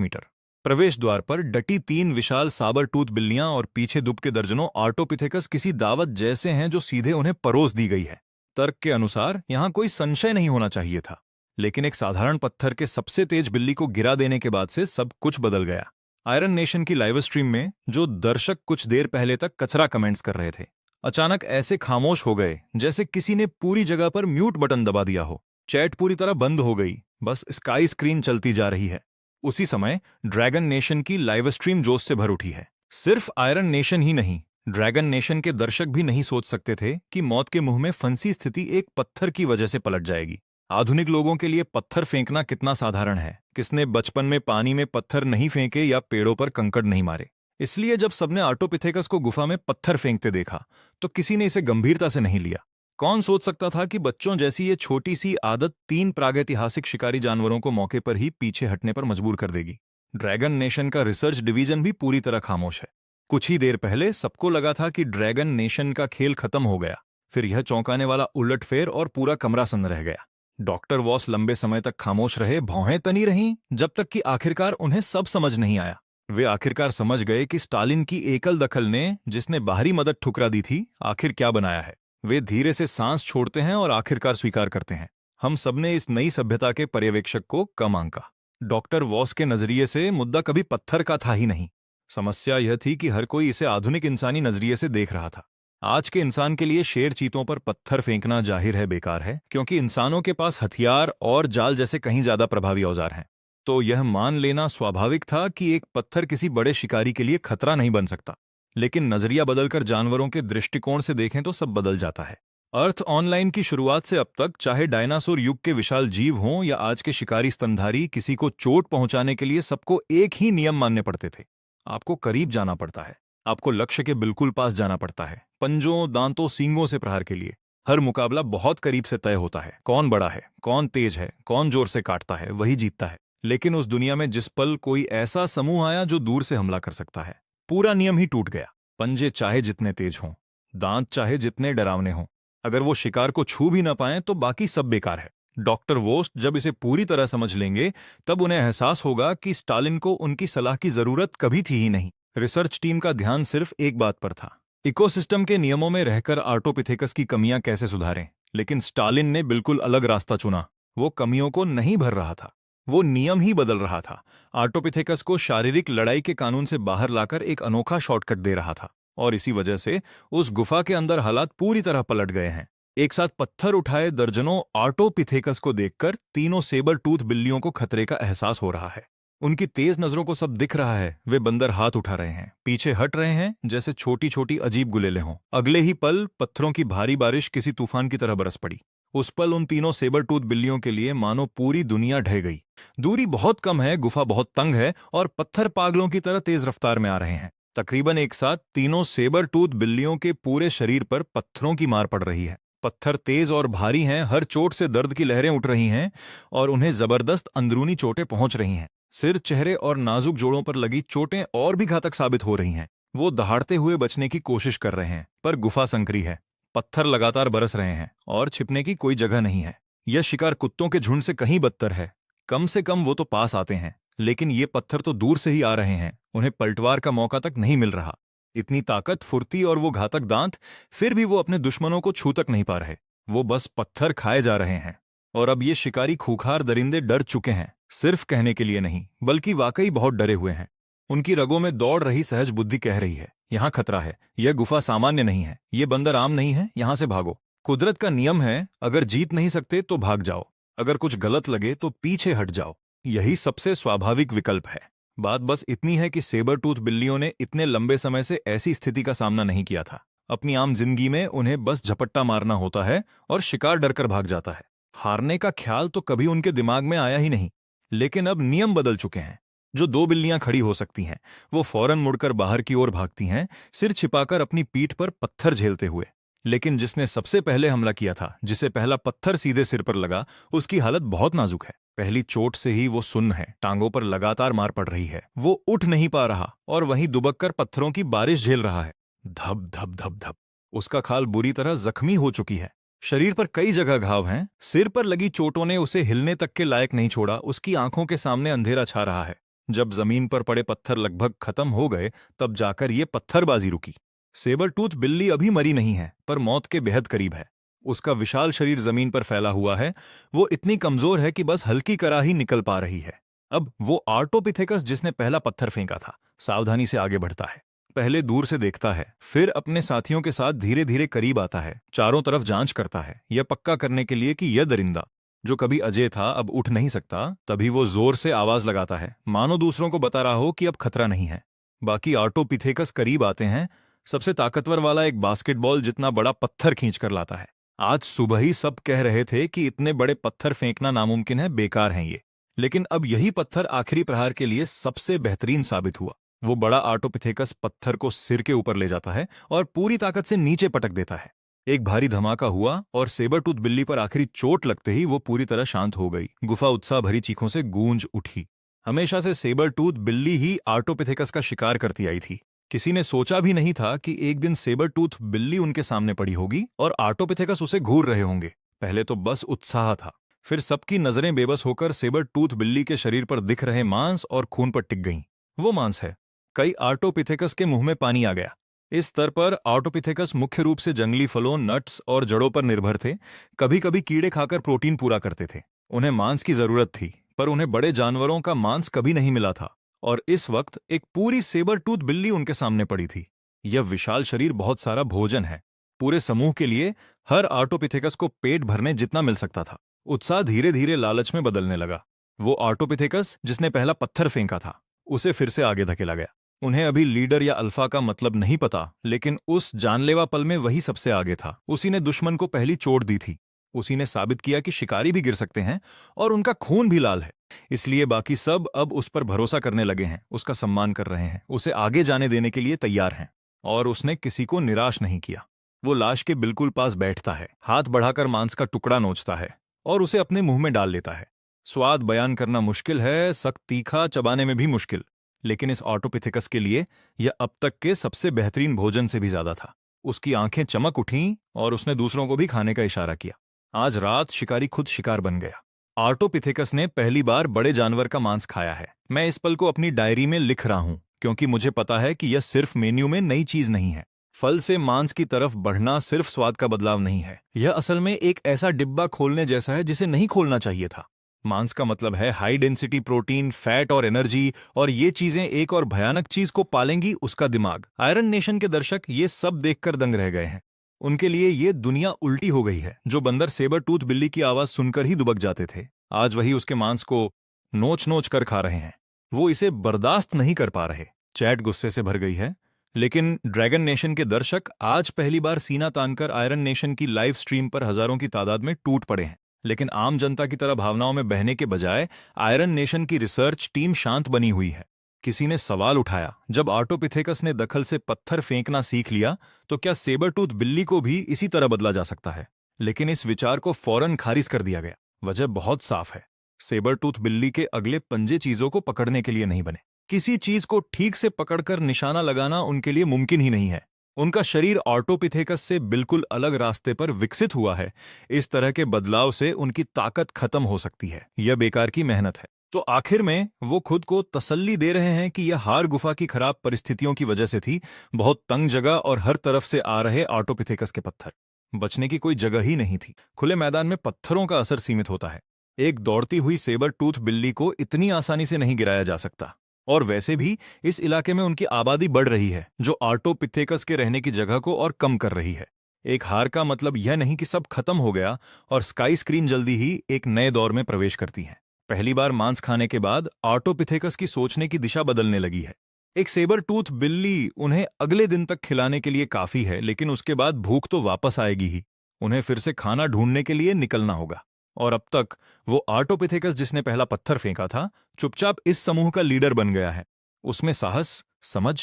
मीटर। प्रवेश द्वार पर डटी 3 विशाल साबर टूथ बिल्लियां और पीछे दुब के दर्जनों आर्टोपिथेकस किसी दावत जैसे हैं जो सीधे उन्हें परोस दी गई है। तर्क के अनुसार यहां कोई संशय नहीं होना चाहिए था, लेकिन एक साधारण पत्थर के सबसे तेज बिल्ली को गिरा देने के बाद से सब कुछ बदल गया। आयरन नेशन की लाइव स्ट्रीम में जो दर्शक कुछ देर पहले तक कचरा कमेंट्स कर रहे थे, अचानक ऐसे खामोश हो गए जैसे किसी ने पूरी जगह पर म्यूट बटन दबा दिया हो। चैट पूरी तरह बंद हो गई, बस स्काई स्क्रीन चलती जा रही है। उसी समय ड्रैगन नेशन की लाइव स्ट्रीम जोश से भर उठी है। सिर्फ आयरन नेशन ही नहीं, ड्रैगन नेशन के दर्शक भी नहीं सोच सकते थे कि मौत के मुंह में फंसी स्थिति एक पत्थर की वजह से पलट जाएगी। आधुनिक लोगों के लिए पत्थर फेंकना कितना साधारण है। किसने बचपन में पानी में पत्थर नहीं फेंके या पेड़ों पर कंकड़ नहीं मारे। इसलिए जब सबने आर्टोपिथेकस को गुफा में पत्थर फेंकते देखा तो किसी ने इसे गंभीरता से नहीं लिया। कौन सोच सकता था कि बच्चों जैसी ये छोटी सी आदत 3 प्रागैतिहासिक शिकारी जानवरों को मौके पर ही पीछे हटने पर मजबूर कर देगी। ड्रैगन नेशन का रिसर्च डिवीजन भी पूरी तरह खामोश है। कुछ ही देर पहले सबको लगा था कि ड्रैगन नेशन का खेल खत्म हो गया, फिर यह चौंकाने वाला उलटफेर और पूरा कमरा सन्न रह गया। डॉक्टर वॉस लंबे समय तक खामोश रहे, भौहें तनी रहीं, जब तक कि आखिरकार उन्हें सब समझ नहीं आया। वे आखिरकार समझ गए कि स्टालिन की एकल दखल ने, जिसने बाहरी मदद ठुकरा दी थी, आखिर क्या बनाया है। वे धीरे से सांस छोड़ते हैं और आखिरकार स्वीकार करते हैं, हम सबने इस नई सभ्यता के पर्यवेक्षक को कम आंका। डॉक्टर वॉस के नजरिए से मुद्दा कभी पत्थर का था ही नहीं। समस्या यह थी कि हर कोई इसे आधुनिक इंसानी नजरिए से देख रहा था। आज के इंसान के लिए शेर चीतों पर पत्थर फेंकना जाहिर है बेकार है, क्योंकि इंसानों के पास हथियार और जाल जैसे कहीं ज्यादा प्रभावी औजार हैं। तो यह मान लेना स्वाभाविक था कि एक पत्थर किसी बड़े शिकारी के लिए खतरा नहीं बन सकता। लेकिन नजरिया बदलकर जानवरों के दृष्टिकोण से देखें तो सब बदल जाता है। अर्थ ऑनलाइन की शुरुआत से अब तक, चाहे डायनासोर युग के विशाल जीव हों या आज के शिकारी स्तनधारी, किसी को चोट पहुंचाने के लिए सबको एक ही नियम मानने पड़ते थे। आपको करीब जाना पड़ता है, आपको लक्ष्य के बिल्कुल पास जाना पड़ता है, पंजों, दांतों, सींगों से प्रहार के लिए। हर मुकाबला बहुत करीब से तय होता है। कौन बड़ा है, कौन तेज है, कौन जोर से काटता है, वही जीतता है। लेकिन उस दुनिया में जिस पल कोई ऐसा समूह आया जो दूर से हमला कर सकता है, पूरा नियम ही टूट गया। पंजे चाहे जितने तेज हों, दांत चाहे जितने डरावने हों, अगर वो शिकार को छू भी न पाएं तो बाकी सब बेकार है। डॉक्टर वोस्ट जब इसे पूरी तरह समझ लेंगे तब उन्हें एहसास होगा कि स्टालिन को उनकी सलाह की जरूरत कभी थी ही नहीं। रिसर्च टीम का ध्यान सिर्फ एक बात पर था, इकोसिस्टम के नियमों में रहकर आर्टोपिथेकस की कमियां कैसे सुधारें। लेकिन स्टालिन ने बिल्कुल अलग रास्ता चुना। वो कमियों को नहीं भर रहा था, वो नियम ही बदल रहा था। आर्टोपिथेकस को शारीरिक लड़ाई के कानून से बाहर लाकर एक अनोखा शॉर्टकट दे रहा था, और इसी वजह से उस गुफा के अंदर हालात पूरी तरह पलट गए हैं। एक साथ पत्थर उठाए दर्जनों आर्टोपिथेकस को देखकर तीनों सेबर टूथ बिल्लियों को खतरे का एहसास हो रहा है। उनकी तेज नजरों को सब दिख रहा है। वे बंदर हाथ उठा रहे हैं, पीछे हट रहे हैं, जैसे छोटी छोटी अजीब गुलेले हों। अगले ही पल पत्थरों की भारी बारिश किसी तूफान की तरह बरस पड़ी। उस पल उन तीनों सेबर टूथ बिल्लियों के लिए मानो पूरी दुनिया ढह गई। दूरी बहुत कम है, गुफा बहुत तंग है और पत्थर पागलों की तरह तेज रफ्तार में आ रहे हैं। तकरीबन एक साथ तीनों सेबर टूथ बिल्लियों के पूरे शरीर पर पत्थरों की मार पड़ रही है। पत्थर तेज और भारी हैं, हर चोट से दर्द की लहरें उठ रही हैं और उन्हें जबरदस्त अंदरूनी चोटें पहुंच रही हैं। सिर, चेहरे और नाजुक जोड़ों पर लगी चोटें और भी घातक साबित हो रही हैं। वो दहाड़ते हुए बचने की कोशिश कर रहे हैं, पर गुफा संकरी है। पत्थर लगातार बरस रहे हैं और छिपने की कोई जगह नहीं है। यह शिकार कुत्तों के झुंड से कहीं बदतर है। कम से कम वो तो पास आते हैं, लेकिन ये पत्थर तो दूर से ही आ रहे हैं। उन्हें पलटवार का मौका तक नहीं मिल रहा। इतनी ताकत, फुर्ती और वो घातक दांत, फिर भी वो अपने दुश्मनों को छू तक नहीं पा रहे। वो बस पत्थर खाए जा रहे हैं। और अब ये शिकारी खूंखार दरिंदे डर चुके हैं, सिर्फ कहने के लिए नहीं, बल्कि वाकई बहुत डरे हुए हैं। उनकी रगों में दौड़ रही सहज बुद्धि कह रही है, यहां खतरा है, यह गुफा सामान्य नहीं है, ये बंदर आम नहीं है, यहां से भागो। कुदरत का नियम है, अगर जीत नहीं सकते तो भाग जाओ, अगर कुछ गलत लगे तो पीछे हट जाओ। यही सबसे स्वाभाविक विकल्प है। बात बस इतनी है कि सेबर टूथ बिल्लियों ने इतने लंबे समय से ऐसी स्थिति का सामना नहीं किया था। अपनी आम जिंदगी में उन्हें बस झपट्टा मारना होता है और शिकार डरकर भाग जाता है। हारने का ख्याल तो कभी उनके दिमाग में आया ही नहीं। लेकिन अब नियम बदल चुके हैं। जो दो बिल्लियां खड़ी हो सकती हैं, वो फौरन मुड़कर बाहर की ओर भागती हैं, सिर छिपाकर अपनी पीठ पर पत्थर झेलते हुए। लेकिन जिसने सबसे पहले हमला किया था, जिसे पहला पत्थर सीधे सिर पर लगा, उसकी हालत बहुत नाजुक है। पहली चोट से ही वो सुन्न है, टांगों पर लगातार मार पड़ रही है, वो उठ नहीं पा रहा और वहीं दुबक कर पत्थरों की बारिश झेल रहा है। धप धप धप धप। उसका खाल बुरी तरह जख्मी हो चुकी है। शरीर पर कई जगह घाव हैं। सिर पर लगी चोटों ने उसे हिलने तक के लायक नहीं छोड़ा। उसकी आंखों के सामने अंधेरा छा रहा है। जब जमीन पर पड़े पत्थर लगभग खत्म हो गए, तब जाकर ये पत्थरबाजी रुकी। सेबर टूथ बिल्ली अभी मरी नहीं है, पर मौत के बेहद करीब है। उसका विशाल शरीर जमीन पर फैला हुआ है। वो इतनी कमजोर है कि बस हल्की कराही निकल पा रही है। अब वो आर्टोपिथेकस, जिसने पहला पत्थर फेंका था, सावधानी से आगे बढ़ता है। पहले दूर से देखता है, फिर अपने साथियों के साथ धीरे धीरे करीब आता है। चारों तरफ जांच करता है, यह पक्का करने के लिए कि यह दरिंदा, जो कभी अजय था, अब उठ नहीं सकता। तभी वो जोर से आवाज लगाता है, मानो दूसरों को बता रहा हो कि अब खतरा नहीं है। बाकी आर्टोपिथेकस करीब आते हैं। सबसे ताकतवर वाला एक बास्केटबॉल जितना बड़ा पत्थर खींच कर लाता है। आज सुबह ही सब कह रहे थे कि इतने बड़े पत्थर फेंकना नामुमकिन है, बेकार हैं ये। लेकिन अब यही पत्थर आखिरी प्रहार के लिए सबसे बेहतरीन साबित हुआ। वो बड़ा आर्टोपिथेकस पत्थर को सिर के ऊपर ले जाता है और पूरी ताकत से नीचे पटक देता है। एक भारी धमाका हुआ और सेबरटूथ बिल्ली पर आखिरी चोट लगते ही वो पूरी तरह शांत हो गई। गुफा उत्साह भरी चीखों से गूंज उठी। हमेशा से सेबरटूथ बिल्ली ही आर्टोपिथेकस का शिकार करती आई थी। किसी ने सोचा भी नहीं था कि एक दिन सेबरटूथ बिल्ली उनके सामने पड़ी होगी और आर्टोपिथेकस उसे घूर रहे होंगे। पहले तो बस उत्साह था, फिर सबकी नजरें बेबस होकर सेबरटूथ बिल्ली के शरीर पर दिख रहे मांस और खून पर टिक गईं। वो मांस है। कई आर्टोपिथेकस के मुंह में पानी आ गया। इस स्तर पर आर्टोपिथेकस मुख्य रूप से जंगली फलों, नट्स और जड़ों पर निर्भर थे। कभी कभी कीड़े खाकर प्रोटीन पूरा करते थे। उन्हें मांस की जरूरत थी, पर उन्हें बड़े जानवरों का मांस कभी नहीं मिला था। और इस वक्त एक पूरी सेबर टूथ बिल्ली उनके सामने पड़ी थी। यह विशाल शरीर बहुत सारा भोजन है, पूरे समूह के लिए, हर आर्टोपिथेकस को पेट भरने जितना मिल सकता था। उत्साह धीरे धीरे लालच में बदलने लगा। वो आर्टोपिथेकस जिसने पहला पत्थर फेंका था, उसे फिर से आगे धकेला गया। उन्हें अभी लीडर या अल्फा का मतलब नहीं पता, लेकिन उस जानलेवा पल में वही सबसे आगे था। उसी ने दुश्मन को पहली चोट दी थी। उसी ने साबित किया कि शिकारी भी गिर सकते हैं और उनका खून भी लाल है। इसलिए बाकी सब अब उस पर भरोसा करने लगे हैं, उसका सम्मान कर रहे हैं, उसे आगे जाने देने के लिए तैयार हैं। और उसने किसी को निराश नहीं किया। वो लाश के बिल्कुल पास बैठता है, हाथ बढ़ाकर मांस का टुकड़ा नोचता है और उसे अपने मुंह में डाल लेता है। स्वाद बयान करना मुश्किल है, सख्त तीखा, चबाने में भी मुश्किल। लेकिन इस आर्टोपिथेकस के लिए यह अब तक के सबसे बेहतरीन भोजन से भी ज्यादा था। उसकी आंखें चमक उठीं और उसने दूसरों को भी खाने का इशारा किया। आज रात शिकारी खुद शिकार बन गया। आर्टोपिथेकस ने पहली बार बड़े जानवर का मांस खाया है। मैं इस पल को अपनी डायरी में लिख रहा हूं, क्योंकि मुझे पता है कि यह सिर्फ मेन्यू में नई चीज नहीं है। फल से मांस की तरफ बढ़ना सिर्फ स्वाद का बदलाव नहीं है, यह असल में एक ऐसा डिब्बा खोलने जैसा है जिसे नहीं खोलना चाहिए था। मांस का मतलब है हाई डेंसिटी प्रोटीन, फैट और एनर्जी, और ये चीजें एक और भयानक चीज को पालेंगी, उसका दिमाग। आयरन नेशन के दर्शक ये सब देखकर दंग रह गए हैं। उनके लिए ये दुनिया उल्टी हो गई है। जो बंदर सेबर टूथ बिल्ली की आवाज सुनकर ही दुबक जाते थे, आज वही उसके मांस को नोच नोच कर खा रहे हैं। वो इसे बर्दाश्त नहीं कर पा रहे। चैट गुस्से से भर गई है। लेकिन ड्रैगन नेशन के दर्शक आज पहली बार सीना तानकर आयरन नेशन की लाइव स्ट्रीम पर हजारों की तादाद में टूट पड़े हैं। लेकिन आम जनता की तरह भावनाओं में बहने के बजाय आयरन नेशन की रिसर्च टीम शांत बनी हुई है। किसी ने सवाल उठाया, जब आर्टोपिथेकस ने दखल से पत्थर फेंकना सीख लिया, तो क्या सेबरटूथ बिल्ली को भी इसी तरह बदला जा सकता है? लेकिन इस विचार को फौरन खारिज कर दिया गया। वजह बहुत साफ है। सेबरटूथ बिल्ली के अगले पंजे चीजों को पकड़ने के लिए नहीं बने। किसी चीज को ठीक से पकड़कर निशाना लगाना उनके लिए मुमकिन ही नहीं है। उनका शरीर आर्टोपिथेकस से बिल्कुल अलग रास्ते पर विकसित हुआ है। इस तरह के बदलाव से उनकी ताकत खत्म हो सकती है। यह बेकार की मेहनत है। तो आखिर में वो खुद को तसल्ली दे रहे हैं कि यह हार गुफा की खराब परिस्थितियों की वजह से थी, बहुत तंग जगह और हर तरफ से आ रहे आर्टोपिथेकस के पत्थर। बचने की कोई जगह ही नहीं थी। खुले मैदान में पत्थरों का असर सीमित होता है। एक दौड़ती हुई सेबर टूथ बिल्ली को इतनी आसानी से नहीं गिराया जा सकता। और वैसे भी इस इलाके में उनकी आबादी बढ़ रही है, जो आर्टोपिथेकस के रहने की जगह को और कम कर रही है। एक हार का मतलब यह नहीं कि सब खत्म हो गया, और स्काई स्क्रीन जल्दी ही एक नए दौर में प्रवेश करती है। पहली बार मांस खाने के बाद आर्टोपिथेकस की सोचने की दिशा बदलने लगी है। एक सेबर टूथ बिल्ली उन्हें अगले दिन तक खिलाने के लिए काफी है, लेकिन उसके बाद भूख तो वापस आएगी ही। उन्हें फिर से खाना ढूंढने के लिए निकलना होगा। और अब तक वो आर्टोपिथेकस जिसने पहला पत्थर फेंका था, चुपचाप इस समूह का लीडर बन गया है। उसमें साहस, समझ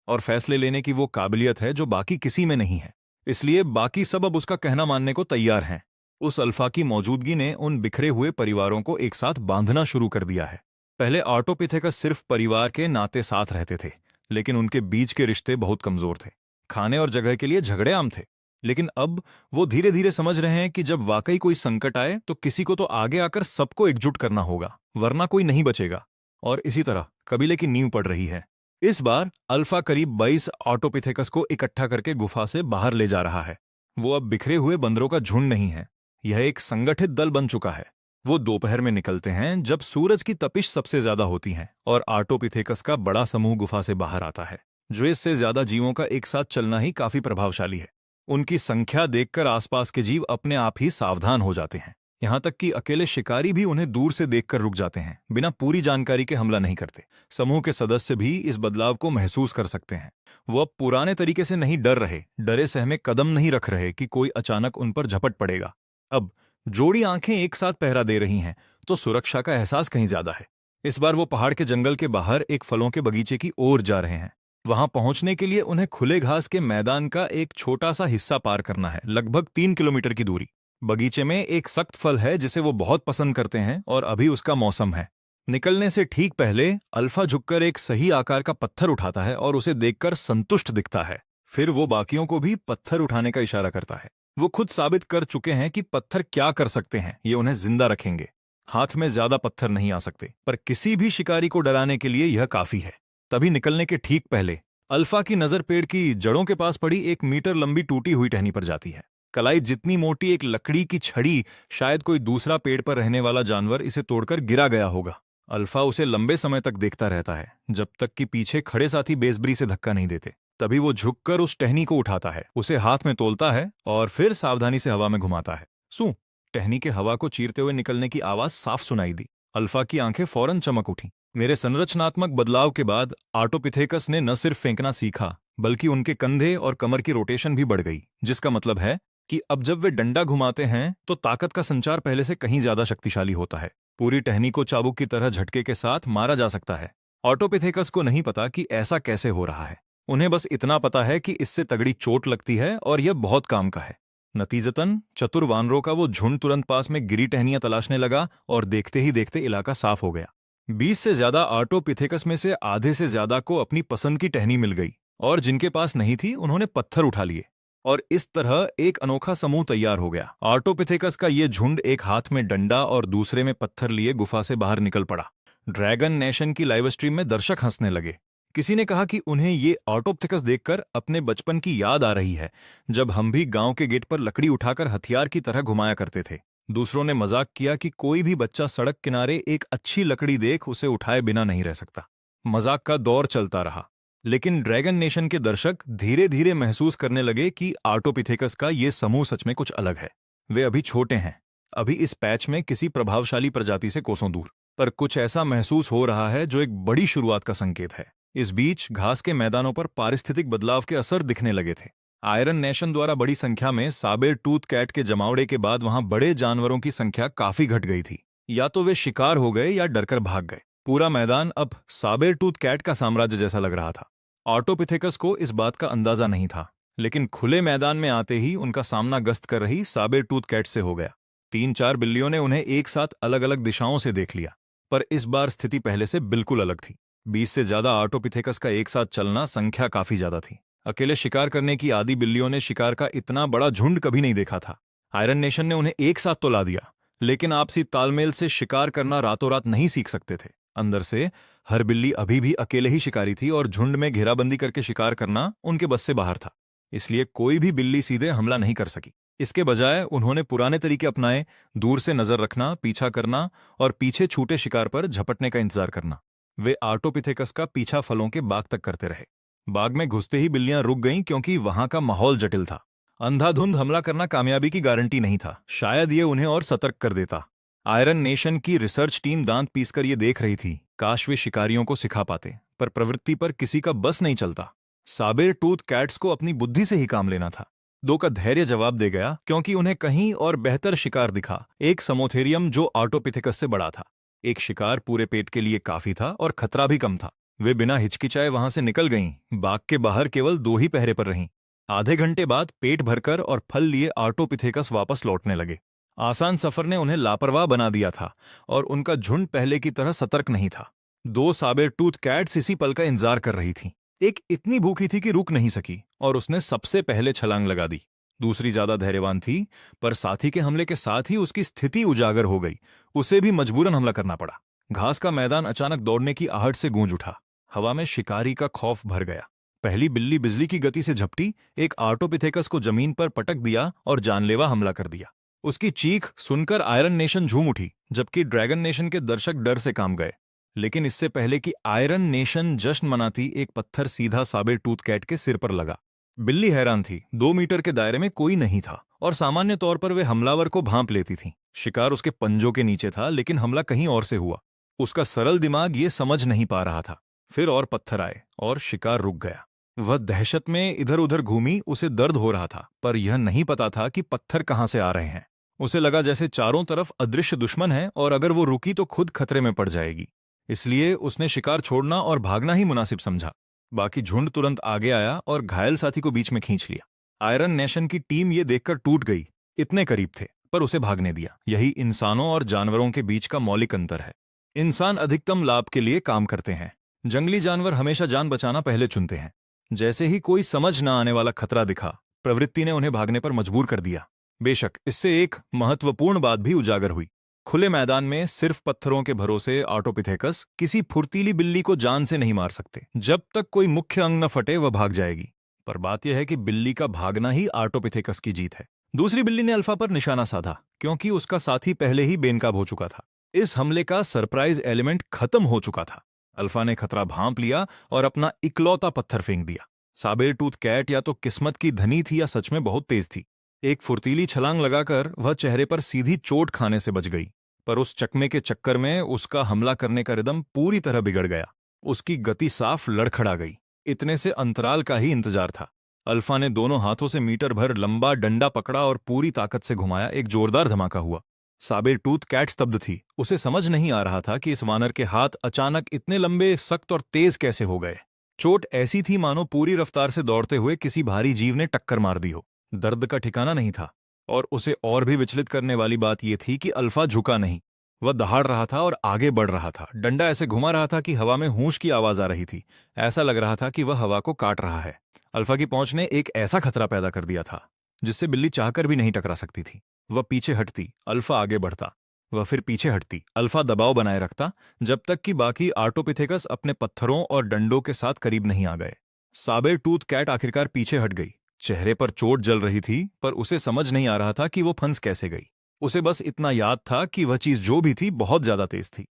और फैसले लेने की वो काबिलियत है जो बाकी किसी में नहीं है। इसलिए बाकी सब अब उसका कहना मानने को तैयार हैं। उस अल्फा की मौजूदगी ने उन बिखरे हुए परिवारों को एक साथ बांधना शुरू कर दिया है। पहले आर्टोपिथेकस सिर्फ परिवार के नाते साथ रहते थे, लेकिन उनके बीच के रिश्ते बहुत कमजोर थे। खाने और जगह के लिए झगड़े आम थे। लेकिन अब वो धीरे धीरे समझ रहे हैं कि जब वाकई कोई संकट आए तो किसी को तो आगे आकर सबको एकजुट करना होगा, वरना कोई नहीं बचेगा। और इसी तरह कबीले की नींव पड़ रही है। इस बार अल्फा करीब 22 ऑटोपिथेकस को इकट्ठा करके गुफा से बाहर ले जा रहा है। वो अब बिखरे हुए बंदरों का झुंड नहीं है, यह एक संगठित दल बन चुका है। वो दोपहर में निकलते हैं जब सूरज की तपिश सबसे ज्यादा होती है, और आर्टोपिथेकस का बड़ा समूह गुफा से बाहर आता है। जो इससे ज्यादा जीवों का एक साथ चलना ही काफी प्रभावशाली है। उनकी संख्या देखकर आसपास के जीव अपने आप ही सावधान हो जाते हैं। यहां तक कि अकेले शिकारी भी उन्हें दूर से देखकर रुक जाते हैं, बिना पूरी जानकारी के हमला नहीं करते। समूह के सदस्य भी इस बदलाव को महसूस कर सकते हैं। वो अब पुराने तरीके से नहीं डर रहे, डरे सहमे कदम नहीं रख रहे कि कोई अचानक उन पर झपट पड़ेगा। अब जोड़ी आंखें एक साथ पहरा दे रही हैं, तो सुरक्षा का एहसास कहीं ज्यादा है। इस बार वो पहाड़ के जंगल के बाहर एक फलों के बगीचे की ओर जा रहे हैं। वहां पहुंचने के लिए उन्हें खुले घास के मैदान का एक छोटा सा हिस्सा पार करना है, लगभग 3 किलोमीटर की दूरी। बगीचे में एक सख्त फल है जिसे वो बहुत पसंद करते हैं, और अभी उसका मौसम है। निकलने से ठीक पहले अल्फा झुककर एक सही आकार का पत्थर उठाता है और उसे देखकर संतुष्ट दिखता है। फिर वो बाकियों को भी पत्थर उठाने का इशारा करता है। वो खुद साबित कर चुके हैं कि पत्थर क्या कर सकते हैं, ये उन्हें जिंदा रखेंगे। हाथ में ज्यादा पत्थर नहीं आ सकते, पर किसी भी शिकारी को डराने के लिए यह काफी है। तभी निकलने के ठीक पहले अल्फा की नजर पेड़ की जड़ों के पास पड़ी 1 मीटर लंबी टूटी हुई टहनी पर जाती है। कलाई जितनी मोटी एक लकड़ी की छड़ी, शायद कोई दूसरा पेड़ पर रहने वाला जानवर इसे तोड़कर गिरा गया होगा। अल्फा उसे लंबे समय तक देखता रहता है, जब तक कि पीछे खड़े साथी बेसब्री से धक्का नहीं देते। तभी वो झुककर उस टहनी को उठाता है, उसे हाथ में तोलता है और फिर सावधानी से हवा में घुमाता है। सू टहनी के हवा को चीरते हुए निकलने की आवाज साफ सुनाई दी। अल्फा की आंखें फौरन चमक उठी। मेरे संरचनात्मक बदलाव के बाद आर्टोपिथेकस ने न सिर्फ फेंकना सीखा, बल्कि उनके कंधे और कमर की रोटेशन भी बढ़ गई, जिसका मतलब है कि अब जब वे डंडा घुमाते हैं तो ताकत का संचार पहले से कहीं ज्यादा शक्तिशाली होता है। पूरी टहनी को चाबुक की तरह झटके के साथ मारा जा सकता है। ऑटोपिथेकस को नहीं पता कि ऐसा कैसे हो रहा है। उन्हें बस इतना पता है कि इससे तगड़ी चोट लगती है और यह बहुत काम का है। नतीजतन चतुर वानरों का वो झुंड तुरंत पास में गिरी टहनियां तलाशने लगा, और देखते ही देखते इलाका साफ हो गया। 20 से ज्यादा आर्टोपिथेकस में से आधे से ज्यादा को अपनी पसंद की टहनी मिल गई, और जिनके पास नहीं थी उन्होंने पत्थर उठा लिए। और इस तरह एक अनोखा समूह तैयार हो गया। आर्टोपिथेकस का ये झुंड एक हाथ में डंडा और दूसरे में पत्थर लिए गुफा से बाहर निकल पड़ा। ड्रैगन नेशन की लाइव स्ट्रीम में दर्शक हंसने लगे। किसी ने कहा कि उन्हें ये आर्टोपिथेकस देखकर अपने बचपन की याद आ रही है, जब हम भी गांव के गेट पर लकड़ी उठाकर हथियार की तरह घुमाया करते थे। दूसरों ने मजाक किया कि कोई भी बच्चा सड़क किनारे एक अच्छी लकड़ी देख उसे उठाए बिना नहीं रह सकता। मजाक का दौर चलता रहा, लेकिन ड्रैगन नेशन के दर्शक धीरे धीरे महसूस करने लगे कि आर्टोपिथेकस का ये समूह सच में कुछ अलग है। वे अभी छोटे हैं, अभी इस पैच में किसी प्रभावशाली प्रजाति से कोसों दूर, पर कुछ ऐसा महसूस हो रहा है जो एक बड़ी शुरुआत का संकेत है। इस बीच घास के मैदानों पर पारिस्थितिक बदलाव के असर दिखने लगे थे। आयरन नेशन द्वारा बड़ी संख्या में साबेर टूथ कैट के जमावड़े के बाद वहां बड़े जानवरों की संख्या काफी घट गई थी। या तो वे शिकार हो गए या डरकर भाग गए। पूरा मैदान अब साबेर टूथ कैट का साम्राज्य जैसा लग रहा था। आर्टोपिथेकस को इस बात का अंदाजा नहीं था, लेकिन खुले मैदान में आते ही उनका सामना गश्त कर रही साबेर टूथ कैट से हो गया। 3-4 बिल्लियों ने उन्हें एक साथ अलग अलग दिशाओं से देख लिया, पर इस बार स्थिति पहले से बिल्कुल अलग थी। 20 से ज्यादा आर्टोपिथेकस का एक साथ चलना, संख्या काफी ज्यादा थी। अकेले शिकार करने की आदी बिल्लियों ने शिकार का इतना बड़ा झुंड कभी नहीं देखा था। आयरन नेशन ने उन्हें एक साथ तो ला दिया, लेकिन आपसी तालमेल से शिकार करना रातों रात नहीं सीख सकते थे। अंदर से हर बिल्ली अभी भी अकेले ही शिकारी थी, और झुंड में घेराबंदी करके शिकार करना उनके बस से बाहर था। इसलिए कोई भी बिल्ली सीधे हमला नहीं कर सकी। इसके बजाय उन्होंने पुराने तरीके अपनाए, दूर से नजर रखना, पीछा करना और पीछे छूटे शिकार पर झपटने का इंतजार करना। वे आर्टोपिथेकस का पीछा फलों के बाग तक करते रहे। बाग में घुसते ही बिल्लियां रुक गईं, क्योंकि वहां का माहौल जटिल था। अंधाधुंध हमला करना कामयाबी की गारंटी नहीं था, शायद ये उन्हें और सतर्क कर देता। आयरन नेशन की रिसर्च टीम दांत पीसकर ये देख रही थी, काश वे शिकारियों को सिखा पाते, पर प्रवृत्ति पर किसी का बस नहीं चलता। साबेर टूथ कैट्स को अपनी बुद्धि से ही काम लेना था। दो का धैर्य जवाब दे गया क्योंकि उन्हें कहीं और बेहतर शिकार दिखा, एक समोथेरियम जो आर्टोपिथेकस से बड़ा था। एक शिकार पूरे पेट के लिए काफी था और खतरा भी कम था। वे बिना हिचकिचाए वहां से निकल गईं। बाग के बाहर केवल दो ही पहरे पर रहीं। आधे घंटे बाद पेट भरकर और फल लिए आर्टोपिथेकस वापस लौटने लगे। आसान सफर ने उन्हें लापरवाह बना दिया था और उनका झुंड पहले की तरह सतर्क नहीं था। दो साबेर टूथ कैट्स इसी पल का इंतजार कर रही थीं। एक इतनी भूखी थी कि रुक नहीं सकी और उसने सबसे पहले छलांग लगा दी। दूसरी ज्यादा धैर्यवान थी, पर साथी के हमले के साथ ही उसकी स्थिति उजागर हो गई। उसे भी मजबूरन हमला करना पड़ा। घास का मैदान अचानक दौड़ने की आहट से गूंज उठा। हवा में शिकारी का खौफ भर गया। पहली बिल्ली बिजली की गति से झपटी, एक आर्टोपिथेकस को जमीन पर पटक दिया और जानलेवा हमला कर दिया। उसकी चीख सुनकर आयरन नेशन झूम उठी, जबकि ड्रैगन नेशन के दर्शक डर से कांप गए। लेकिन इससे पहले कि आयरन नेशन जश्न मनाती, एक पत्थर सीधा साबेर टूथ कैट के सिर पर लगा। बिल्ली हैरान थी। 2 मीटर के दायरे में कोई नहीं था और सामान्य तौर पर वे हमलावर को भांप लेती थीं। शिकार उसके पंजों के नीचे था, लेकिन हमला कहीं और से हुआ। उसका सरल दिमाग ये समझ नहीं पा रहा था। फिर और पत्थर आए और शिकार रुक गया। वह दहशत में इधर उधर घूमी। उसे दर्द हो रहा था, पर यह नहीं पता था कि पत्थर कहां से आ रहे हैं। उसे लगा जैसे चारों तरफ अदृश्य दुश्मन है और अगर वो रुकी तो खुद खतरे में पड़ जाएगी। इसलिए उसने शिकार छोड़ना और भागना ही मुनासिब समझा। बाकी झुंड तुरंत आगे आया और घायल साथी को बीच में खींच लिया। आयरन नेशन की टीम ये देखकर टूट गई। इतने करीब थे, पर उसे भागने दिया। यही इंसानों और जानवरों के बीच का मौलिक अंतर है। इंसान अधिकतम लाभ के लिए काम करते हैं। जंगली जानवर हमेशा जान बचाना पहले चुनते हैं। जैसे ही कोई समझ न आने वाला खतरा दिखा, प्रवृत्ति ने उन्हें भागने पर मजबूर कर दिया। बेशक इससे एक महत्वपूर्ण बात भी उजागर हुई। खुले मैदान में सिर्फ पत्थरों के भरोसे आर्टोपिथेकस किसी फुर्तीली बिल्ली को जान से नहीं मार सकते। जब तक कोई मुख्य अंग न फटे वह भाग जाएगी। पर बात यह है कि बिल्ली का भागना ही आर्टोपिथेकस की जीत है। दूसरी बिल्ली ने अल्फा पर निशाना साधा, क्योंकि उसका साथी पहले ही बेनकाब हो चुका था। इस हमले का सरप्राइज एलिमेंट खत्म हो चुका था। अल्फा ने खतरा भांप लिया और अपना इकलौता पत्थर फेंक दिया। साबेर टूथ कैट या तो किस्मत की धनी थी या सच में बहुत तेज थी। एक फुर्तीली छलांग लगाकर वह चेहरे पर सीधी चोट खाने से बच गई, पर उस चकमे के चक्कर में उसका हमला करने का रिदम पूरी तरह बिगड़ गया। उसकी गति साफ लड़खड़ा गई। इतने से अंतराल का ही इंतजार था। अल्फा ने दोनों हाथों से मीटर भर लंबा डंडा पकड़ा और पूरी ताकत से घुमाया। एक जोरदार धमाका हुआ। साबेर टूथ कैट स्तब्ध थी। उसे समझ नहीं आ रहा था कि इस वानर के हाथ अचानक इतने लंबे, सख्त और तेज कैसे हो गए। चोट ऐसी थी मानो पूरी रफ्तार से दौड़ते हुए किसी भारी जीव ने टक्कर मार दी हो। दर्द का ठिकाना नहीं था, और उसे और भी विचलित करने वाली बात यह थी कि अल्फा झुका नहीं। वह दहाड़ रहा था और आगे बढ़ रहा था। डंडा ऐसे घुमा रहा था कि हवा में हूंश की आवाज आ रही थी। ऐसा लग रहा था कि वह हवा को काट रहा है। अल्फा की पहुंच ने एक ऐसा खतरा पैदा कर दिया था जिससे बिल्ली चाहकर भी नहीं टकरा सकती थी। वह पीछे हटती, अल्फा आगे बढ़ता। वह फिर पीछे हटती, अल्फा दबाव बनाए रखता, जब तक कि बाकी आर्टोपिथेकस अपने पत्थरों और डंडों के साथ करीब नहीं आ गए। साबेर टूथ कैट आखिरकार पीछे हट गई। चेहरे पर चोट जल रही थी, पर उसे समझ नहीं आ रहा था कि वो फंस कैसे गई। उसे बस इतना याद था कि वह चीज जो भी थी बहुत ज्यादा तेज थी।